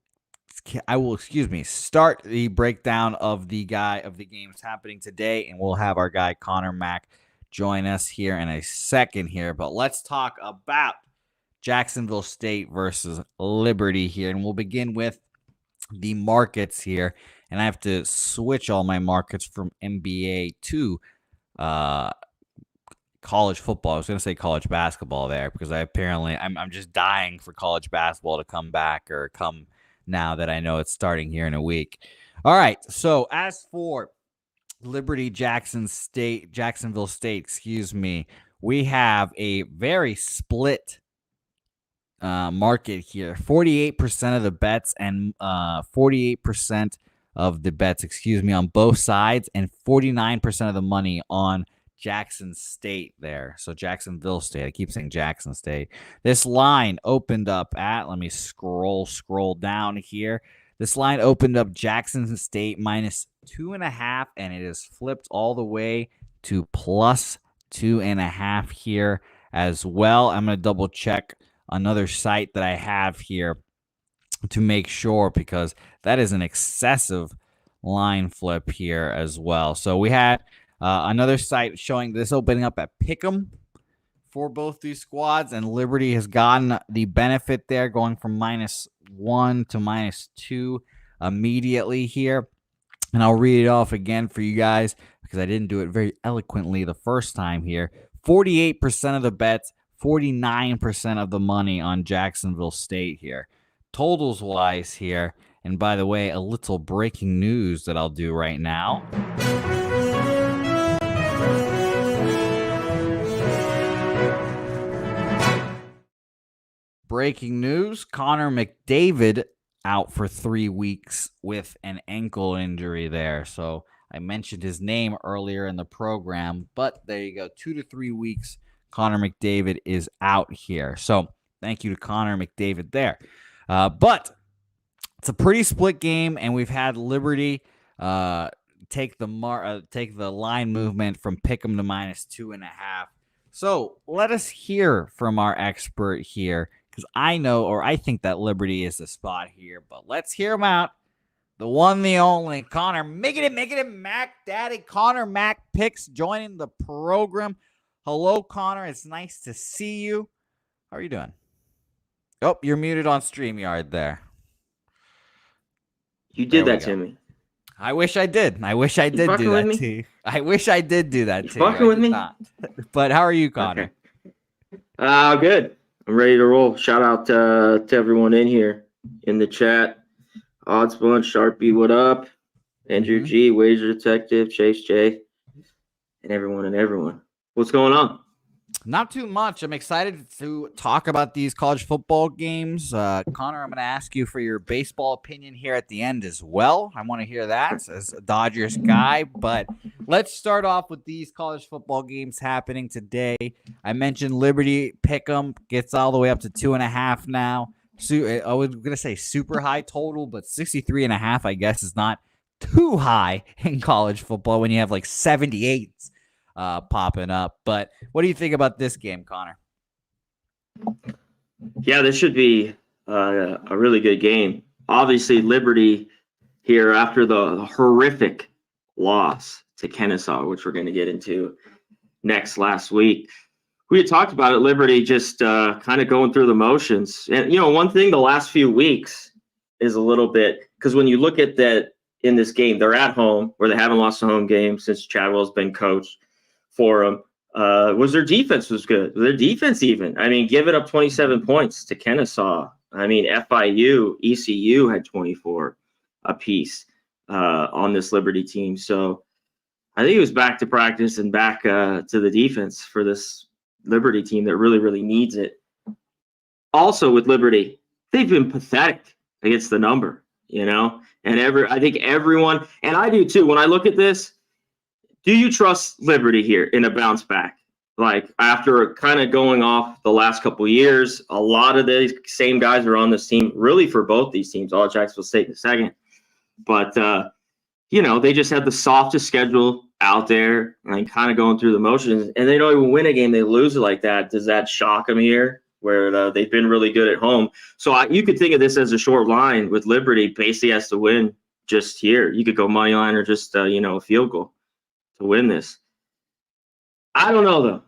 start the breakdown of the games happening today, and we'll have our guy Connor Mack join us here in a second here. But let's talk about Jacksonville State versus Liberty here, and we'll begin with the markets here. And I have to switch all my markets from NBA to college football. I was going to say college basketball there because I'm just dying for college basketball to come back or come now that I know it's starting here in a week. All right. So as for Liberty Jacksonville State, we have a very split market here. 48% of the bets and 48% of the bets, on both sides, and 49% of the money on Jackson State there. So Jacksonville State. I keep saying Jackson State. This line opened up at, let me scroll down here. This line opened up Jackson State minus 2.5, and it is flipped all the way to plus 2.5 here as well. I'm going to double check another site that I have here to make sure, because that is an excessive line flip here as well. So we had another site showing this opening up at Pick'em for both these squads, and Liberty has gotten the benefit there, going from -1 to -2 immediately here. And I'll read it off again for you guys because I didn't do it very eloquently the first time here. 48% of the bets, 49% of the money on Jacksonville State here. Totals wise here, and by the way, a little breaking news that I'll do right now. Breaking news, Connor McDavid out for 3 weeks with an ankle injury there. So I mentioned his name earlier in the program, but there you go. 2 to 3 weeks, Connor McDavid is out here. So thank you to Connor McDavid there. But it's a pretty split game, and we've had Liberty take the line movement from Pick'em to -2.5. So let us hear from our expert here, because I know, or I think that Liberty is the spot here. But let's hear him out. The one, the only, Connor Mac Daddy. Connor Mac Picks joining the program. Hello, Connor. It's nice to see you. How are you doing? Oh, you're muted on StreamYard there. You did that to me. I wish I did. I wish I did do that to you. I wish I did do that to you. Fucking with me? But how are you, Connor? Okay. Good. I'm ready to roll. Shout out to everyone in here in the chat. Odds Bunch, Sharpie, what up? Andrew G, Wager Detective, Chase J, and everyone. What's going on? Not too much. I'm excited to talk about these college football games. Connor, I'm going to ask you for your baseball opinion here at the end as well. I want to hear that as a Dodgers guy. But let's start off with these college football games happening today. I mentioned Liberty Pick'em gets all the way up to 2.5 now. I was going to say super high total, but 63.5, I guess, is not too high in college football when you have like 78s. Popping up. But what do you think about this game, Connor? Yeah, this should be a really good game. Obviously, Liberty here after the horrific loss to Kennesaw, which we're going to get into last week. We had talked about it, Liberty just kind of going through the motions. And, one thing the last few weeks is a little bit, because when you look at that in this game, they're at home where they haven't lost a home game since Chadwell's been coached for them. Was their defense was good. Their defense even. I mean, giving up 27 points to Kennesaw. I mean, FIU, ECU had 24 apiece on this Liberty team. So I think it was back to practice and back to the defense for this Liberty team that really, really needs it. Also with Liberty, they've been pathetic against the number, and I think everyone, and I do too, when I look at this, do you trust Liberty here in a bounce back? Like after kind of going off the last couple of years, a lot of the same guys are on this team, really for both these teams, all Jacksonville State in a second. But, they just had the softest schedule out there and kind of going through the motions, and they don't even win a game. They lose it like that. Does that shock them here where they've been really good at home? So you could think of this as a short line with Liberty basically has to win just here. You could go money line or just, a field goal to win this. I don't know though.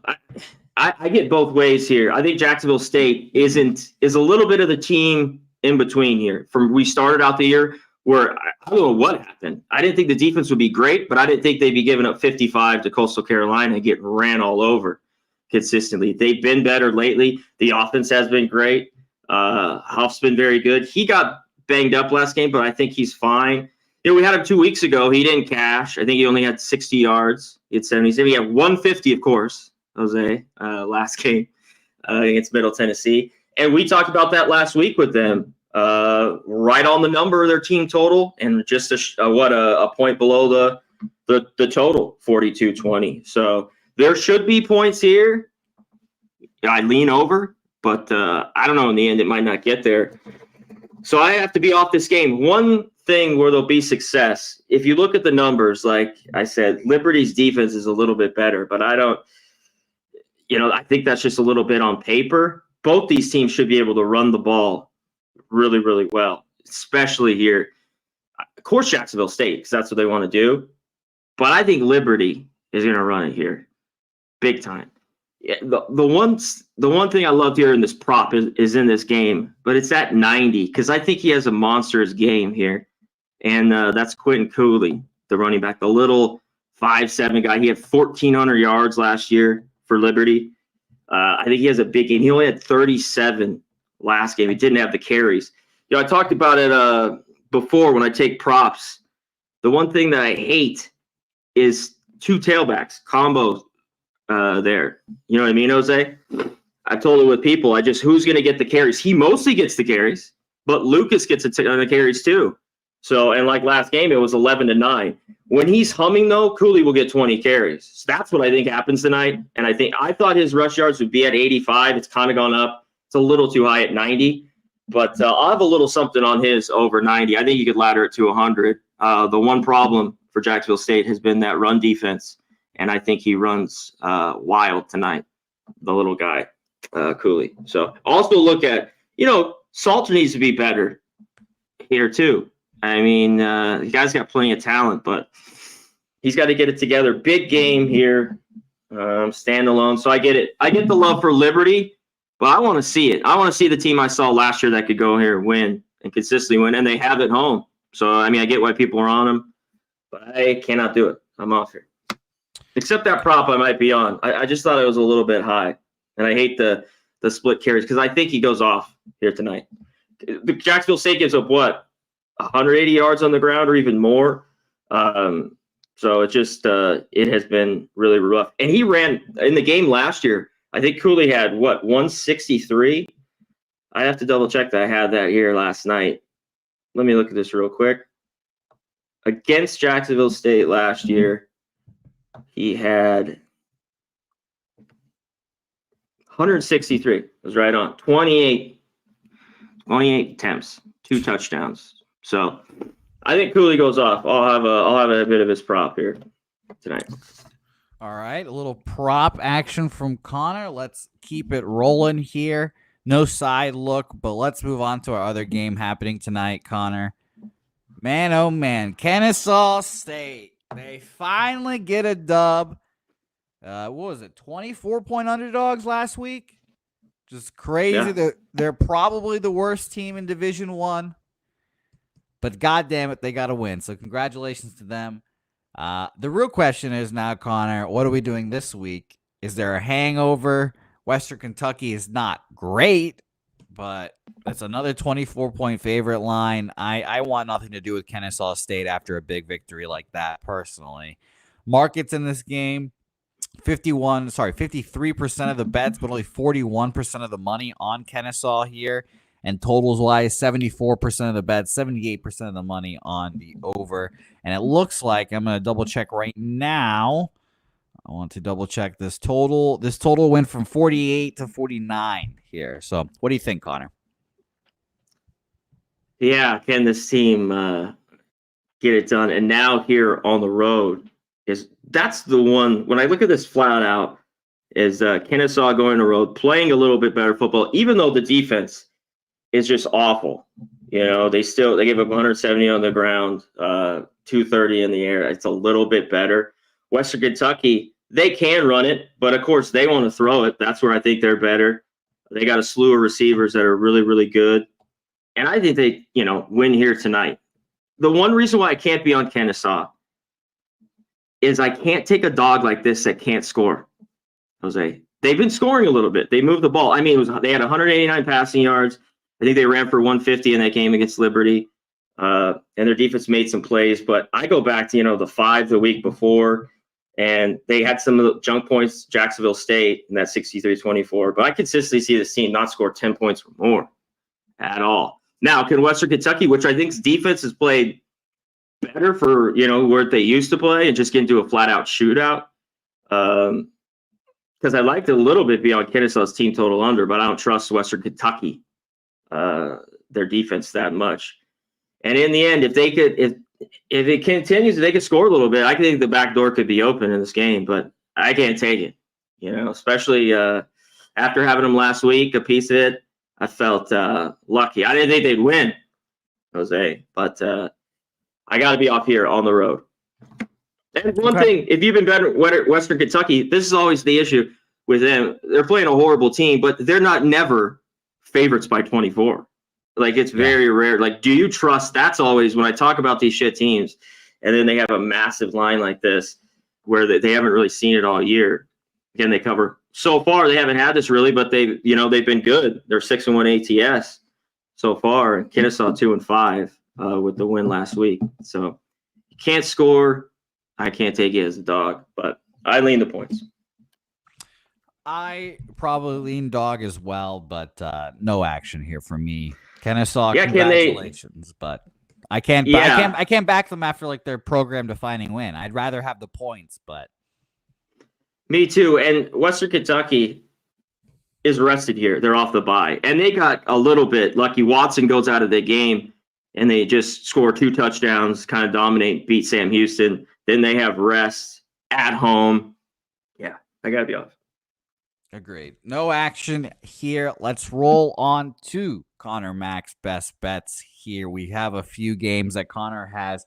I get both ways here. I think Jacksonville State is a little bit of the team in between here. From we started out the year where I don't know what happened. I didn't think the defense would be great, but I didn't think they'd be giving up 55 to Coastal Carolina and getting ran all over consistently. They've been better lately. The offense has been great. Huff's been very good. He got banged up last game, but I think he's fine. We had him 2 weeks ago. He didn't cash. I think he only had 60 yards. He had 77. He had 150, of course, Jose, last game against Middle Tennessee. And we talked about that last week with them. right on the number of their team total, and just a point below the total, 42-20. So there should be points here. I lean over, but I don't know. In the end, it might not get there. So I have to be off this game. One thing where there'll be success, if you look at the numbers, like I said, Liberty's defense is a little bit better, but I think that's just a little bit on paper. Both these teams should be able to run the ball really, really well, especially here. Of course, Jacksonville State, because that's what they want to do. But I think Liberty is going to run it here big time. Yeah, the one thing I loved here in this prop is in this game, but it's at 90 because I think he has a monstrous game here. And that's Quentin Cooley, the running back, the little 5'7" guy. He had 1,400 yards last year for Liberty. I think he has a big game. He only had 37 last game. He didn't have the carries. I talked about it before when I take props. The one thing that I hate is two tailbacks combo there. You know what I mean, Jose? I told it with people. Who's going to get the carries? He mostly gets the carries, but Lucas gets the carries too. So, and like last game, it was 11-9. When he's humming, though, Cooley will get 20 carries. So that's what I think happens tonight. And I thought his rush yards would be at 85. It's kind of gone up. It's a little too high at 90. But I'll have a little something on his over 90. I think you could ladder it to 100. The one problem for Jacksonville State has been that run defense. And I think he runs wild tonight, the little guy, Cooley. So also look at, Salter needs to be better here too. I mean, the guy's got plenty of talent, but he's got to get it together. Big game here, standalone. So I get it. I get the love for Liberty, but I want to see it. I want to see the team I saw last year that could go here, win, and consistently win, and they have it home. So, I mean, I get why people are on them, but I cannot do it. I'm off here. Except that prop I might be on. I just thought it was a little bit high, and I hate the split carries because I think he goes off here tonight. The Jacksonville State gives up what? 180 yards on the ground or even more. So it just it has been really rough. And he ran in the game last year. I think Cooley had 163. I have to double check that. I had that here last night. Let me look at this real quick. Against Jacksonville State last year, he had 163. It was right on. 28 attempts, 2 touchdowns. So I think Cooley goes off. I'll have a bit of his prop here tonight. All right, a little prop action from Connor. Let's keep it rolling here. No side look, but let's move on to our other game happening tonight, Connor. Man, oh man, Kennesaw State. They finally get a dub. What was it, 24-point underdogs last week? Just crazy. Yeah. They're probably the worst team in Division I. But goddamn it, they got to win. So congratulations to them. The real question is now, Connor, what are we doing this week? Is there a hangover? Western Kentucky is not great, but it's another 24-point favorite line. I want nothing to do with Kennesaw State after a big victory like that, personally. Markets in this game, 53% of the bets, but only 41% of the money on Kennesaw here. And totals-wise, 74% of the bets, 78% of the money on the over. And it looks like, I'm going to double-check right now. I want to double-check this total. This total went from 48 to 49 here. So what do you think, Connor? Yeah, can this team get it done? And now here on the road, that's the one, when I look at this flat out, is Kennesaw going on the road, playing a little bit better football, even though the defense is just awful. They gave up 170 on the ground, 230 in the air. It's a little bit better. Western Kentucky, they can run it, but of course they want to throw it. That's where I think they're better. They got a slew of receivers that are really, really good. And I think they, win here tonight. The one reason why I can't be on Kennesaw is I can't take a dog like this that can't score, Jose. They've been scoring a little bit. They moved the ball. I mean, they had 189 passing yards. I think they ran for 150 in that game against Liberty, and their defense made some plays. But I go back to, the 5 the week before, and they had some of the junk points, Jacksonville State, in that 63-24. But I consistently see this team not score 10 points or more at all. Now, can Western Kentucky, which I think's defense has played better for, where they used to play and just get into a flat-out shootout? Because I liked it a little bit beyond Kennesaw's team total under, but I don't trust Western Kentucky, their defense that much. And in the end, if it continues, if they could score a little bit, I think the back door could be open in this game, but I can't take it, especially after having them last week, a piece of it. I felt lucky. I didn't think they'd win, Jose, but I got to be off here on the road. And one thing, if you've been betting Western Kentucky, this is always the issue with them. They're playing a horrible team, but they're never favorites by 24. Like, it's very rare. Like, do you trust? That's always when I talk about these shit teams, and then they have a massive line like this where they haven't really seen it all year. Again, they cover. So far, they haven't had this really, but they've been good. They're 6-1 ATS so far, and Kennesaw 2-5 with the win last week. So you can't score. I can't take it as a dog, but I lean the points. I probably lean dog as well, but no action here for me. Kennesaw, yeah, congratulations, but I can't. Yeah. I can't back them after their program-defining win. I'd rather have the points, but me too. And Western Kentucky is rested here. They're off the bye, and they got a little bit lucky. Watson goes out of the game, and they just score 2 touchdowns, kind of dominate, beat Sam Houston. Then they have rest at home. Yeah, I gotta be off. Agreed. No action here. Let's roll on to Connor Mack's best bets here. We have a few games that Connor has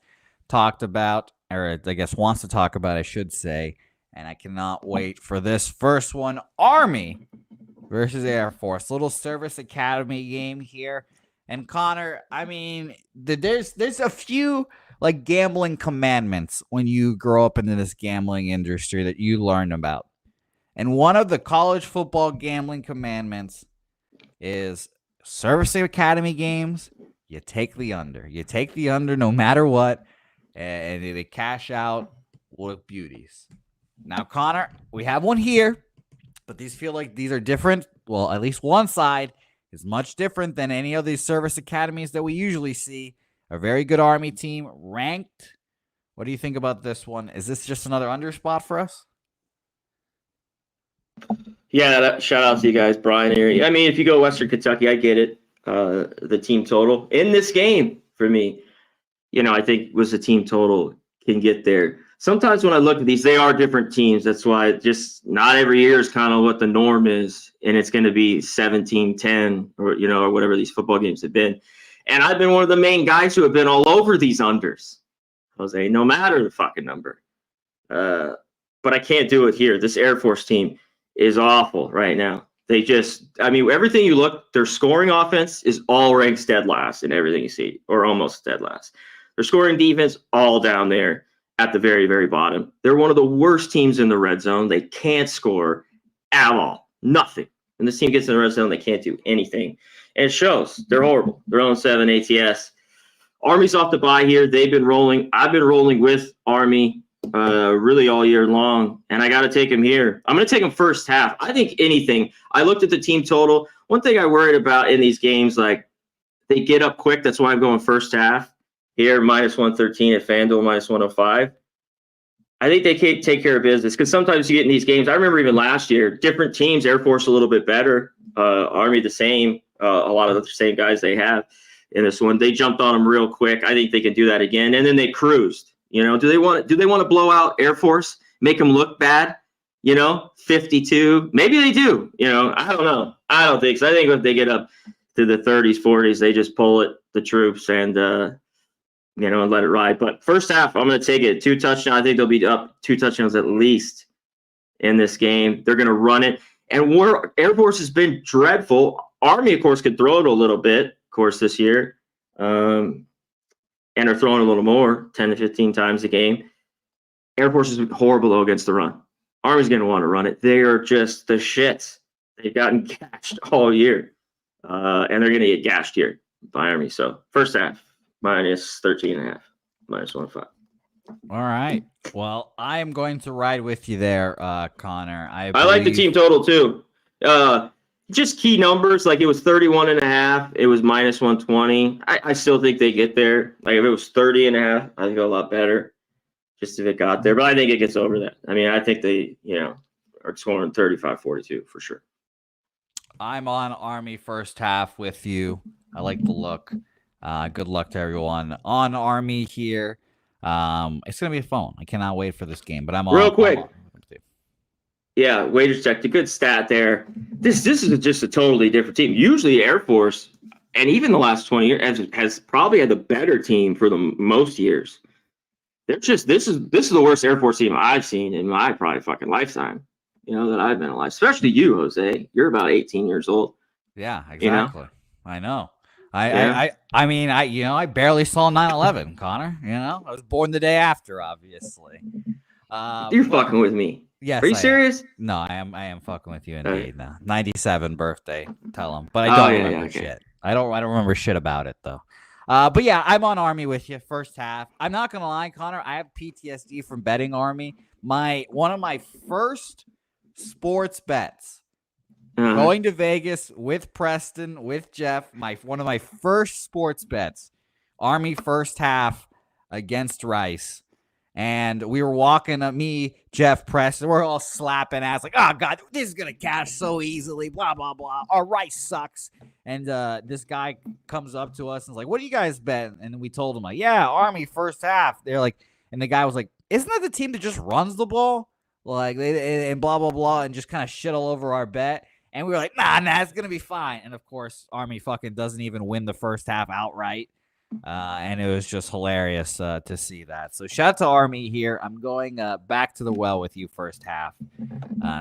talked about, or I guess wants to talk about, I should say, and I cannot wait for this first one. Army versus Air Force. Little service academy game here. And Connor, I mean, there's a few gambling commandments when you grow up into this gambling industry that you learn about. And one of the college football gambling commandments is service academy games. You take the under. You take the under no matter what, and they cash out with beauties. Now, Connor, we have one here, but these feel like these are different. Well, at least one side is much different than any of these service academies that we usually see. A very good Army team, ranked. What do you think about this one? Is this just another under spot for us? Yeah, shout out to you guys, Brian here. I mean, if you go Western Kentucky, I get it. The team total in this game for me, I think was the team total can get there. Sometimes when I look at these, they are different teams. That's why just not every year is kind of what the norm is, and it's going to be 17-10 or whatever these football games have been. And I've been one of the main guys who have been all over these unders, Jose, no matter the fucking number. But I can't do it here. This Air Force team is awful right now. Everything you look, their scoring offense is all ranked dead last in everything you see, or almost dead last. Their scoring defense, all down there at the very, very bottom. They're one of the worst teams in the red zone. They can't score at all. Nothing. When this team gets in the red zone, they can't do anything. And it shows. They're horrible. They're 0-7 ATS. Army's off the bye here. They've been rolling. I've been rolling with Army really all year long, and I got to take them here. I'm going to take them first half. I think anything. I looked at the team total. One thing I worried about in these games, they get up quick. That's why I'm going first half here, -113 at FanDuel, -105. I think they can take care of business because sometimes you get in these games. I remember even last year, different teams, Air Force a little bit better, Army the same. A lot of the same guys they have in this one. They jumped on them real quick. I think they can do that again. And then they cruised. Do they want to blow out Air Force, make them look bad? 52. Maybe they do. I don't know. I don't think so. I think if they get up to the 30s, 40s, they just pull it, the troops, and and let it ride. But first half, I'm going to take it 2 touchdowns. I think they'll be up 2 touchdowns at least in this game. They're going to run it. And where Air Force has been dreadful, Army, of course, could throw it a little bit, of course, this year. And are throwing a little more, 10 to 15 times a game. Air Force is horrible, though, against the run. Army's going to want to run it. They are just the shits. They've gotten gashed all year. And they're going to get gashed here by Army. So first half, -13.5, -105. All right. Well, I am going to ride with you there, Connor. I like the team total, too. just key numbers, like it was 31.5, it was minus 120. I still think they get there. Like if it was 30.5, I think a lot better. Just if it got there, but I think it gets over that. I mean, I think they, are scoring 35-42 for sure. I'm on Army first half with you. I like the look. Good luck to everyone on Army here. It's gonna be a fun. I cannot wait for this game. But I'm on real quick. I'm on. Yeah, wager check. The good stat there. This is just a totally different team. Usually, Air Force, and even the last 20 years, has probably had the better team for the most years. They're just this is the worst Air Force team I've seen in my probably fucking lifetime. That I've been alive. Especially you, Jose. You're about 18 years old. Yeah, exactly. I know. I mean, I barely saw 9/11, Connor. I was born the day after, obviously. You're fucking with me. Yes. Are you serious? No, I am fucking with you indeed. No. 97 birthday. Tell him. But I don't remember shit. I don't remember shit about it though. But yeah, I'm on Army with you first half. I'm not gonna lie, Connor. I have PTSD from betting Army. One of my first sports bets. Going to Vegas with Preston, with Jeff. One of my first sports bets. Army first half against Rice. And we were walking up, me, Jeff, Preston, we're all slapping ass like, oh, God, this is going to cash so easily, blah, blah, blah. Our Rice sucks. And this guy comes up to us and is like, what do you guys bet? And we told him, like, yeah, Army first half. They're like, and the guy was like, isn't that the team that just runs the ball? Like, and blah, blah, blah, and just kind of shit all over our bet. And we were like, nah, it's going to be fine. And, of course, Army fucking doesn't even win the first half outright. And it was just hilarious to see that. So shout out to Army here. I'm going back to the well with you first half.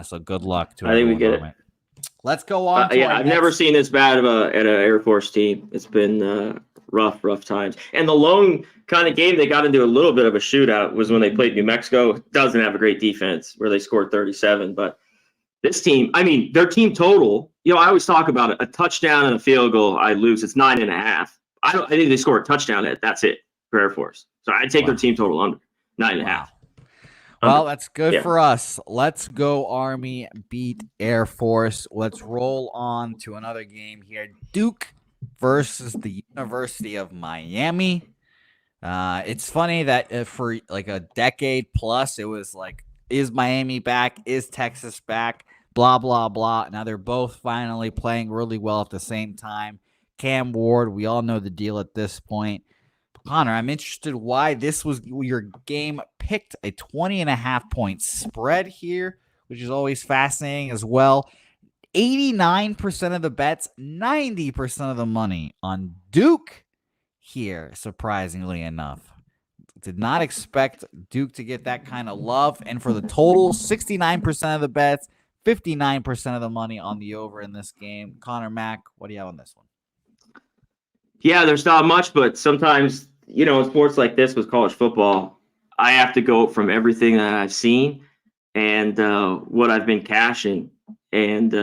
So good luck to everyone. I think we get it. Let's go on. I've never seen this bad at an Air Force team. It's been rough times. And the lone kind of game they got into a little bit of a shootout was when they played New Mexico. Doesn't have a great defense where they scored 37. But this team, I mean, their team total, I always talk about it. A touchdown and a field goal, I lose. It's 9.5. I think they score a touchdown that's it for Air Force. So I'd take their team total under 9.5. Well, that's good for us. Let's go Army beat Air Force. Let's roll on to another game here. Duke versus the University of Miami. It's funny that for like a decade plus, it was like, is Miami back? Is Texas back? Blah, blah, blah. Now they're both finally playing really well at the same time. Cam Ward, we all know the deal at this point. Connor, I'm interested why this was your game picked a 20.5 point spread here, which is always fascinating as well. 89% of the bets, 90% of the money on Duke here, surprisingly enough. Did not expect Duke to get that kind of love. And for the total, 69% of the bets, 59% of the money on the over in this game. Connor Mack, what do you have on this one? Yeah, there's not much, but sometimes, in sports like this with college football, I have to go from everything that I've seen and what I've been cashing. And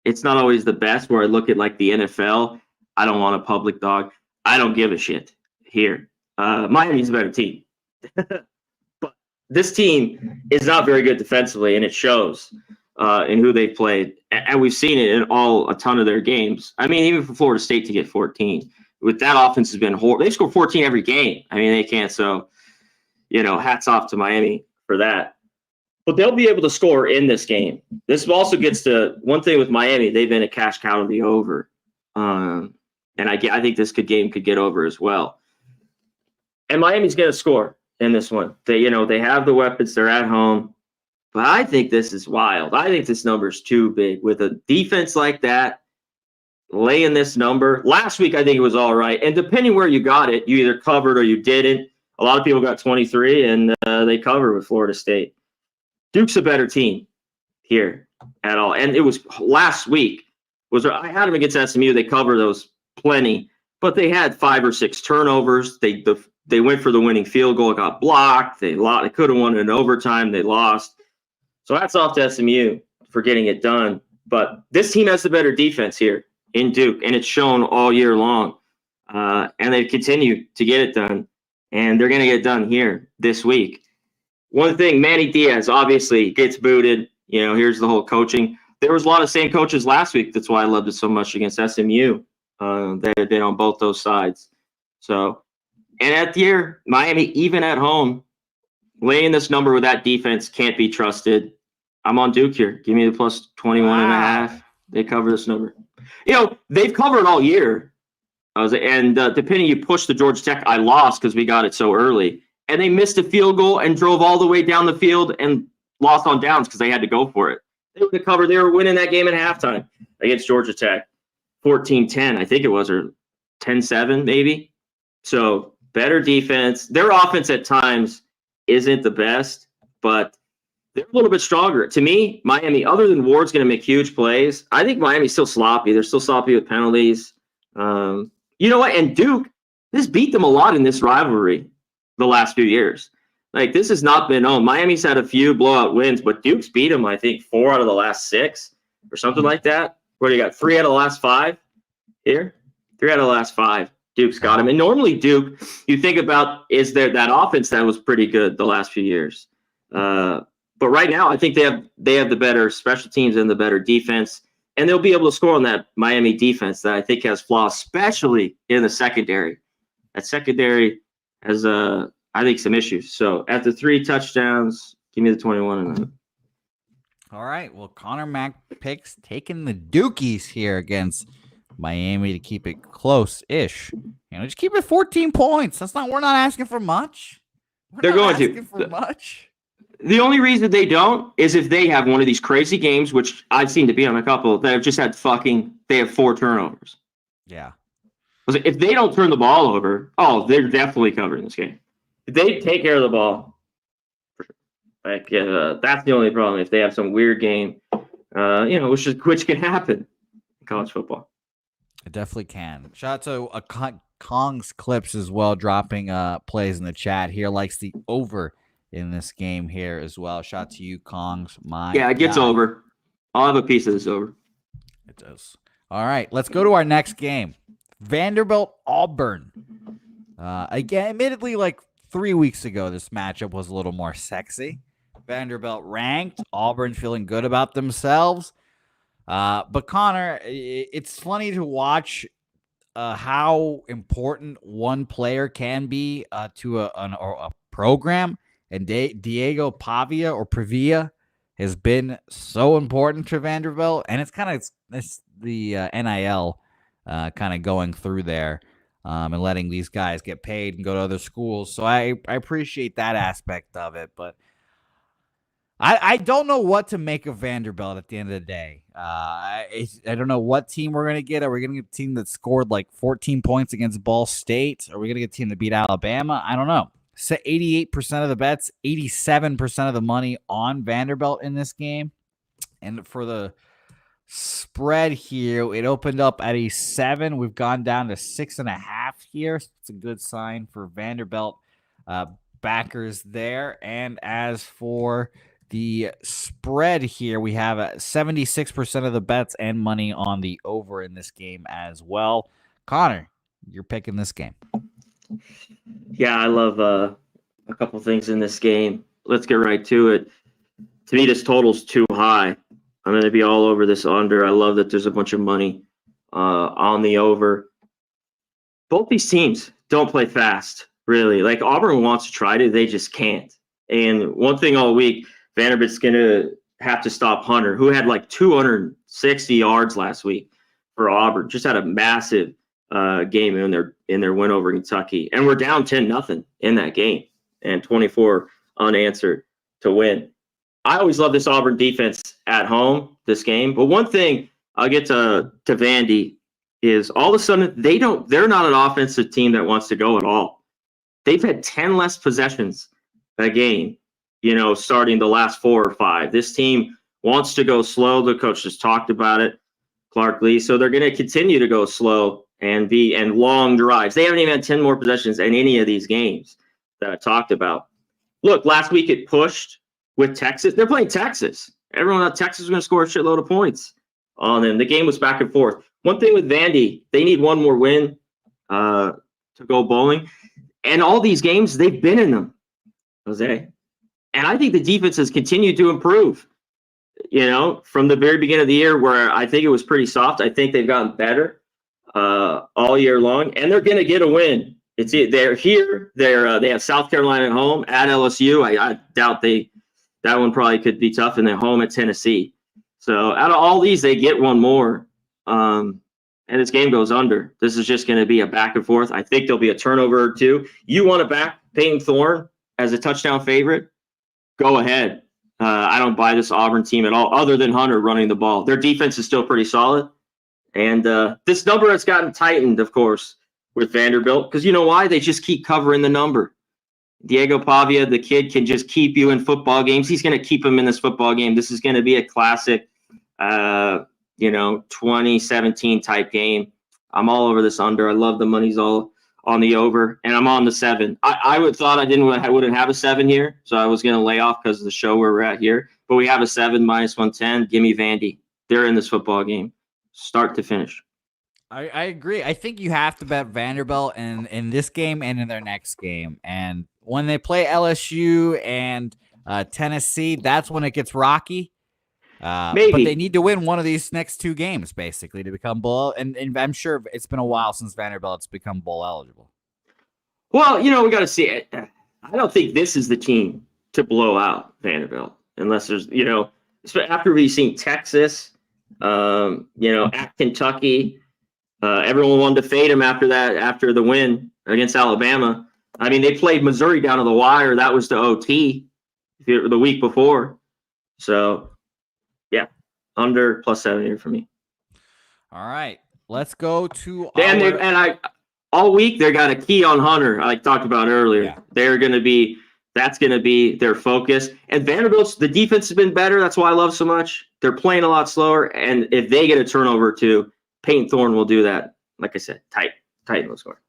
it's not always the best where I look at like the NFL. I don't want a public dog. I don't give a shit here. Miami's a better team. But this team is not very good defensively, and it shows in who they played. And we've seen it in a ton of their games. I mean, even for Florida State to get 14. With that offense has been horrible. They score 14 every game. I mean, they can't. So, hats off to Miami for that. But they'll be able to score in this game. This also gets to one thing with Miami. They've been a cash cow to the over. And I think this game could get over as well. And Miami's going to score in this one. They have the weapons. They're at home. But I think this is wild. I think this number is too big. With a defense like that, laying this number. Last week, I think it was all right. And depending where you got it, you either covered or you didn't. A lot of people got 23, and they covered with Florida State. Duke's a better team here at all. And it was last week. I had them against SMU. They covered those plenty. But they had 5 or 6 turnovers. They went for the winning field goal. It got blocked. They could have won in overtime. They lost. So hats off to SMU for getting it done. But this team has the better defense here in Duke, and it's shown all year long. And they continue to get it done, and they're going to get it done here this week. One thing, Manny Diaz obviously gets booted. Here's the whole coaching. there was a lot of same coaches last week. That's why I loved it so much against SMU. They had been on both those sides. So, and at the year, Miami, even at home, laying this number with that defense can't be trusted. I'm on Duke here. Give me the plus 21.5. They cover this number. They've covered all year. Depending, you push the Georgia Tech. I lost because we got it so early. And they missed a field goal and drove all the way down the field and lost on downs because they had to go for it. They would have covered. They were winning that game at halftime against Georgia Tech. 14-10, I think it was, or 10-7 maybe. So better defense. Their offense at times isn't the best, but they're a little bit stronger. To me, Miami, other than Ward's going to make huge plays, I think Miami's still sloppy. They're still sloppy with penalties. You know what? And Duke has beat them a lot in this rivalry the last few years. Like, this has not been owned. Miami's had a few blowout wins, but Duke's beat them, I think, 4 out of the last 6 or something like that. What do you got? 3 out of the last 5 here? 3 out of the last 5. Duke's got him. And normally Duke, you think about, is there that offense that was pretty good the last few years. But right now, I think they have the better special teams and the better defense. And they'll be able to score on that Miami defense that I think has flaws, especially in the secondary. That secondary has, I think, some issues. So after 3 touchdowns, give me the 21. All right. Well, Connor Mack picks taking the Dukies here against Miami to keep it close-ish. Just keep it 14 points. We're not asking for much. They're going to. The only reason they don't is if they have one of these crazy games, which I've seen to be on a couple, that have just had they have 4 turnovers. Yeah. If they don't turn the ball over, they're definitely covering this game. If they take care of the ball, that's the only problem. If they have some weird game, which can happen in college football. It definitely can. Shout out to Kong's Clips as well, dropping plays in the chat here. Likes the over in this game here as well. Shout out to you, Kongs. It gets over. I'll have a piece of this over. It does. All right, let's go to our next game. Vanderbilt Auburn. Again, admittedly, like 3 weeks ago, this matchup was a little more sexy. Vanderbilt ranked. Auburn feeling good about themselves. But Connor, it's funny to watch how important one player can be to a program. And Diego Pavia has been so important to Vanderbilt. And it's the NIL kind of going through there and letting these guys get paid and go to other schools. So I appreciate that aspect of it. But I don't know what to make of Vanderbilt at the end of the day. I don't know what team we're going to get. Are we going to get a team that scored like 14 points against Ball State? Are we going to get a team that beat Alabama? I don't know. 88% of the bets, 87% of the money on Vanderbilt in this game. And for the spread here, it opened up at a 7. We've gone down to 6.5 here. So it's a good sign for Vanderbilt backers there. And as for the spread here, we have 76% of the bets and money on the over in this game as well. Connor, you're picking this game. Yeah, I love a couple things in this game. Let's get right to it. To me, this total's too high. I'm going to be all over this under. I love that there's a bunch of money on the over. Both these teams don't play fast, really. Like, Auburn wants to try to, they just can't. And one thing all week, Vanderbilt's going to have to stop Hunter, who had like 260 yards last week for Auburn. Just had a massive game in their win over Kentucky. And we're down 10-0 in that game and 24 unanswered to win. I always love this Auburn defense at home, this game. But one thing I'll get to Vandy is all of a sudden they're not an offensive team that wants to go at all. They've had 10 less possessions a game, starting the last 4 or 5. This team wants to go slow. The coach just talked about it, Clark Lee. So they're going to continue to go slow and long drives. They haven't even had 10 more possessions in any of these games that I talked about. Look, last week it pushed with Texas. They're playing Texas. Everyone thought Texas was going to score a shitload of points on them. The game was back and forth. One thing with Vandy, they need one more win to go bowling. And all these games, they've been in them, Jose. And I think the defense has continued to improve. from the very beginning of the year where I think it was pretty soft. I think they've gotten better all year long, and they're going to get a win. They're here. They have South Carolina at home, at LSU. I doubt that one probably could be tough, and then home at Tennessee. So out of all these, they get one more, and this game goes under. This is just going to be a back and forth. I think there'll be a turnover or two. You want to back Peyton Thorne as a touchdown favorite? Go ahead. I don't buy this Auburn team at all, other than Hunter running the ball. Their defense is still pretty solid. And this number has gotten tightened, of course, with Vanderbilt, because you know why? They just keep covering the number. Diego Pavia, the kid, can just keep you in football games. He's going to keep him in this football game. This is going to be a classic, 2017 type game. I'm all over this under. I love the money's all on the over, and I'm on the 7. I wouldn't have a 7 here, so I was going to lay off because of the show where we're at here. But we have a 7 minus 110. Give me Vandy. They're in this football game, start to finish. I agree. I think you have to bet Vanderbilt in this game and in their next game. And when they play LSU and Tennessee, that's when it gets rocky. Maybe. But they need to win one of these next 2 games, basically, to become bowl. And I'm sure it's been a while since Vanderbilt's become bowl eligible. Well, we got to see it. I don't think this is the team to blow out Vanderbilt, unless there's, after we've seen Texas, at Kentucky. Everyone wanted to fade him after the win against Alabama. I mean, they played Missouri down to the wire. That was the OT the week before. So, yeah, under +7 here for me. All right, let's go to all week they got a key on Hunter. I talked about earlier. Yeah. That's going to be their focus. And Vanderbilt's the defense has been better. That's why I love so much. They're playing a lot slower, and if they get a turnover too, Peyton Thorne will do that. Like I said, tight will score.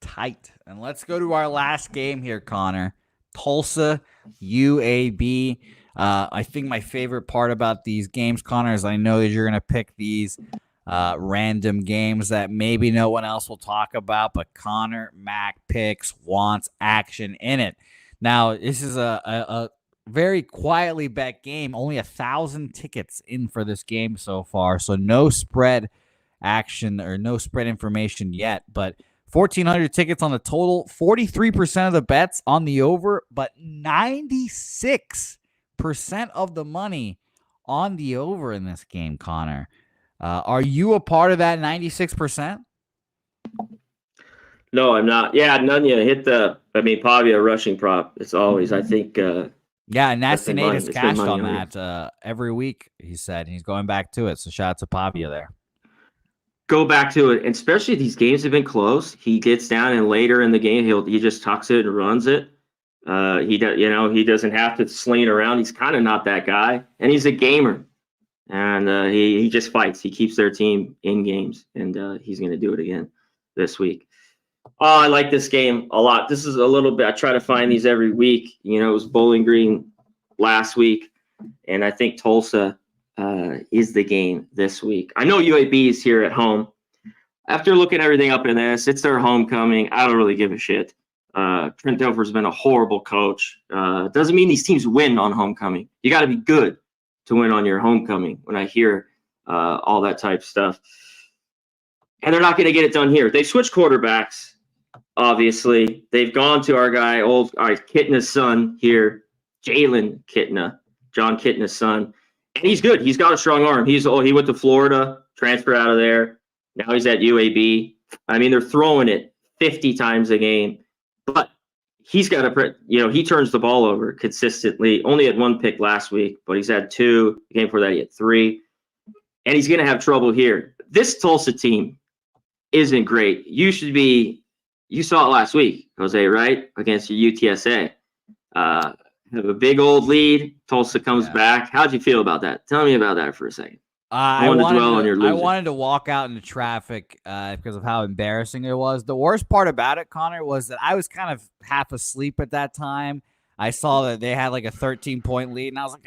Tight. And let's go to our last game here, Connor. Tulsa, UAB. I think my favorite part about these games, Connor, is I know that you're going to pick these random games that maybe no one else will talk about, but Connor Mack picks wants action in it. Now, this is a very quietly bet game. Only 1,000 tickets in for this game so far, so no spread action or no spread information yet, but 1,400 tickets on the total, 43% of the bets on the over, but 96% of the money on the over in this game, Connor. Are you a part of that 96%? No, I'm not. Yeah, Nunya hit Pavia rushing prop. It's always, I think. Yeah, Nasty Nate has cashed on that every week, he said. He's going back to it, so shout out to Pavia there. Go back to it, and especially if these games have been close. He gets down, and later in the game, he just tucks it and runs it. He doesn't have to sling it around. He's kind of not that guy, and he's a gamer, and he just fights. He keeps their team in games, and he's going to do it again this week. Oh, I like this game a lot. This is a little bit. I try to find these every week. It was Bowling Green last week, and I think Tulsa is the game this week. I know UAB is here at home. After looking everything up in this, it's their homecoming. I don't really give a shit. Trent Dilfer's been a horrible coach. Doesn't mean these teams win on homecoming. You got to be good to win on your homecoming when I hear all that type stuff. And they're not going to get it done here. They switched quarterbacks, obviously. They've gone to our guy, Kitna's son here, Jalen Kitna, John Kitna's son. And he's good. He's got a strong arm. He went to Florida, transferred out of there. Now he's at UAB. I mean, they're throwing it 50 times a game. But he's got he turns the ball over consistently. Only had 1 pick last week, but he's had 2. The game before that, he had 3. And he's going to have trouble here. This Tulsa team isn't great. You saw it last week, Jose, right? Against your UTSA. Have a big old lead. Tulsa comes back. How'd you feel about that? Tell me about that for a second. I wanted to walk out into traffic because of how embarrassing it was. The worst part about it, Connor, was that I was kind of half asleep at that time. I saw that they had like a 13-point lead, and I was like,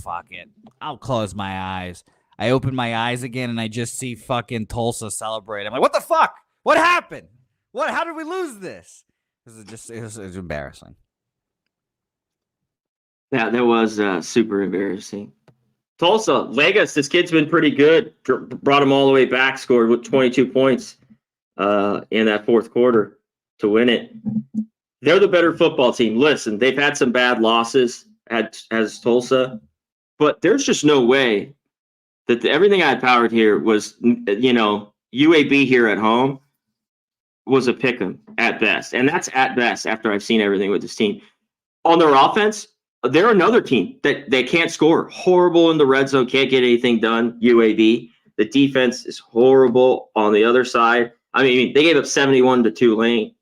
fuck it. I'll close my eyes. I opened my eyes again, and I just see fucking Tulsa celebrate. I'm like, what the fuck? What happened? How did we lose this? It was embarrassing. Yeah, that was super embarrassing. Tulsa, Vegas, this kid's been pretty good. Brought him all the way back, scored with 22 points in that fourth quarter to win it. They're the better football team. Listen, they've had some bad losses as Tulsa, but there's just no way that everything I had powered here was, UAB here at home was a pick 'em at best. And that's at best after I've seen everything with this team. On their offense, they're another team that they can't score. Horrible in the red zone, can't get anything done, UAB. The defense is horrible on the other side. I mean, they gave up 71 to Tulane,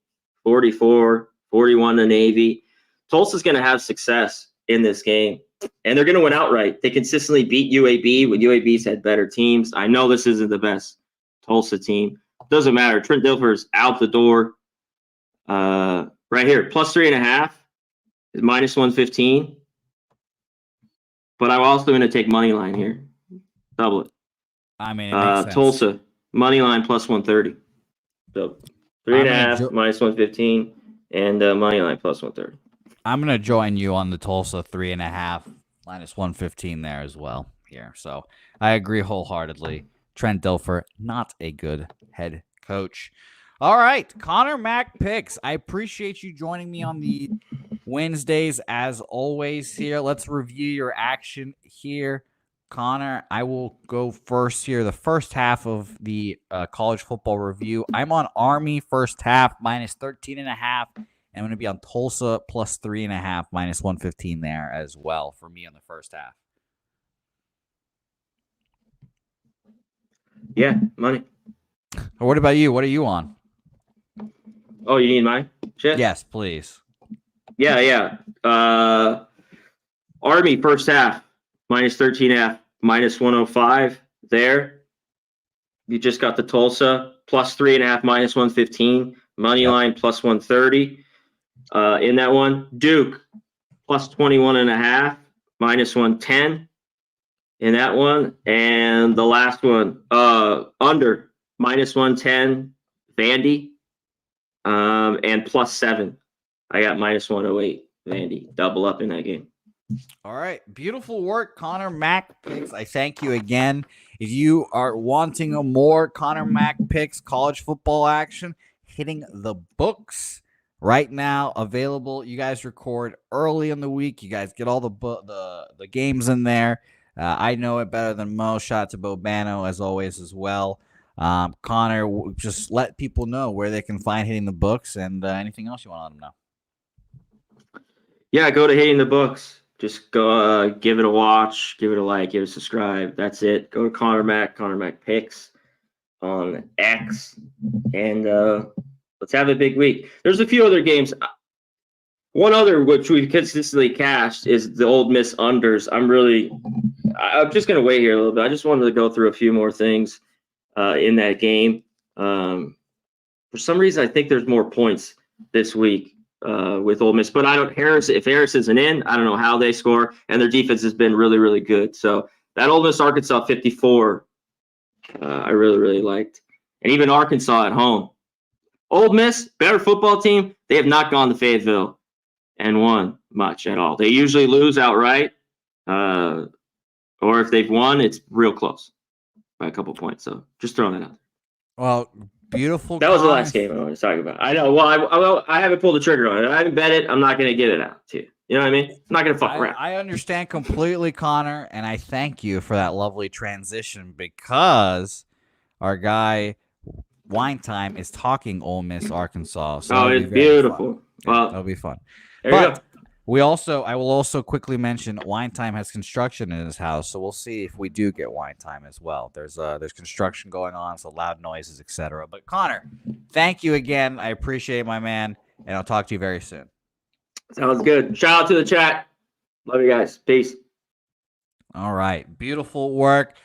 44, 41 to Navy. Tulsa's going to have success in this game, and they're going to win outright. They consistently beat UAB when UAB's had better teams. I know this isn't the best Tulsa team. Doesn't matter. Trent Dilfer's out the door. Right here, plus 3.5 is minus 115. But I'm also going to take money line here. Double it. I mean, it makes sense. Tulsa, money line plus 130. So 3.5 minus 115 and money line plus 130. I'm going to join you on the Tulsa 3.5 minus 115 there as well here. So I agree wholeheartedly. Trent Dilfer, not a good head coach. All right, Connor Mack picks. I appreciate you joining me on the Wednesdays as always here. Let's review your action here. Connor, I will go first here. The first half of the college football review. I'm on Army first half minus 13.5. And I'm going to be on Tulsa plus 3.5 minus 115 there as well for me on the first half. Yeah, money. What about you? What are you on? Oh, you need mine? Shit. Yes, please. Yeah. Army first half minus 13.5, minus 105 there. You just got the Tulsa plus 3.5, minus 115. Money line plus 130 in that one. Duke plus 21.5, minus 110 in that one. And the last one, under minus 110, Vandy. And plus 7. I got minus 108, Vandy. Double up in that game. All right. Beautiful work, Connor Mack picks. I thank you again. If you are wanting a more Connor Mack picks college football action, hitting the books right now, available. You guys record early in the week. You guys get all the games in there. I know it better than most. Shout out to Bobano as always as well. Connor, just let people know where they can find Hitting the Books and anything else you want to let them know. Yeah, go to Hitting the Books. Just go give it a watch, give it a like, give it a subscribe. That's it. Go to Connor Mack Picks on X, and let's have a big week. There's a few other games. One other which we've consistently cashed is the Ole Miss unders. I'm just going to wait here a little bit. I just wanted to go through a few more things in that game. For some reason, I think there's more points this week with Ole Miss, but if Harris isn't in, I don't know how they score, and their defense has been really, really good. So that Ole Miss Arkansas 54, I really, really liked. And even Arkansas at home. Ole Miss, better football team. They have not gone to Fayetteville and won much at all. They usually lose outright, or if they've won, it's real close by a couple points. So just throwing that out. Well, beautiful. That was the last game I wanted to talk about. I know. Well, I haven't pulled the trigger on it. I haven't bet it. I'm not going to get it out to you. You know what I mean? I'm not going to fuck around. I understand completely, Connor, and I thank you for that lovely transition because our guy Wine Time is talking Ole Miss, Arkansas. So it's beautiful. Fun. Well, that'll be fun. There you go. I will also quickly mention Wine Time has construction in his house, so we'll see if we do get Wine Time as well. There's construction going on, so loud noises, etc. But Connor, thank you again. I appreciate it, my man, and I'll talk to you very soon. Sounds good. Shout out to the chat. Love you guys. Peace. All right. Beautiful work.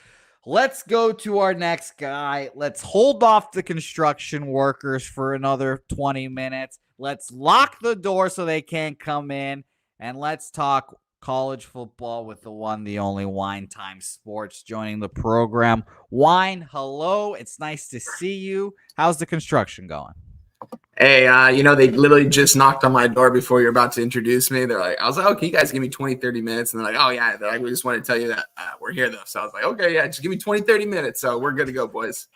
Let's go to our next guy. Let's hold off the construction workers for another 20 minutes. Let's lock the door so they can't come in. And let's talk college football with the one, the only Wine Time Sports joining the program. Wine, hello. It's nice to see you. How's the construction going? Hey, they literally just knocked on my door before you're about to introduce me. They're like, I was like, oh, can you guys give me 20, 30 minutes? And they're like, oh, yeah. They're like, we just want to tell you that we're here, though. So I was like, okay, yeah, just give me 20, 30 minutes. So we're good to go, boys.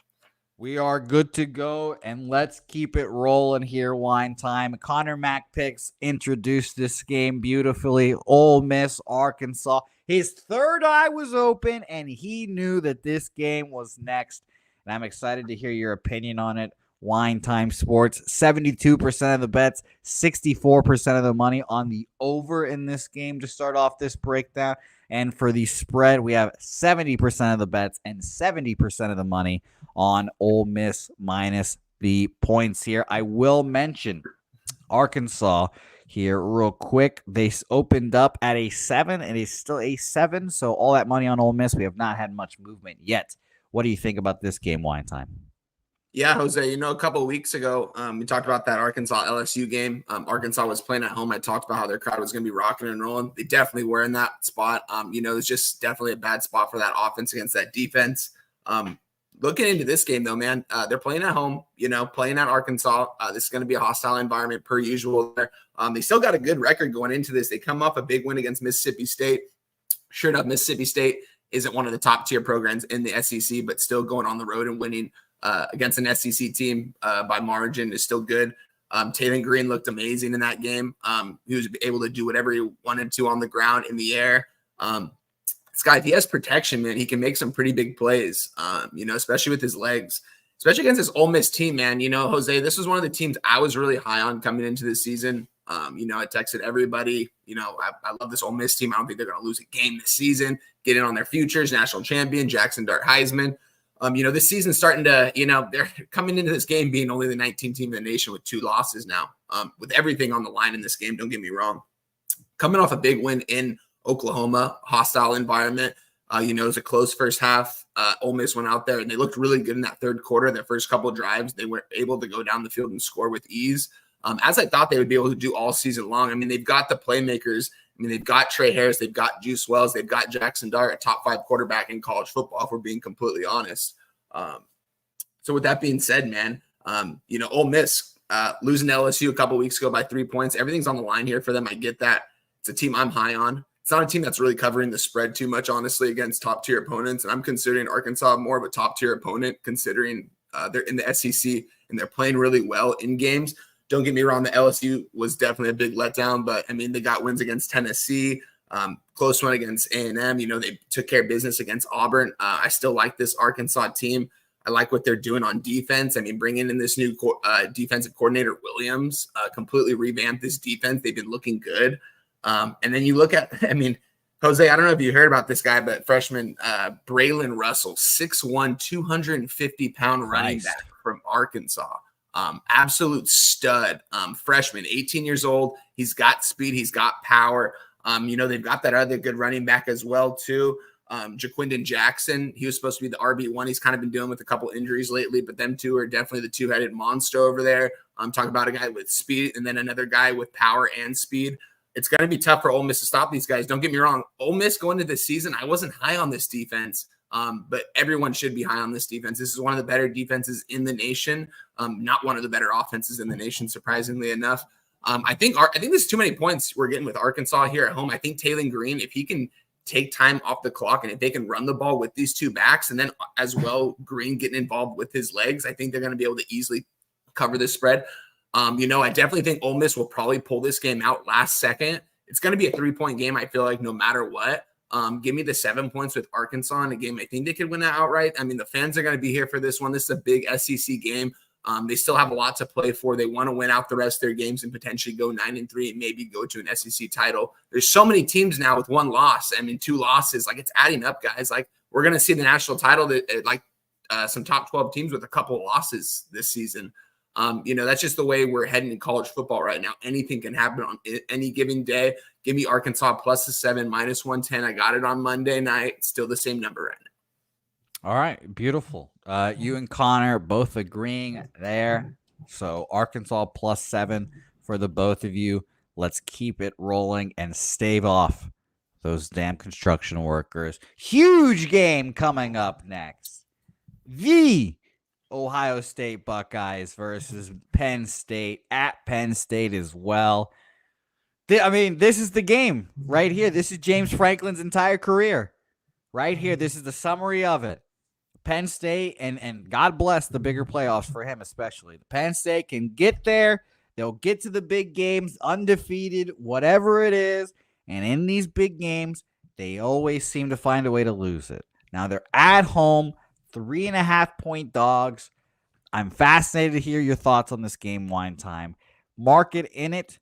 We are good to go, and let's keep it rolling here. Wine time. Connor Mack picks introduced this game beautifully. Ole Miss, Arkansas. His third eye was open, and he knew that this game was next. And I'm excited to hear your opinion on it. Wine Time Sports, 72% of the bets, 64% of the money on the over in this game to start off this breakdown. And for the spread, we have 70% of the bets and 70% of the money on Ole Miss minus the points here. I will mention Arkansas here real quick. They opened up at a 7 and it's still a 7. So all that money on Ole Miss, we have not had much movement yet. What do you think about this game, Wine Time? Yeah, Jose, a couple of weeks ago, we talked about that Arkansas LSU game. Arkansas was playing at home. I talked about how their crowd was going to be rocking and rolling. They definitely were in that spot. It's just definitely a bad spot for that offense against that defense. Looking into this game, though, man, they're playing at home, playing at Arkansas. This is going to be a hostile environment per usual there. They still got a good record going into this. They come off a big win against Mississippi State. Sure enough, Mississippi State isn't one of the top tier programs in the SEC, but still going on the road and winning against an SEC team by margin is still good. Taylor Green looked amazing in that game. He was able to do whatever he wanted to on the ground, in the air. This guy, if he has protection, man, he can make some pretty big plays, especially with his legs, especially against this Ole Miss team, man. Jose, this was one of the teams I was really high on coming into this season. I texted everybody, I love this Ole Miss team. I don't think they're going to lose a game this season. Get in on their futures, national champion, Jackson Dart Heisman. This season's starting to, they're coming into this game being only the 19th team in the nation with 2 losses now, with everything on the line in this game. Don't get me wrong. Coming off a big win in Oklahoma, hostile environment. It was a close first half. Ole Miss went out there and they looked really good in that third quarter. Their first couple of drives, they were able to go down the field and score with ease, as I thought they would be able to do all season long. I mean, they've got the playmakers. They've got Trey Harris, they've got Juice Wells, they've got Jackson Dart, a top 5 quarterback in college football, if we're being completely honest. So with that being said, man, Ole Miss losing to LSU a couple weeks ago by 3 points. Everything's on the line here for them. I get that. It's a team I'm high on. It's not a team that's really covering the spread too much, honestly, against top-tier opponents. And I'm considering Arkansas more of a top-tier opponent, considering they're in the SEC and they're playing really well in games. Don't get me wrong, the LSU was definitely a big letdown, but, they got wins against Tennessee, close one against A&M. They took care of business against Auburn. I still like this Arkansas team. I like what they're doing on defense. Bringing in this new defensive coordinator, Williams, completely revamped this defense. They've been looking good. And then you look at, Jose, I don't know if you heard about this guy, but freshman Braylon Russell, 6'1", 250-pound running back from Arkansas. Absolute stud, freshman, 18 years old. He's got speed. He's got power. They've got that other good running back as well, too. Jaquindon Jackson, he was supposed to be the RB1. He's kind of been dealing with a couple injuries lately, but them two are definitely the two-headed monster over there. I'm talking about a guy with speed and then another guy with power and speed. It's going to be tough for Ole Miss to stop these guys. Don't get me wrong. Ole Miss going into this season, I wasn't high on this defense, but everyone should be high on this defense. This is one of the better defenses in the nation, not one of the better offenses in the nation, surprisingly enough. I think there's too many points we're getting with Arkansas here at home. I think Taylor Green, if he can take time off the clock and if they can run the ball with these two backs and then as well Green getting involved with his legs, I think they're going to be able to easily cover this spread. I definitely think Ole Miss will probably pull this game out last second. It's going to be a 3-point game, I feel like, no matter what. Give me the 7 points with Arkansas in a game. I think they could win that outright. The fans are going to be here for this one. This is a big SEC game. They still have a lot to play for. They want to win out the rest of their games and potentially go 9-3 and maybe go to an SEC title. There's so many teams now with 1 loss. 2 losses. It's adding up, guys. We're going to see the national title that some top 12 teams with a couple of losses this season. That's just the way we're heading in college football right now. Anything can happen on any given day. Give me Arkansas plus the 7, minus 110. I got it on Monday night. Still the same number right now. All right. Beautiful. You and Connor both agreeing there. So Arkansas plus 7 for the both of you. Let's keep it rolling and stave off those damn construction workers. Huge game coming up next. The Ohio State Buckeyes versus Penn State at Penn State as well. This is the game right here. This is James Franklin's entire career right here. This is the summary of it. Penn State, and God bless the bigger playoffs for him especially. Penn State can get there. They'll get to the big games undefeated, whatever it is. And in these big games, they always seem to find a way to lose it. Now they're at home, 3.5-point dogs. I'm fascinated to hear your thoughts on this game, Wine Time. Market in it.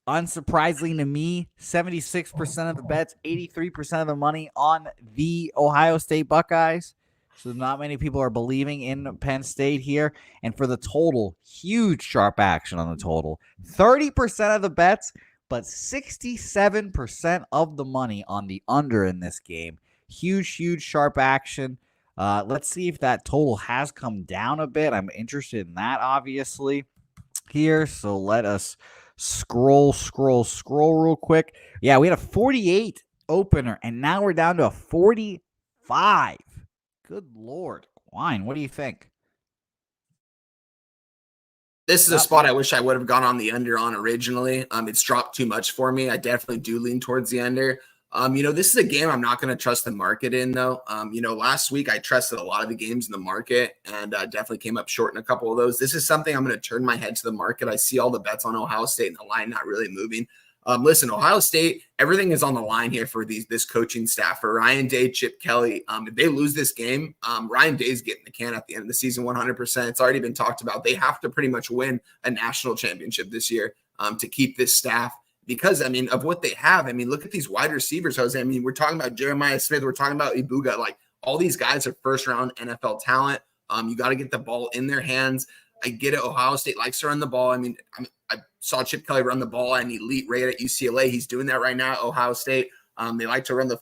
Unsurprisingly to me, 76% of the bets, 83% of the money on the Ohio State Buckeyes. So not many people are believing in Penn State here. And for the total, huge sharp action on the total. 30% of the bets, but 67% of the money on the under in this game. Huge sharp action. Let's see if that total has come down a bit. I'm interested in that, obviously, here. So let us scroll real quick. Yeah, we had a 48 opener, and now we're down to a 45. Good Lord. Wine, what do you think? This is a spot I wish I would have gone on the under on originally. It's dropped too much for me. I definitely do lean towards the under. This is a game I'm not going to trust the market in, though. Last week I trusted a lot of the games in the market and definitely came up short in a couple of those. This is something I'm going to turn my head to the market. I see all the bets on Ohio State and the line not really moving. Listen, Ohio State, everything is on the line here for this coaching staff, for Ryan Day, Chip Kelly. If they lose this game, Ryan Day's getting the can at the end of the season 100%. It's already been talked about. They have to pretty much win a national championship this year to keep this staff because, of what they have. Look at these wide receivers, Jose. We're talking about Jeremiah Smith. We're talking about Ibuga. Like, all these guys are first-round NFL talent. You got to get the ball in their hands. I get it. Ohio State likes to run the ball. I saw Chip Kelly run the ball at an elite rate at UCLA. He's doing that right now at Ohio State. They like to run the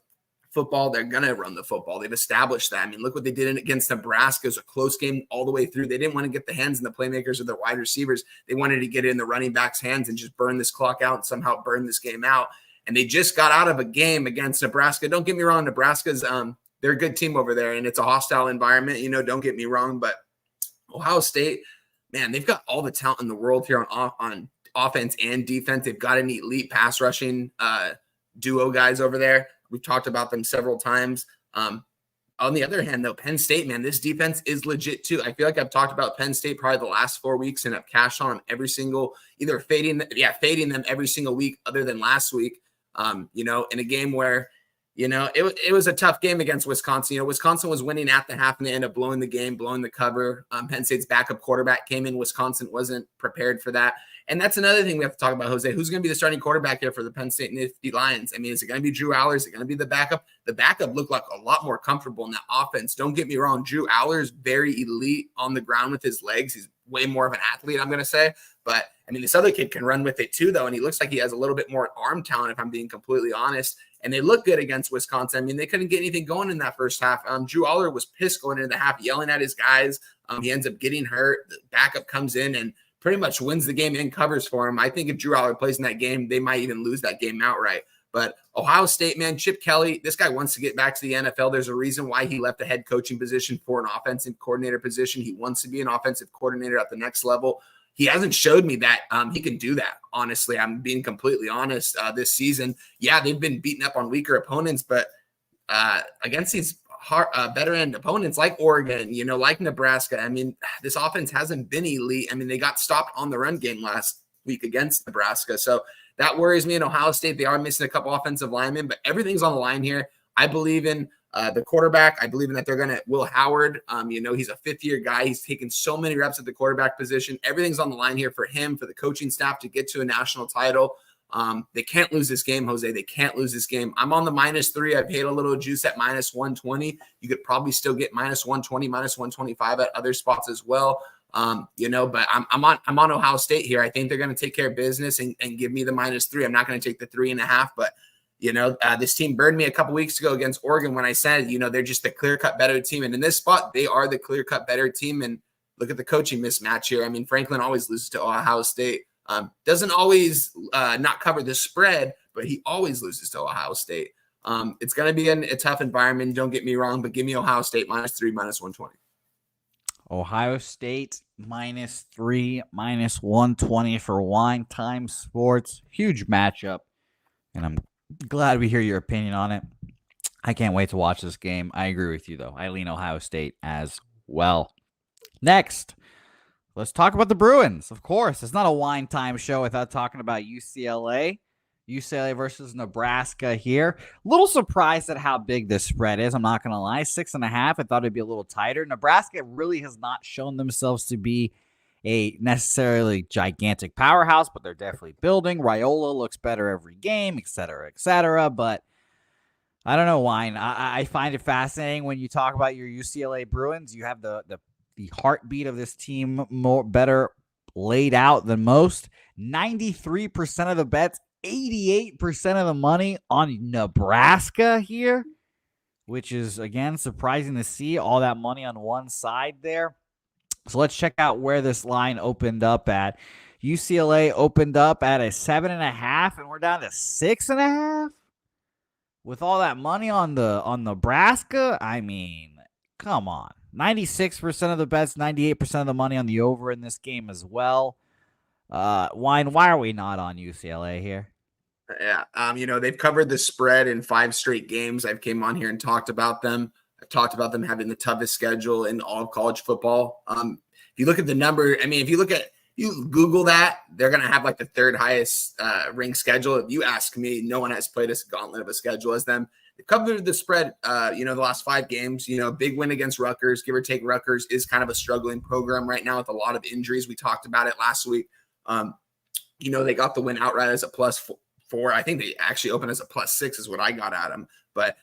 football. They're going to run the football. They've established that. Look what they did against Nebraska. It was a close game all the way through. They didn't want to get the hands in the playmakers or the wide receivers. They wanted to get it in the running backs' hands and just burn this clock out and somehow burn this game out. And they just got out of a game against Nebraska. Don't get me wrong. Nebraska's they're a good team over there, and it's a hostile environment. Don't get me wrong. But Ohio State, man, they've got all the talent in the world here on offense and defense. They've got an elite pass rushing duo guys over there. We've talked about them several times. On the other hand, though, Penn State, man, this defense is legit too. I feel like I've talked about Penn State probably the last 4 weeks and I've cashed on them every single, either fading them every single week other than last week. In a game where, it was a tough game against Wisconsin. Wisconsin was winning at the half and they ended up blowing the game, blowing the cover. Penn State's backup quarterback came in. Wisconsin wasn't prepared for that. And that's another thing we have to talk about, Jose. Who's going to be the starting quarterback here for the Penn State Nifty Lions? Is it going to be Drew Aller? Is it going to be the backup? The backup looked like a lot more comfortable in that offense. Don't get me wrong. Drew Aller's very elite on the ground with his legs. He's way more of an athlete, I'm going to say. But, this other kid can run with it too, though. And he looks like he has a little bit more arm talent, if I'm being completely honest. And they look good against Wisconsin. They couldn't get anything going in that first half. Drew Aller was pissed going into the half, yelling at his guys. He ends up getting hurt. The backup comes in and pretty much wins the game and covers for him. I think if Drew Aller plays in that game, they might even lose that game outright. But Ohio State, man, Chip Kelly, this guy wants to get back to the NFL. There's a reason why he left the head coaching position for an offensive coordinator position. He wants to be an offensive coordinator at the next level. He hasn't showed me that he can do that. Honestly, I'm being completely honest. This season, yeah, they've been beaten up on weaker opponents, but against these veteran opponents like Oregon, like Nebraska, this offense hasn't been elite. They got stopped on the run game last week against Nebraska, so that worries me. In Ohio State, they are missing a couple offensive linemen, but everything's on the line here. I believe in the quarterback. I believe in that they're going to Will Howard. He's a fifth-year guy. He's taken so many reps at the quarterback position. Everything's on the line here for him, for the coaching staff to get to a national title. They can't lose this game, Jose. They can't lose this game. I'm on the -3. I paid a little juice at -120. You could probably still get -120, -125 at other spots as well. But I'm on Ohio State here. I think they're going to take care of business and give me the -3. I'm not going to take the 3.5, but this team burned me a couple weeks ago against Oregon when I said, they're just the clear-cut better team. And in this spot, they are the clear-cut better team. And look at the coaching mismatch here. Franklin always loses to Ohio State. Doesn't always not cover the spread, but he always loses to Ohio State. It's going to be a tough environment. Don't get me wrong, but give me Ohio State -3, -120. Ohio State -3, -120 for Wine Time Sports. Huge matchup, and I'm glad we hear your opinion on it. I can't wait to watch this game. I agree with you, though. I lean Ohio State as well. Next, let's talk about the Bruins. Of course, it's not a Wine Time show without talking about UCLA. UCLA versus Nebraska here. A little surprised at how big this spread is. I'm not going to lie. 6.5. I thought it'd be a little tighter. Nebraska really has not shown themselves to be a necessarily gigantic powerhouse, but they're definitely building. Raiola looks better every game, et cetera, et cetera. But I don't know, Wine. I find it fascinating when you talk about your UCLA Bruins. You have the heartbeat of this team better laid out than most. 93% of the bets, 88% of the money on Nebraska here, which is, again, surprising to see all that money on one side there. So let's check out where this line opened up at. UCLA opened up at a 7.5, and we're down to 6.5. With all that money on Nebraska, I mean, come on. 96% of the bets, 98% of the money on the over in this game as well. Wine, why are we not on UCLA here? Yeah, they've covered the spread in 5 straight games. I've came on here and talked about them. I've talked about them having the toughest schedule in all of college football. If you look at the number, I mean, you Google that, they're going to have like the 3rd highest ranked schedule. If you ask me, no one has played a gauntlet of a schedule as them. They covered the spread, the last 5 games, big win against Rutgers, give or take. Rutgers is kind of a struggling program right now with a lot of injuries. We talked about it last week. They got the win outright as a +4. I think they actually opened as a +6 is what I got at them. But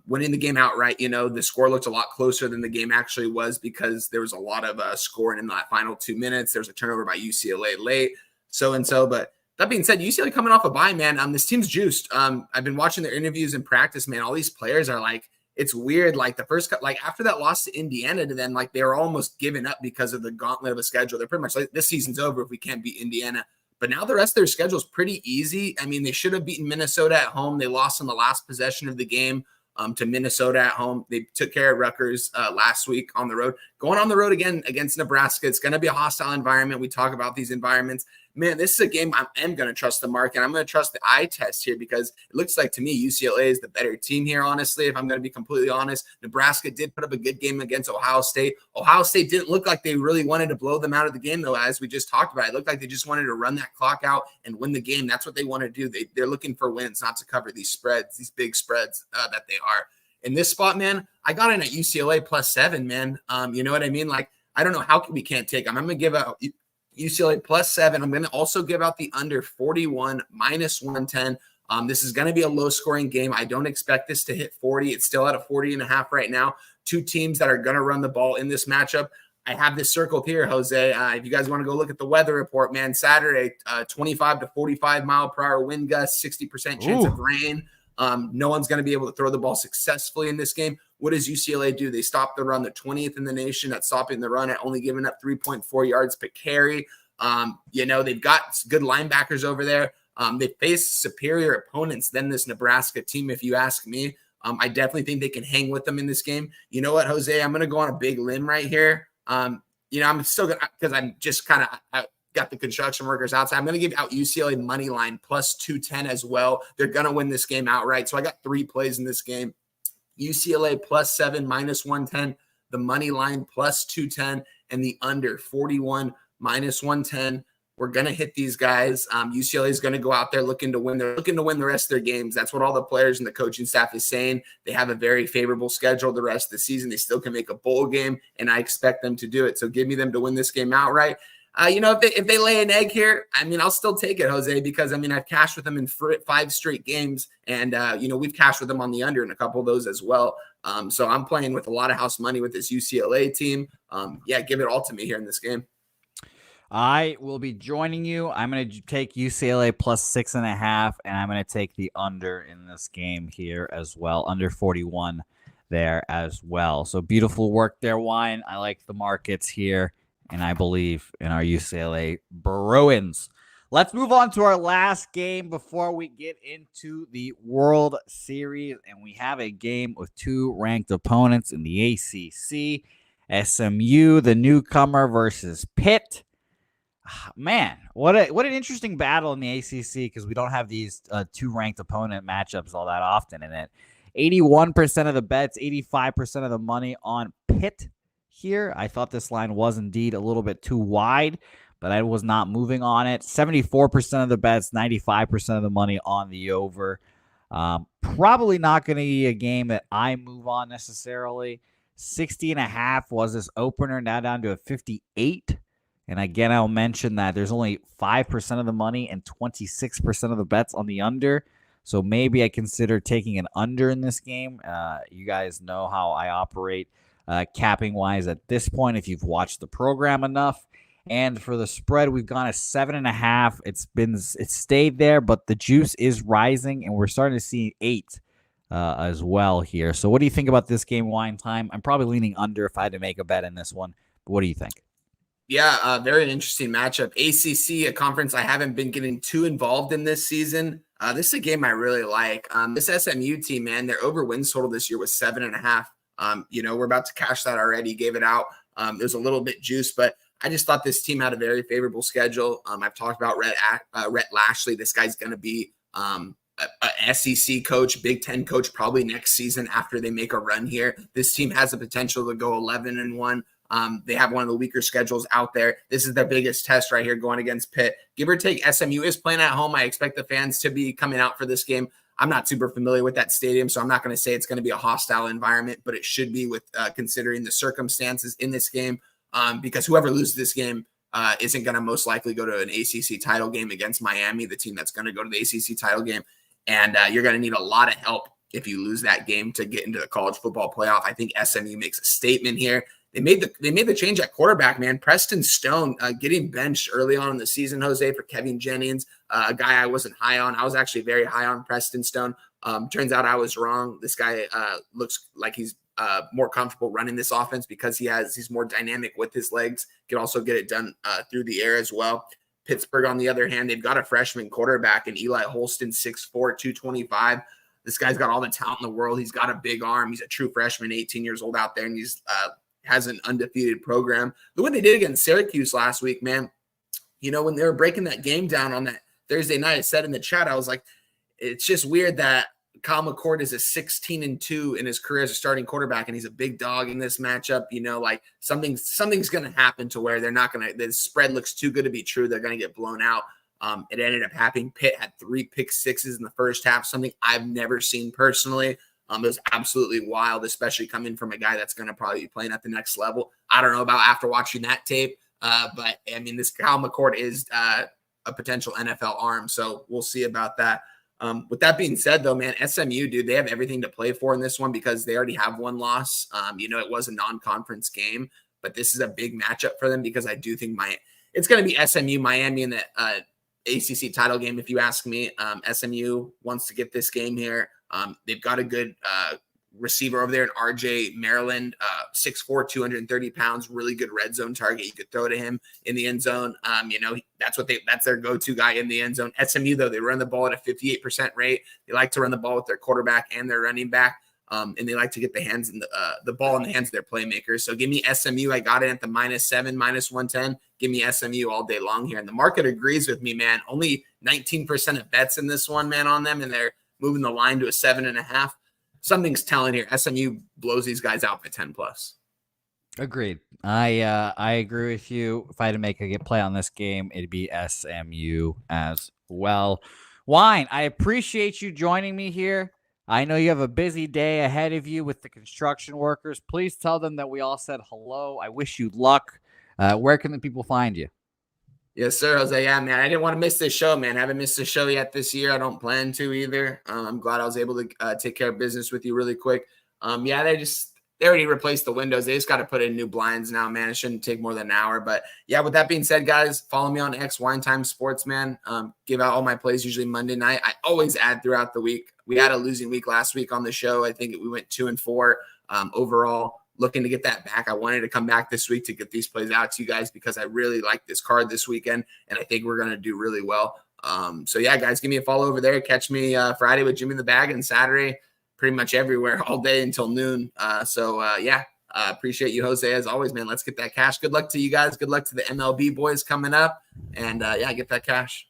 winning the game outright, the score looked a lot closer than the game actually was because there was a lot of scoring in that final 2 minutes. There was a turnover by UCLA late, so. But that being said, UCLA coming off a bye, man. This team's juiced. I've been watching their interviews in practice, man. All these players are like, it's weird. Like the first, after that loss to Indiana, to them, like they were almost giving up because of the gauntlet of a schedule. They're pretty much like, this season's over if we can't beat Indiana. But now the rest of their schedule is pretty easy. I mean, they should have beaten Minnesota at home. They lost on the last possession of the game to Minnesota at home. They took care of Rutgers last week on the road. Going on the road again against Nebraska, it's going to be a hostile environment. We talk about these environments. Man, this is a game I am going to trust the market. I'm going to trust the eye test here because it looks like to me UCLA is the better team here, honestly, if I'm going to be completely honest. Nebraska did put up a good game against Ohio State. Ohio State didn't look like they really wanted to blow them out of the game, though, as we just talked about. It looked like they just wanted to run that clock out and win the game. That's what they want to do. They're looking for wins, not to cover these spreads, these big spreads that they are. In this spot, man, I got in at UCLA +7, man. You know what I mean? Like, I don't know how we can't take them. I'm going to give out UCLA +7. I'm going to also give out the under 41 -110. This is going to be a low-scoring game. I don't expect this to hit 40. It's still at a 40.5 right now. 2 teams that are going to run the ball in this matchup. I have this circled here, Jose. If you guys want to go look at the weather report, man, Saturday, 25 to 45 mile per hour wind gusts, 60% chance of rain. No one's going to be able to throw the ball successfully in this game. What does UCLA do? They stop the run. They're 20th in the nation at stopping the run, at only giving up 3.4 yards per carry. They've got good linebackers over there. They face superior opponents than this Nebraska team, if you ask me. I definitely think they can hang with them in this game. You know what, Jose? I'm going to go on a big limb right here. I'm still going to, because I'm just kind of got the construction workers outside. I'm going to give out UCLA money line +210 as well. They're going to win this game outright. So I got 3 plays in this game. UCLA +7 -110, the money line +210, and the under 41 -110. We're going to hit these guys. UCLA is going to go out there looking to win. They're looking to win the rest of their games. That's what all the players and the coaching staff is saying. They have a very favorable schedule the rest of the season. They still can make a bowl game, and I expect them to do it. So give me them to win this game outright. If they lay an egg here, I mean, I'll still take it, Jose, because, I mean, I've cashed with them in 5 straight games, and, we've cashed with them on the under in a couple of those as well. So I'm playing with a lot of house money with this UCLA team. Give it all to me here in this game. I will be joining you. I'm going to take UCLA +6.5, and I'm going to take the under in this game here as well, under 41 there as well. So beautiful work there, Wine. I like the markets here, and I believe in our UCLA Bruins. Let's move on to our last game before we get into the World Series, and we have a game with 2 ranked opponents in the ACC. SMU, the newcomer, versus Pitt. Man, what an interesting battle in the ACC, because we don't have these two ranked opponent matchups all that often in it. 81% of the bets, 85% of the money on Pitt here. I thought this line was indeed a little bit too wide, but I was not moving on it. 74% of the bets, 95% of the money on the over. Probably not going to be a game that I move on necessarily. 60.5 was this opener, now down to a 58. And again, I'll mention that there's only 5% of the money and 26% of the bets on the under. So maybe I consider taking an under in this game. You guys know how I operate capping wise at this point, if you've watched the program enough. And for the spread, we've gone a 7.5. It's stayed there, but the juice is rising, and we're starting to see 8 as well here. So what do you think about this game, Wine Time? I'm probably leaning under if I had to make a bet in this one. But what do you think? Yeah, very interesting matchup. ACC, a conference I haven't been getting too involved in this season. This is a game I really like. This SMU team, man, their over wins total this year was 7.5. We're about to cash that already. Gave it out. There's a little bit juice, but I just thought this team had a very favorable schedule. I've talked about Rhett Lashley. This guy's going to be a SEC coach, Big Ten coach, probably next season after they make a run here. This team has the potential to go 11-1. They have one of the weaker schedules out there. This is their biggest test right here going against Pitt. Give or take, SMU is playing at home. I expect the fans to be coming out for this game. I'm not super familiar with that stadium, so I'm not going to say it's going to be a hostile environment, but it should be with considering the circumstances in this game, because whoever loses this game isn't going to most likely go to an ACC title game against Miami, the team that's going to go to the ACC title game. And you're going to need a lot of help if you lose that game to get into the college football playoff. I think SMU makes a statement here. They made the change at quarterback, man. Preston Stone getting benched early on in the season, Jose, for Kevin Jennings, a guy I wasn't high on. I was actually very high on Preston Stone. Turns out I was wrong. This guy looks like he's more comfortable running this offense because he's more dynamic with his legs. Can also get it done through the air as well. Pittsburgh, on the other hand, they've got a freshman quarterback in Eli Holston, 6'4", 225. This guy's got all the talent in the world. He's got a big arm. He's a true freshman, 18 years old out there, and he's has an undefeated program. Look what they did against Syracuse last week, man. When they were breaking that game down on that Thursday night, I said in the chat, I was like, it's just weird that Kyle McCord is a 16-2 in his career as a starting quarterback, and he's a big dog in this matchup. Like something's going to happen to where they're not going to, the spread looks too good to be true. They're going to get blown out. It ended up happening. Pitt had 3 pick sixes in the first half, something I've never seen personally. It was absolutely wild, especially coming from a guy that's going to probably be playing at the next level. I don't know about after watching that tape, but I mean, this Kyle McCord is a potential NFL arm, so we'll see about that. With that being said, though, man, SMU, dude, they have everything to play for in this one because they already have one loss. It was a non-conference game, but this is a big matchup for them because I do think it's going to be SMU, Miami in the ACC title game, if you ask me. SMU wants to get this game here. They've got a good receiver over there in RJ Maryland, 6'4", 230 pounds, really good red zone target. You could throw to him in the end zone. That's their go-to guy in the end zone. SMU, though, they run the ball at a 58% rate. They like to run the ball with their quarterback and their running back. And they like to get the ball in the hands of their playmakers. So give me SMU. I got it at the -7, -110. Give me SMU all day long here. And the market agrees with me, man. Only 19% of bets in this one, man, on them, and they're moving the line to a 7.5. Something's telling here. SMU blows these guys out by 10+. Agreed. I agree with you. If I had to make a play on this game, it'd be SMU as well. Wine, I appreciate you joining me here. I know you have a busy day ahead of you with the construction workers. Please tell them that we all said hello. I wish you luck. Where can the people find you? Yes, sir, Jose. Yeah, man, I didn't want to miss this show, man. I haven't missed a show yet this year. I don't plan to either. I'm glad I was able to take care of business with you really quick. They already replaced the windows. They just got to put in new blinds now, man. It shouldn't take more than an hour. But yeah, with that being said, guys, follow me on X, Wine Time Sports, man. Give out all my plays usually Monday night. I always add throughout the week. We had a losing week last week on the show. I think we went 2-4 overall. Looking to get that back. I wanted to come back this week to get these plays out to you guys because I really like this card this weekend, and I think we're going to do really well. So yeah, guys, give me a follow over there. Catch me Friday with Jimmy in the Bag and Saturday pretty much everywhere all day until noon. Yeah, Appreciate you, Jose, as always, man. Let's get that cash. Good luck to you guys. Good luck to the MLB boys coming up. And get that cash.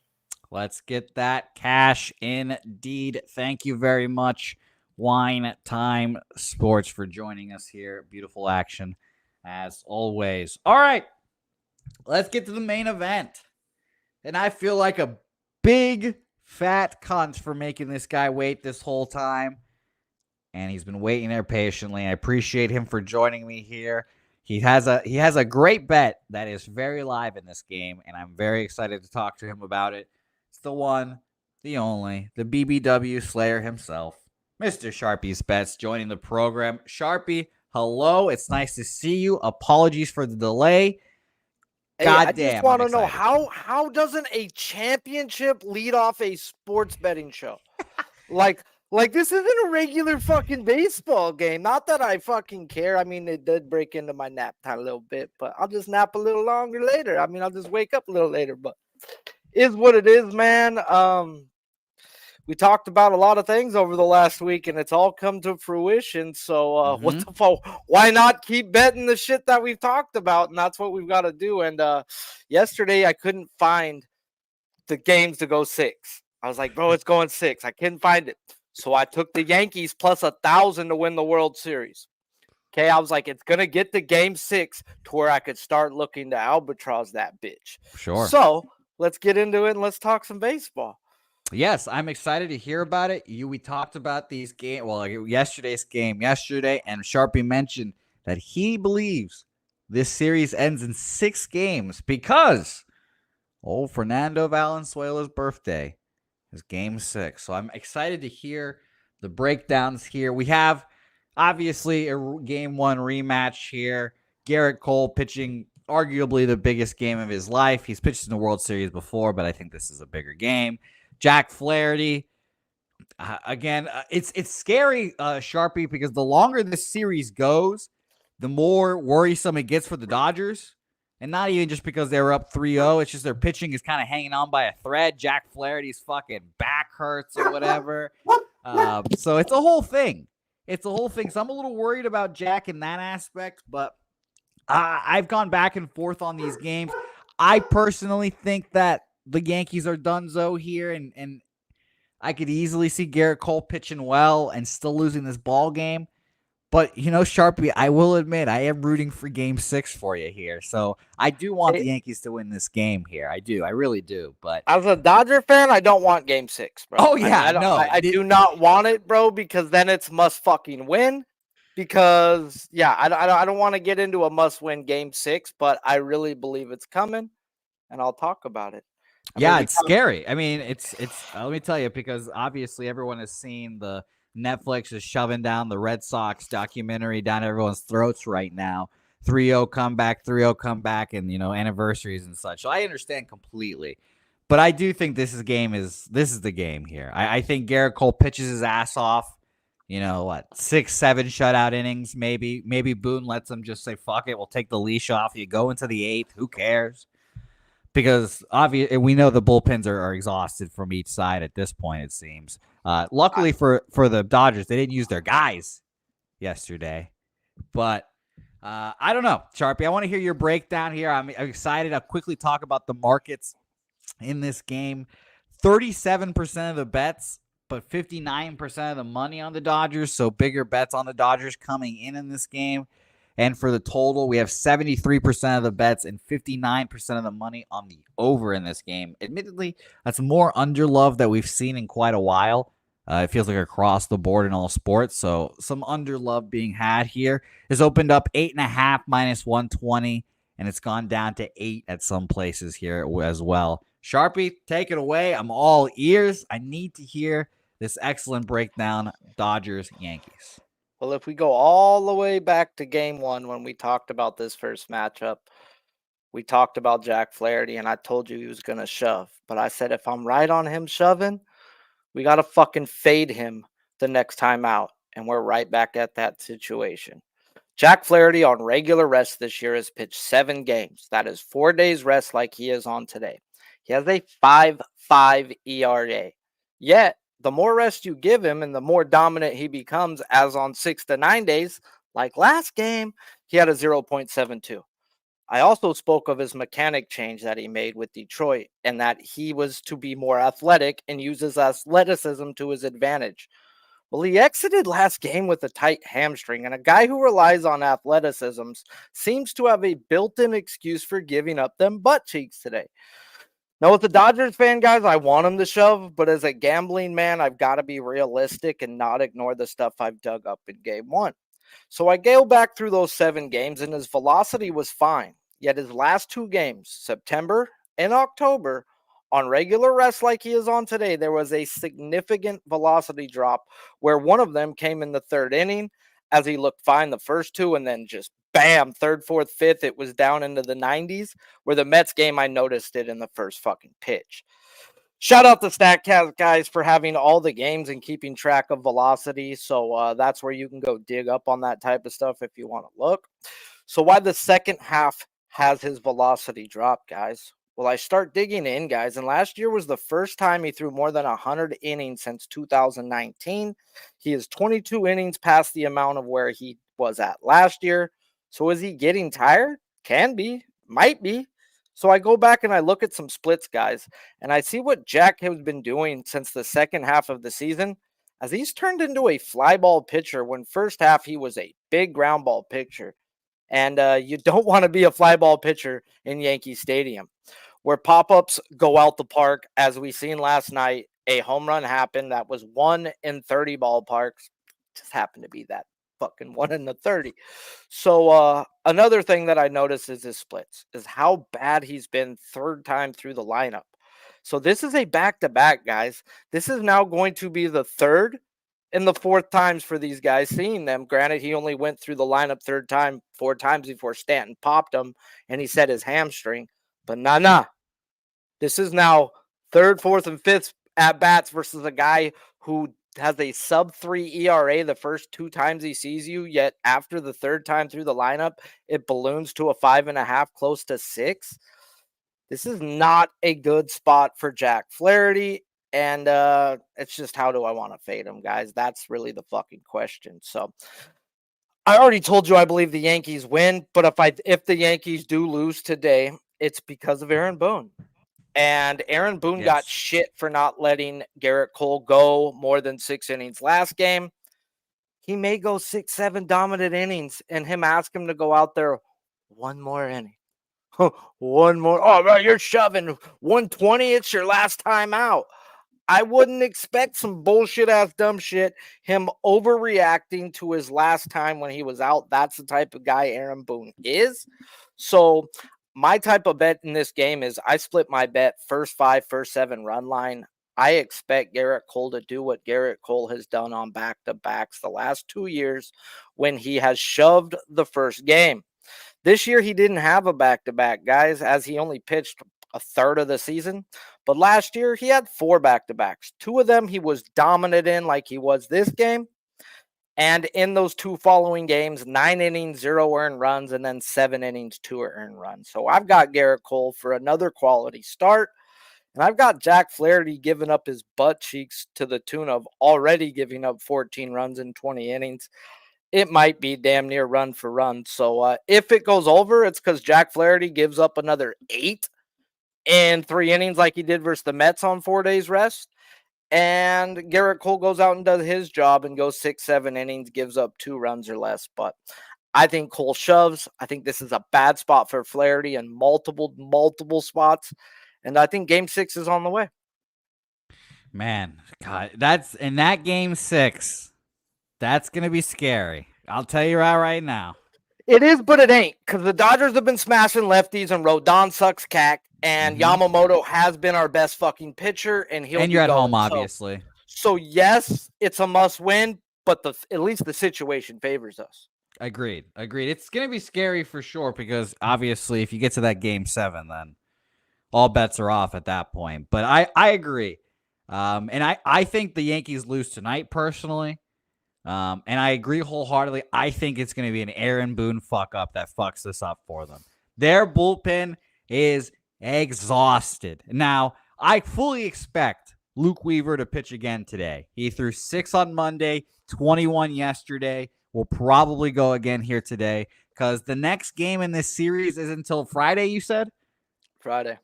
Let's get that cash indeed. Thank you very much, Wine Time Sports, for joining us here. Beautiful action, as always. All right, let's get to the main event. And I feel like a big, fat cunt for making this guy wait this whole time. And he's been waiting there patiently. I appreciate him for joining me here. He has a great bet that is very live in this game, and I'm very excited to talk to him about it. It's the one, the only, the BBW Slayer himself, Mr. Sharpie's Bets, joining the program. Sharpie, hello. It's nice to see you. Apologies for the delay. I just want to know how doesn't a championship lead off a sports betting show? like this isn't a regular fucking baseball game. Not that I fucking care. I mean, it did break into my nap time a little bit, but I'll just nap a little longer later. I mean, I'll just wake up a little later, but is what it is, man. We talked about a lot of things over the last week, and it's all come to fruition. So what the fuck? Why not keep betting the shit that we've talked about? And that's what we've got to do. And yesterday, I couldn't find the games to go 6. I was like, bro, it's going 6. I couldn't find it. So I took the Yankees plus 1,000 to win the World Series. Okay, I was like, it's going to get to game 6 to where I could start looking to albatross that bitch. Sure. So let's get into it and let's talk some baseball. Yes, I'm excited to hear about it. We talked about these games, yesterday's game yesterday, and Sharpie mentioned that he believes this series ends in 6 games because Fernando Valenzuela's birthday is game 6. So I'm excited to hear the breakdowns here. We have obviously a game 1 rematch here. Garrett Cole pitching arguably the biggest game of his life. He's pitched in the World Series before, but I think this is a bigger game. Jack Flaherty, again, it's scary, Sharpie, because the longer this series goes, the more worrisome it gets for the Dodgers. And not even just because they were up 3-0. It's just their pitching is kind of hanging on by a thread. Jack Flaherty's fucking back hurts or whatever. So it's a whole thing. So I'm a little worried about Jack in that aspect, but I've gone back and forth on these games. I personally think that the Yankees are donezo here, and I could easily see Garrett Cole pitching well and still losing this ball game. But, Sharpie, I will admit, I am rooting for game 6 for you here. So I do want the Yankees to win this game here. I do. I really do. But as a Dodger fan, I don't want game 6, bro. Oh, yeah. I do not want it, bro, because then it's must fucking win. Because, I don't want to get into a must win game 6, but I really believe it's coming, and I'll talk about it. It's scary. I mean, it's let me tell you, because obviously everyone has seen the Netflix is shoving down the Red Sox documentary down everyone's throats right now. 3-0 comeback, and anniversaries and such. So I understand completely. But I do think this is the game here. I think Garrett Cole pitches his ass off. 6-7 shutout innings, maybe. Maybe Boone lets him just say, fuck it, we'll take the leash off. You go into the 8th, who cares? Because obviously we know the bullpens are exhausted from each side at this point, it seems. Luckily for the Dodgers, they didn't use their guys yesterday. But I don't know, Sharpie. I want to hear your breakdown here. I'm excited. I'll quickly talk about the markets in this game. 37% of the bets, but 59% of the money on the Dodgers. So bigger bets on the Dodgers coming in this game. And for the total, we have 73% of the bets and 59% of the money on the over in this game. Admittedly, that's more under love that we've seen in quite a while. It feels like across the board in all sports. So some under love being had here. It's opened up 8.5 minus 120, and it's gone down to 8 at some places here as well. Sharpie, take it away. I'm all ears. I need to hear this excellent breakdown, Dodgers, Yankees. Well, if we go all the way back to game 1 when we talked about this first matchup, we talked about Jack Flaherty, and I told you he was going to shove. But I said if I'm right on him shoving, we got to fucking fade him the next time out. And we're right back at that situation. Jack Flaherty on regular rest this year has pitched 7 games. That is 4 days rest like he is on today. He has a 5.5 ERA. Yet, the more rest you give him and the more dominant he becomes, as on 6 to 9 days, Like last game, he had a 0.72. I also spoke of his mechanic change that he made with Detroit and that he was to be more athletic and use his athleticism to his advantage. Well, he exited last game with a tight hamstring, and a guy who relies on athleticism seems to have a built-in excuse for giving up them butt cheeks today. Now, with the Dodgers fan, guys, I want him to shove, but as a gambling man, I've got to be realistic and not ignore the stuff I've dug up in game one. So I go back through those 7 games, and his velocity was fine. Yet his last 2 games, September and October, on regular rest like he is on today, there was a significant velocity drop where one of them came in the 3rd inning as he looked fine the first 2, and then just bam, 3rd, 4th, 5th, it was down into the 90s, where the Mets game, I noticed it in the first fucking pitch. Shout out to StatCast guys for having all the games and keeping track of velocity. So that's where you can go dig up on that type of stuff if you want to look. So why the second half has his velocity drop, guys? Well, I start digging in, guys, and last year was the first time he threw more than 100 innings since 2019. He is 22 innings past the amount of where he was at last year. So is he getting tired? Can be, might be. So I go back and I look at some splits, guys, and I see what Jack has been doing since the second half of the season, as he's turned into a fly ball pitcher when first half he was a big ground ball pitcher. And you don't want to be a fly ball pitcher in Yankee Stadium, where pop-ups go out the park. As we seen last night, a home run happened that was 1 in 30 ballparks. Just happened to be that fucking 1 in the 30. So another thing that I noticed is his splits, is how bad he's been 3rd time through the lineup. So this is a back-to-back, guys. This is now going to be the 3rd and the 4th times for these guys seeing them. Granted, he only went through the lineup 3rd time 4 times before Stanton popped him and he set his hamstring. But nah. This is now 3rd, 4th, and 5th at-bats versus a guy who has a sub-3 ERA the first 2 times he sees you, yet after the 3rd time through the lineup, it balloons to a 5.5, close to 6. This is not a good spot for Jack Flaherty, and it's just, how do I want to fade him, guys? That's really the fucking question. So I already told you I believe the Yankees win, but if the Yankees do lose today, it's because of Aaron Boone. And Aaron Boone got shit for not letting Garrett Cole go more than 6 innings last game. He may go 6, 7 dominant innings, and him ask him to go out there 1 more inning. 1 more. Oh, bro, you're shoving 120. It's your last time out. I wouldn't expect some bullshit ass dumb shit. Him overreacting to his last time when he was out. That's the type of guy Aaron Boone is. So my type of bet in this game is I split my bet first 5, first 7 run line. I expect Garrett Cole to do what Garrett Cole has done on back-to-backs the last 2 years when he has shoved the first game. This year, he didn't have a back-to-back, guys, as he only pitched a third of the season. But last year, he had 4 back-to-backs. 2 of them he was dominant in like he was this game. And in those 2 following games, 9 innings, 0 earned runs, and then 7 innings, 2 earned runs. So I've got Garrett Cole for another quality start. And I've got Jack Flaherty giving up his butt cheeks to the tune of already giving up 14 runs in 20 innings. It might be damn near run for run. So if it goes over, it's because Jack Flaherty gives up another 8 in 3 innings like he did versus the Mets on 4 days rest. And Garrett Cole goes out and does his job and goes 6, 7 innings, gives up 2 runs or less. But I think Cole shoves. I think this is a bad spot for Flaherty in multiple spots. And I think game 6 is on the way. Man, God, that's in that game 6. That's going to be scary. I'll tell you right now. It is, but it ain't, because the Dodgers have been smashing lefties and Rodon sucks cack, and Yamamoto has been our best fucking pitcher, and he'll And you're at home, obviously. So yes, it's a must win, but at least the situation favors us. Agreed. It's going to be scary for sure, because obviously if you get to that game 7, then all bets are off at that point. But I agree. And I think the Yankees lose tonight personally. And I agree wholeheartedly. I think it's going to be an Aaron Boone fuck up that fucks this up for them. Their bullpen is exhausted. Now, I fully expect Luke Weaver to pitch again today. He threw 6 on Monday, 21 yesterday. will probably go again here today because the next game in this series is until Friday, you said? Friday.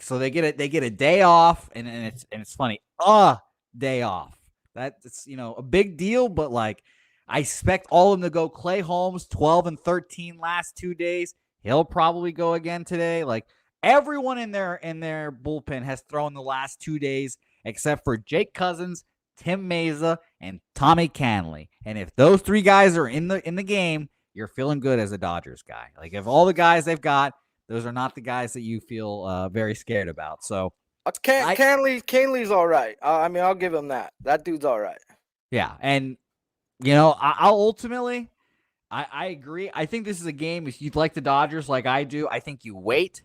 So they get a day off, and it's funny, day off. That's a big deal, but like I expect all of them to go. Clay Holmes 12 and 13 last 2 days. He'll probably go again today. Like everyone in their bullpen has thrown the last 2 days except for Jake Cousins, Tim Meza, and Tommy Canley. And if those 3 guys are in the game, you're feeling good as a Dodgers guy. Like if all the guys they've got, those are not the guys that you feel very scared about. So Canley's all right. I mean, I'll give him that. That dude's all right. Yeah, and I'll ultimately, I agree. I think this is a game. If you'd like the Dodgers, like I do, I think you wait,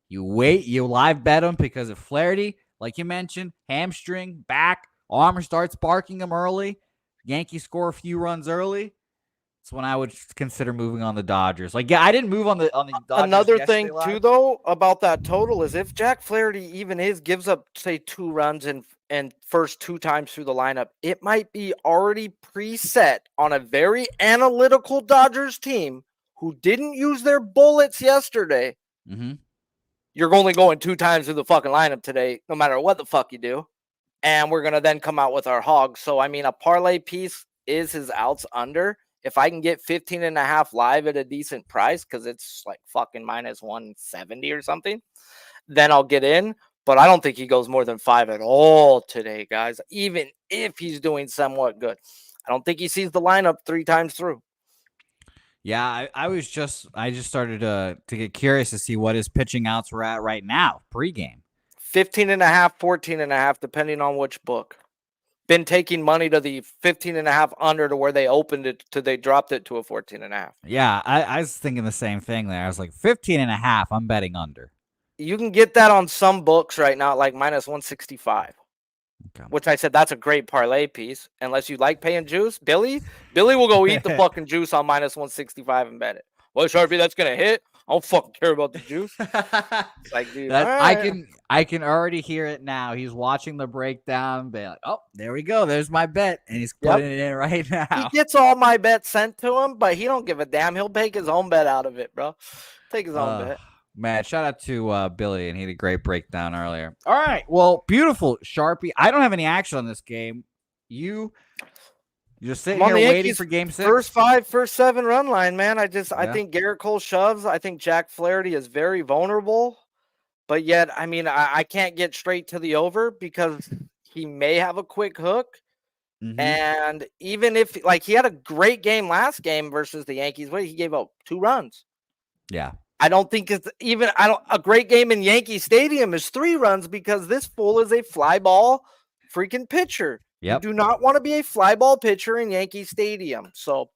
you live bet them because of Flaherty, like you mentioned, hamstring, back, arm starts barking him early. Yankees score a few runs early. That's when I would consider moving on the Dodgers. Like, yeah, I didn't move on the Dodgers. Another thing too, though, about that total is if Jack Flaherty gives up, say, 2 runs and first 2 times through the lineup, it might be already preset on a very analytical Dodgers team who didn't use their bullets yesterday. Mm-hmm. You're only going 2 times through the fucking lineup today, no matter what the fuck you do. And we're going to then come out with our hogs. So, I mean, a parlay piece is his outs under. If I can get 15.5 live at a decent price, because it's like fucking minus 170 or something, then I'll get in. But I don't think he goes more than 5 at all today, guys, even if he's doing somewhat good. I don't think he sees the lineup 3 times through. Yeah, I just started to get curious to see what his pitching outs were at right now, pregame. 15.5, 14.5, depending on which book. Been taking money to the 15.5 under to where they opened it to they dropped it to a 14.5. Yeah, I was thinking the same thing there. I was like 15.5. I'm betting under. You can get that on some books right now, like minus 165. Okay. Which I said that's a great parlay piece. Unless you like paying juice, Billy will go eat the fucking juice on minus 165 and bet it. Well, Sharpie, that's gonna hit. I don't fucking care about the juice. Like, dude, I can already hear it now. He's watching the breakdown, be like, "Oh, there we go. There's my bet," and he's putting it in right now. He gets all my bets sent to him, but he don't give a damn. He'll take his own bet out of it, bro. Take his own bet. Man, shout out to Billy, and he had a great breakdown earlier. All right, well, beautiful, Sharpie. I don't have any action on this game. You're sitting here waiting for game 6. First 5, first 7 run line, man. I think Garrett Cole shoves. I think Jack Flaherty is very vulnerable, but yet, I mean, I can't get straight to the over because he may have a quick hook. Mm-hmm. And even if, like, he had a great game last game versus the Yankees, he gave up 2 runs. Yeah. I don't think it's even, a great game in Yankee Stadium is 3 runs because this fool is a fly ball freaking pitcher. Yep. You do not want to be a fly ball pitcher in Yankee Stadium. So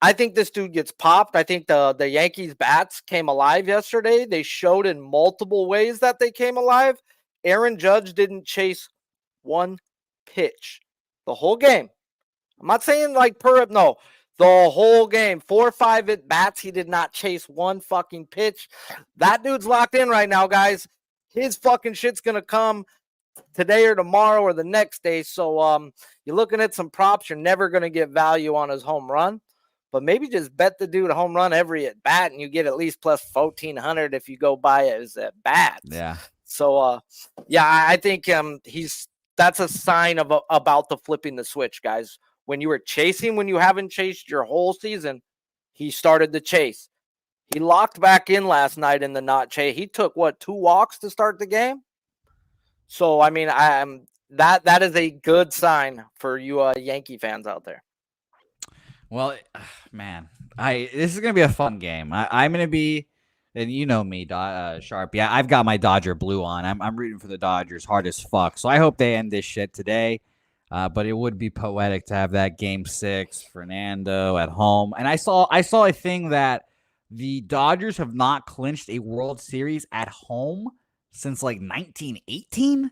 I think this dude gets popped. I think the Yankees bats came alive yesterday. They showed in multiple ways that they came alive. Aaron Judge didn't chase 1 pitch the whole game. I'm not saying like the whole game. 4 or 5 at bats. He did not chase 1 fucking pitch. That dude's locked in right now, guys. His fucking shit's going to come today or tomorrow or the next day. So you're looking at some props. You're never going to get value on his home run, but maybe just bet the dude a home run every at bat and you get at least plus 1,400 if you go buy his at bats. Yeah. So I think that's a sign of about the flipping the switch, guys. When you were chasing, when you haven't chased your whole season, he started the chase. He locked back in last night in the not chase. He took 2 walks to start the game. So, I mean, that is a good sign for you Yankee fans out there. Well, man, this is going to be a fun game. I'm going to be, and you know me, Sharp. Yeah, I've got my Dodger blue on. I'm rooting for the Dodgers hard as fuck. So I hope they end this shit today. But it would be poetic to have that game 6, Fernando at home. And I saw a thing that the Dodgers have not clinched a World Series at home since like 1918.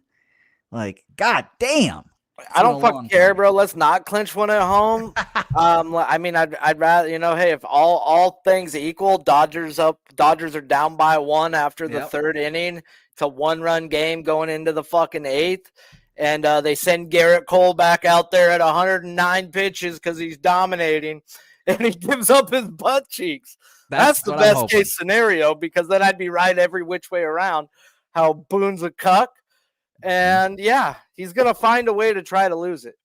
Like, god damn. I don't fucking care, bro. Let's not clinch one at home. I mean, I'd rather, hey, if all things equal, Dodgers are down by 1 after the 3rd inning. It's a 1-run game going into the fucking 8th. and they send Garrett Cole back out there at 109 pitches because he's dominating, and he gives up his butt cheeks. That's the best case scenario, because then I'd be right every which way around how Boone's a cuck. And yeah, he's gonna find a way to try to lose it.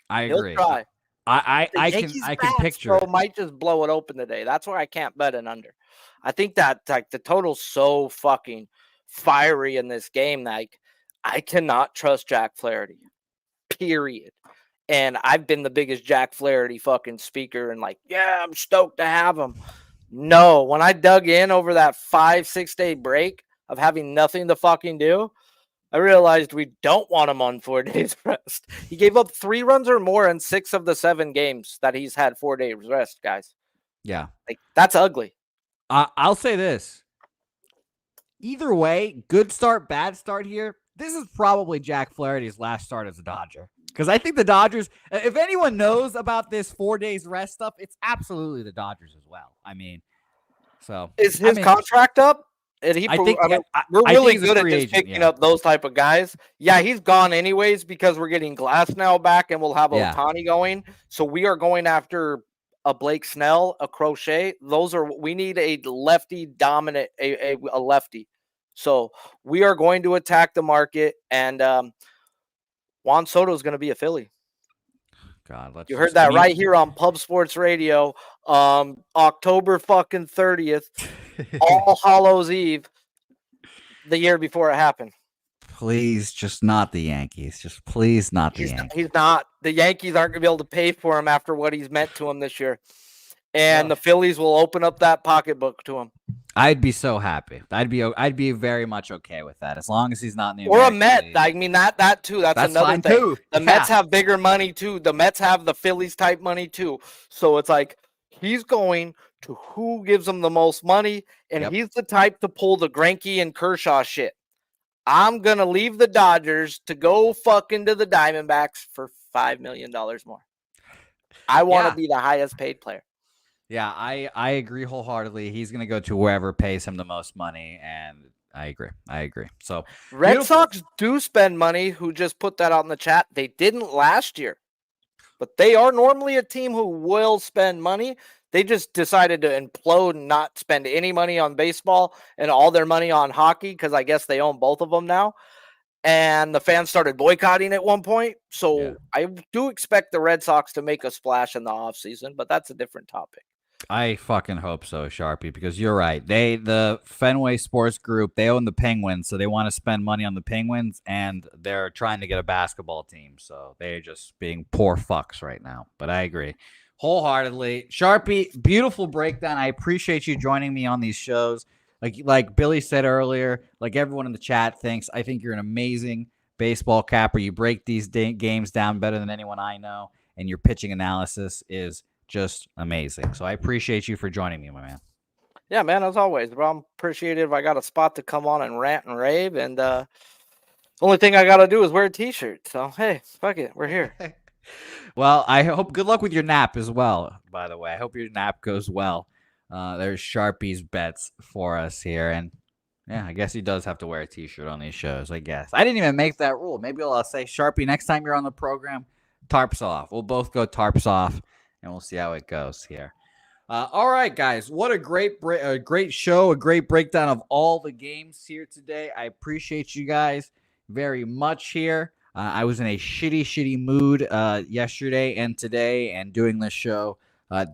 I agree. He'll try. I can picture it. Might just blow it open today. That's why I can't bet an under. I think that like the total's so fucking fiery in this game. Like I cannot trust Jack Flaherty. Period. And I've been the biggest Jack Flaherty fucking speaker and like, yeah, I'm stoked to have him. No, when I dug in over that 5-6 day break of having nothing to fucking do, I realized we don't want him on 4 days rest. He gave up 3 runs or more in 6 of the 7 games that he's had 4 days rest, guys. Yeah. Like, that's ugly. I'll say this. Either way, good start, bad start here. This is probably Jack Flaherty's last start as a Dodger. Because I think the Dodgers, if anyone knows about this 4 days rest stuff, it's absolutely the Dodgers as well. I mean, so. Is his contract up? And we're really good at just picking up those type of guys. Yeah, he's gone anyways because we're getting Glass now back and we'll have Ohtani going. So we are going after a Blake Snell, a Crochet. We need a lefty dominant, a lefty. So we are going to attack the market, and Juan Soto is going to be a Philly. God, you heard that right here on Pub Sports Radio, October fucking 30th, All Hallows Eve, the year before it happened. Please, just not the Yankees. Just please not the Yankees. He's not. The Yankees aren't going to be able to pay for him after what he's meant to him this year. And the Phillies will open up that pocketbook to him. I'd be so happy. I'd be very much okay with that, as long as he's not in the or American a Met. League. I mean that too. That's another fine thing. Too. The Mets have bigger money too. The Mets have the Phillies type money too. So it's like he's going to who gives him the most money, and he's the type to pull the Greinke and Kershaw shit. I'm gonna leave the Dodgers to go fucking to the Diamondbacks for $5 million more. I want to be the highest paid player. Yeah, I agree wholeheartedly. He's going to go to wherever pays him the most money, and I agree. So Red Sox do spend money, who just put that out in the chat. They didn't last year, but they are normally a team who will spend money. They just decided to implode and not spend any money on baseball and all their money on hockey because I guess they own both of them now. And the fans started boycotting at one point. So I do expect the Red Sox to make a splash in the offseason, but that's a different topic. I fucking hope so, Sharpie, because you're right. The Fenway Sports Group, they own the Penguins, so they want to spend money on the Penguins, and they're trying to get a basketball team, so they're just being poor fucks right now. But I agree wholeheartedly. Sharpie, beautiful breakdown. I appreciate you joining me on these shows. Like Billy said earlier, like everyone in the chat thinks, I think you're an amazing baseball capper. You break these games down better than anyone I know, and your pitching analysis is just amazing. So I appreciate you for joining me, my man. Yeah, man, as always, bro. I'm appreciative. I got a spot to come on and rant and rave, and the only thing I got to do is wear a t-shirt. So, hey, fuck it. We're here. Well, I hope good luck with your nap as well, by the way. I hope your nap goes well. There's Sharpie's bets for us here, and yeah, I guess he does have to wear a t-shirt on these shows, I guess. I didn't even make that rule. Maybe I'll say, Sharpie, next time you're on the program, tarps off. We'll both go tarps off, and we'll see how it goes here. All right, guys. What a great show, a great breakdown of all the games here today. I appreciate you guys very much here. I was in a shitty mood yesterday and today, and doing this show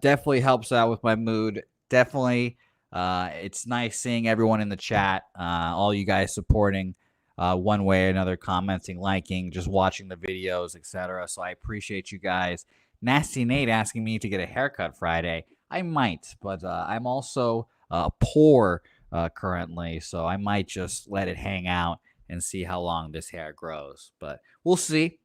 definitely helps out with my mood. Definitely, it's nice seeing everyone in the chat, all you guys supporting one way or another, commenting, liking, just watching the videos, etc. So I appreciate you guys. Nasty Nate asking me to get a haircut Friday. I might, but I'm also poor currently, so I might just let it hang out and see how long this hair grows. But we'll see.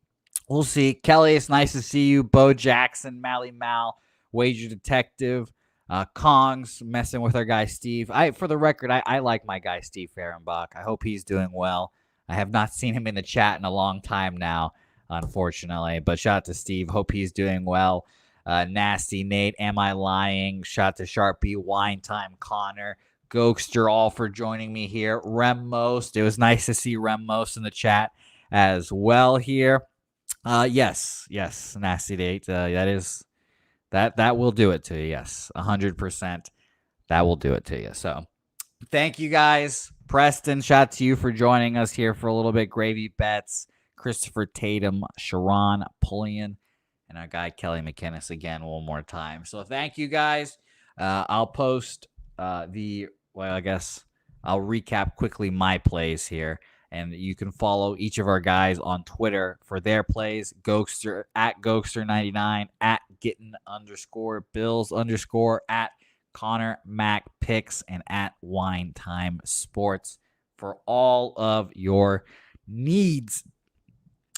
We'll see. Kelly, it's nice to see you. Bo Jackson, Mally Mal, Wager Detective, Kongs, messing with our guy Steve. For the record, I like my guy Steve Fehrenbach. I hope he's doing well. I have not seen him in the chat in a long time now, unfortunately. But shout out to Steve. Hope he's doing well. Nasty Nate, Am I Lying? Shout out to Sharpie, Wine Time, Connor, Gokster, all for joining me here. Rem Most. It was nice to see Rem Most in the chat as well here. Yes, nasty date. That will do it to you. Yes, 100%. That will do it to you. So thank you guys. Preston, shout out to you for joining us here for a little bit. Gravy Bets, Christopher Tatum, Sharon Pullian, and our guy Kelly McInnes again one more time. So thank you guys. I'll post I guess I'll recap quickly my plays here. And you can follow each of our guys on Twitter for their plays. Gokster at Gokster99, at Gittin_Bills_, at Connor Mac Picks, and at Wine Time Sports for all of your needs.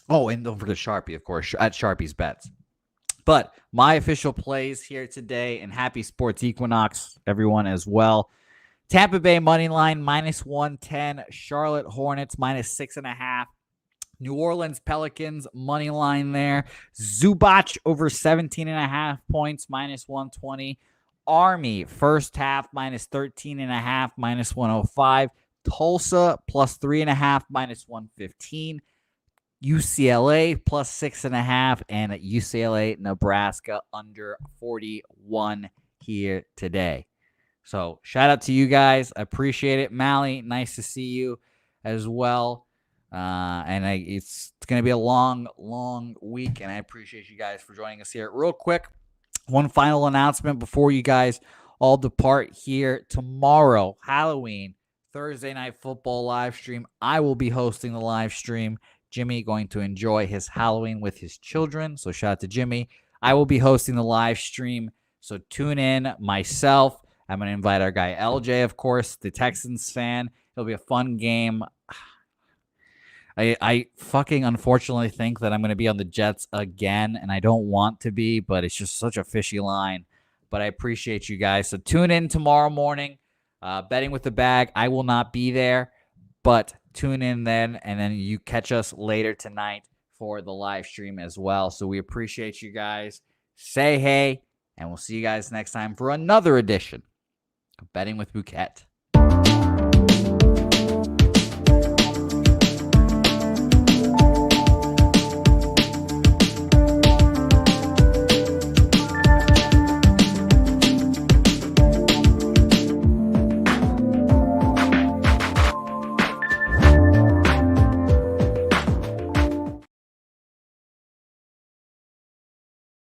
Oh, and over to Sharpie, of course, at Sharpie's Bets. But my official plays here today, and happy Sports Equinox, everyone, as well. Tampa Bay money line -110, Charlotte Hornets -6.5, New Orleans Pelicans money line there, Zubac over 17.5 points -120, Army first half -13.5 -105, Tulsa +3.5 -115, UCLA +6.5, and UCLA Nebraska under 41 here today. So shout out to you guys. I appreciate it. Mally, nice to see you as well. It's going to be a long, long week, and I appreciate you guys for joining us here. Real quick, one final announcement before you guys all depart here. Tomorrow, Halloween, Thursday Night Football live stream. I will be hosting the live stream. Jimmy going to enjoy his Halloween with his children. So shout out to Jimmy. I will be hosting the live stream. So tune in. Myself, I'm going to invite our guy LJ, of course, the Texans fan. It'll be a fun game. I fucking unfortunately think that I'm going to be on the Jets again, and I don't want to be, but it's just such a fishy line. But I appreciate you guys. So tune in tomorrow morning. Betting with the Bag. I will not be there, but tune in then, and then you catch us later tonight for the live stream as well. So we appreciate you guys. Say hey, and we'll see you guys next time for another edition of Betting with Bouquett.